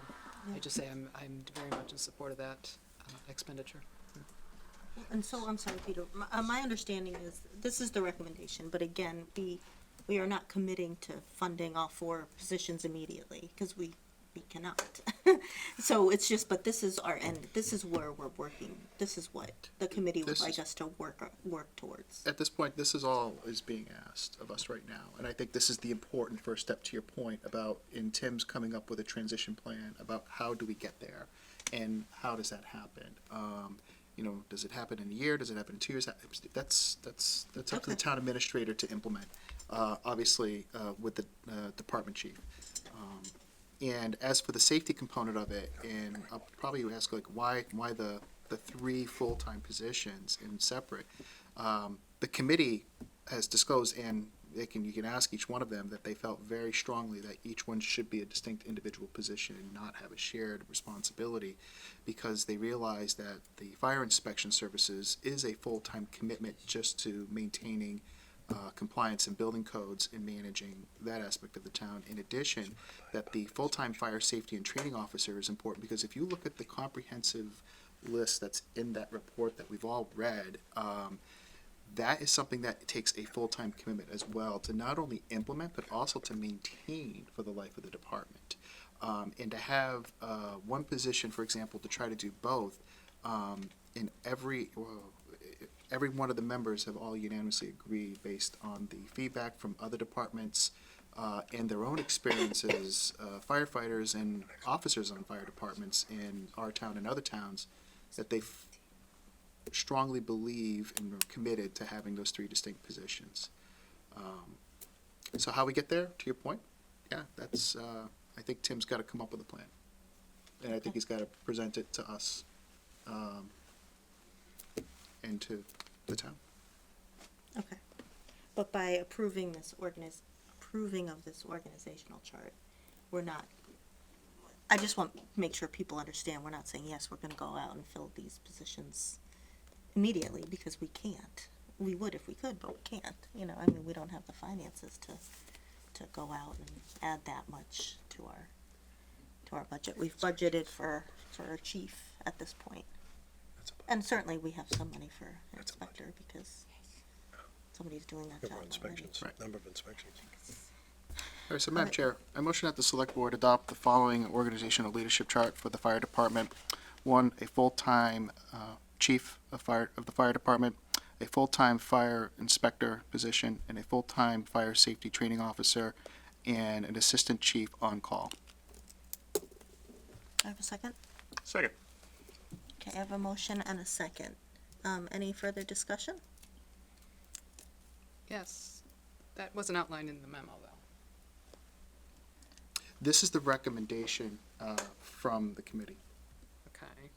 I just say I'm very much in support of that expenditure. And so, I'm sorry, Peter, my understanding is, this is the recommendation, but again, we are not committing to funding all four positions immediately, because we cannot. So it's just, but this is our end, this is where we're working, this is what the committee would This like is- us to work towards. At this point, this is all is being asked of us right now, and I think this is the important first step to your point about, in Tim's coming up with a transition plan about how do we get there, and how does that happen? You know, does it happen in a year? Does it happen in 2 years? That's up to the Okay. town administrator to implement. Obviously, with the department chief. And as for the safety component of it, and I'll probably ask like why the three full-time positions and separate. The committee has disclosed, and you can ask each one of them, that they felt very strongly that each one should be a distinct individual position and not have a shared responsibility, because they realize that the fire inspection services is a full-time commitment just to maintaining compliance and building codes and managing that aspect of the town. In addition, that the full-time fire safety and training officer is important, because if you look at the comprehensive list that's in that report that we've all read, that is something that takes a full-time commitment as well to not only implement, but also to maintain for the life of the department. And to have one position, for example, to try to do both, in every one of the members have all unanimously agreed based on the feedback from other departments and their own experiences, firefighters and officers on fire departments in our town and other towns, that they strongly believe and are committed to having those three distinct positions. So how we get there, to your point, yeah, that's, I think Tim's got to come up with a plan. And I think he's got to present it to us and to the town. Okay. But by approving this approving of this organizational chart, we're not, I just want to make sure people understand, we're not saying, yes, we're gonna go out and fill these positions immediately, because we can't. We would if we could, but we can't, you know, I mean, we don't have the finances to go out and add that much to our budget. We've budgeted for our chief at this point. And certainly we have some money for an inspector, because somebody's doing that job Number of already. inspections, number of inspections. All right, so Madam Chair, I motion that the select board adopt the following organizational leadership chart for the fire department. One, a full-time chief of the fire department, a full-time fire inspector position, and a full-time fire safety training officer, and an assistant chief on call. I have a second? Second. Okay, I have a motion and a second. Any further discussion? Yes, that wasn't outlined in the memo, though. This is the recommendation from the committee. Okay.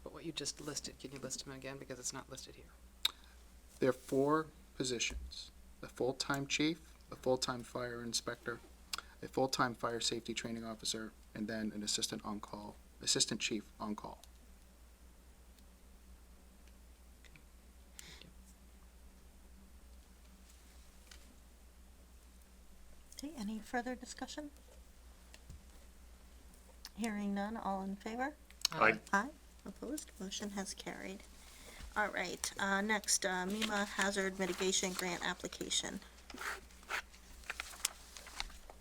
But what you just listed, can you list them again, because it's not listed here? There are 4 positions: a full-time chief, a full-time fire inspector, a full-time fire safety training officer, and then an assistant chief on call. Okay, any further discussion? Hearing none, all in favor? Aye. Aye, opposed, motion has carried. All right, next, MEMA Hazard Mitigation Grant Application.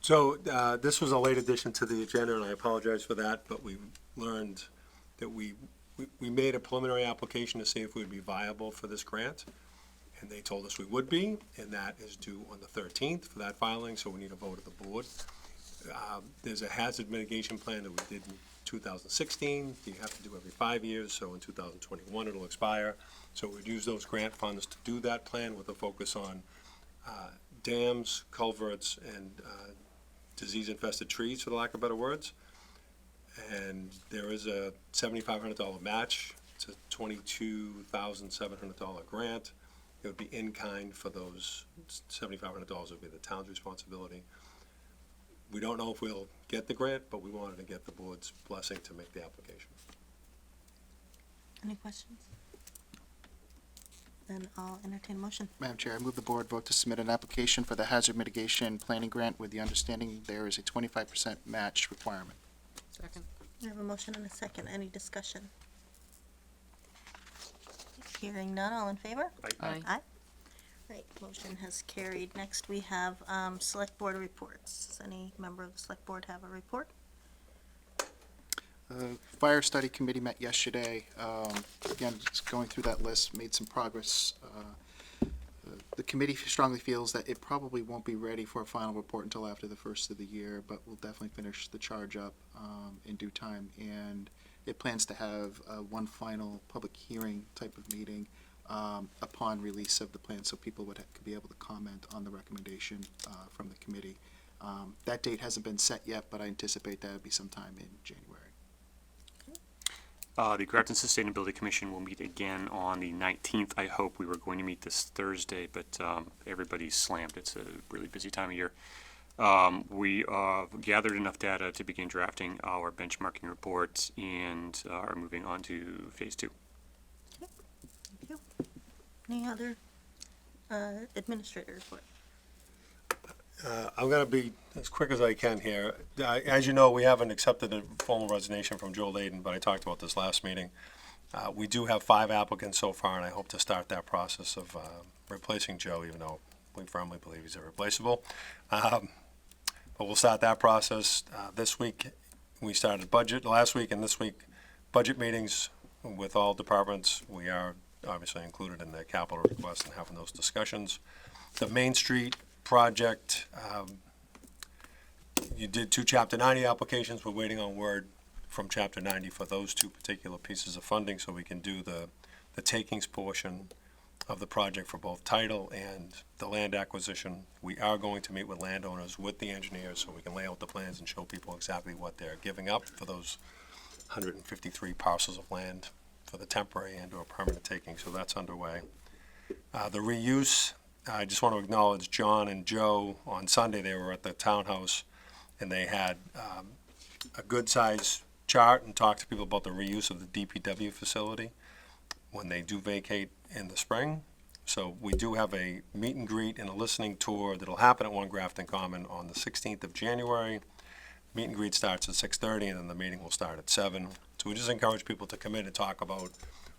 So, this was a late addition to the agenda, and I apologize for that, but we learned that we made a preliminary application to see if we'd be viable for this grant, and they told us we would be, and that is due on the 13th for that filing, so we need a vote of the board. There's a hazard mitigation plan that we did in 2016, you have to do every 5 years, so in 2021 it'll expire. So we'd use those grant funds to do that plan with a focus on dams, culverts, and disease-infested trees, for the lack of better words. And there is a $7,500 match. It's a $22,700 grant. It would be in kind for those. $7,500 would be the town's responsibility. We don't know if we'll get the grant, but we wanted to get the board's blessing to make the application. Any questions? Then I'll entertain a motion. Madam Chair, I move the board vote to submit an application for the hazard mitigation planning grant with the understanding there is a 25% match requirement. Second. I have a motion and a second. Any discussion? Hearing none, all in favor? Aye. Aye. Right, motion has carried. Next, we have select board reports. Does any member of the select board have a report? Fire study committee met yesterday. Again, just going through that list, made some progress. The committee strongly feels that it probably won't be ready for a final report until after the first of the year, but we'll definitely finish the charge up in due time. And it plans to have one final public hearing type of meeting upon release of the plan, so people could be able to comment on the recommendation from the committee. That date hasn't been set yet, but I anticipate that would be sometime in January. The Grafton Sustainability Commission will meet again on the 19th. I hope. We were going to meet this Thursday, but everybody's slammed. It's a really busy time of year. We gathered enough data to begin drafting our benchmarking report and are moving on to phase 2. Thank you. Any other administrator report? I'm going to be as quick as I can here. As you know, we haven't accepted a formal resignation from Joe Layden, but I talked about this last meeting. We do have 5 applicants so far, and I hope to start that process of replacing Joe, even though we firmly believe he's irreplaceable. But we'll start that process this week. We started budget last week, and this week, budget meetings with all departments. We are obviously included in the capital request and having those discussions. The Main Street project, you did 2 Chapter 90 applications. We're waiting on word from Chapter 90 for those 2 particular pieces of funding so we can do the takings portion of the project for both title and the land acquisition. We are going to meet with landowners, with the engineers, so we can lay out the plans and show people exactly what they're giving up for those 153 parcels of land for the temporary and or permanent taking, so that's underway. The reuse, I just want to acknowledge John and Joe. On Sunday, they were at the townhouse, and they had a good-size chart and talked to people about the reuse of the DPW facility when they do vacate in the spring. So we do have a meet and greet and a listening tour that'll happen at One Grafton Common on the 16th of January. Meet and greet starts at 6:30, and then the meeting will start at 7. So we just encourage people to come in and talk about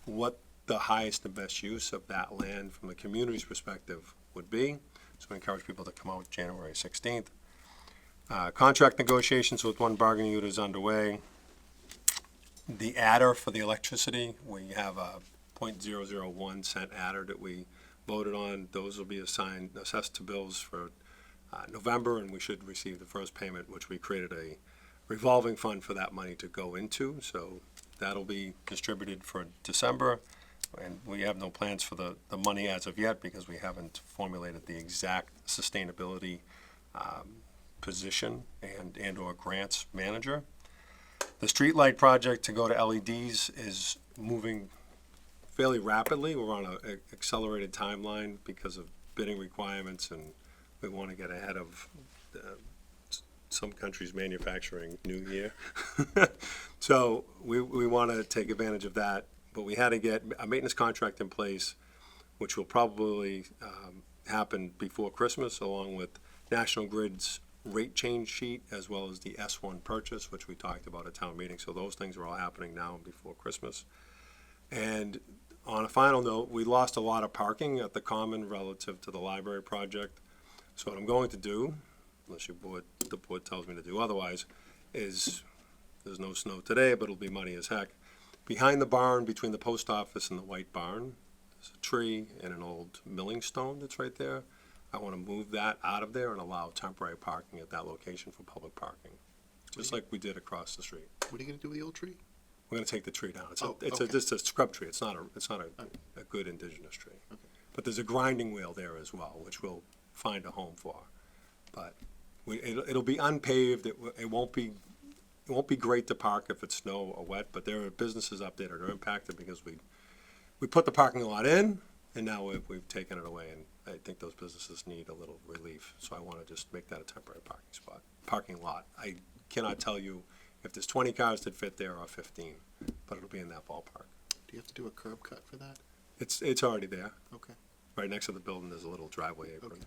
what the highest and best use of that land from the community's perspective would be. So we encourage people to come out January 16th. Contract negotiations with one bargaining unit is underway. The adder for the electricity, we have a 0.001 cent adder that we voted on. Those will be assessed to bills for November, and we should receive the first payment, which we created a revolving fund for that money to go into. So that'll be distributed for December, and we have no plans for the money as of yet because we haven't formulated the exact sustainability position and or grants manager. The streetlight project to go to LEDs is moving fairly rapidly. We're on an accelerated timeline because of bidding requirements, and we want to get ahead of some countries' manufacturing new year. So we want to take advantage of that, but we had to get a maintenance contract in place, which will probably happen before Christmas, along with National Grid's rate change sheet, as well as the S1 purchase, which we talked about at town meeting. So those things are all happening now and before Christmas. And on a final note, we lost a lot of parking at the Common relative to the library project. So what I'm going to do, unless the board tells me to do otherwise, is there's no snow today, but it'll be muddy as heck. Behind the barn, between the post office and the white barn, there's a tree and an old milling stone that's right there. I want to move that out of there and allow temporary parking at that location for public parking, just like we did across the street. What are you gonna do with the old tree? We're gonna take the tree down. It's okay. just a scrub tree. It's not a good indigenous tree. Okay. But there's a grinding wheel there as well, which we'll find a home for. But it'll be unpaved. It won't be great to park if it's snow or wet. But there are businesses up there that are impacted because we put the parking lot in, and now we've taken it away, and I think those businesses need a little relief. So I want to just make that a temporary parking lot. I cannot tell you if there's 20 cars that fit there or 15, but it'll be in that ballpark. Do you have to do a curb cut for that? It's already there. Okay. Right next to the building, there's a little driveway apron. Okay.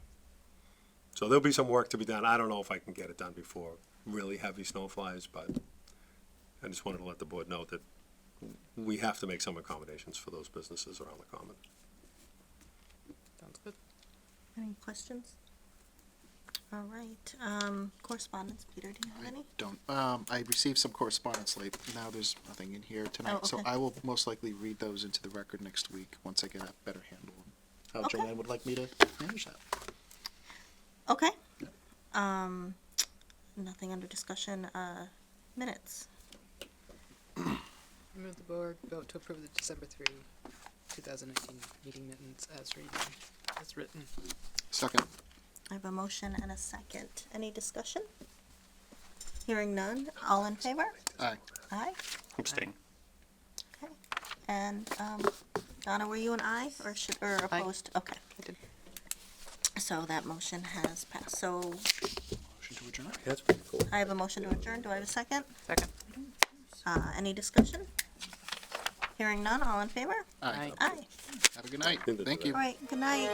So there'll be some work to be done. I don't know if I can get it done before really heavy snow flies, but I just wanted to let the board know that we have to make some accommodations for those businesses around the Common. Sounds good. Any questions? All right, correspondence, Peter, do you have any? Don't, I received some correspondence late. Now there's nothing in here tonight, Oh, so okay. I will most likely read those into the record next week once I get a better handle on how Okay. Joanne would like me to manage that. Okay. Nothing under discussion, minutes. I move the board vote to approve the December 3, 2019 meeting minutes as written. Second. I have a motion and a second. Any discussion? Hearing none, all in favor? Aye. Aye, Abstain. okay. And, Donna, were you an aye or opposed? Okay. I did. So that motion has passed. So Motion to adjourn? That's pretty cool. I have a motion to adjourn. Do I have a second? Second. Any discussion? Hearing none, all in favor? Aye. Aye. Have a good night. Into Thank that. you. All right, good night.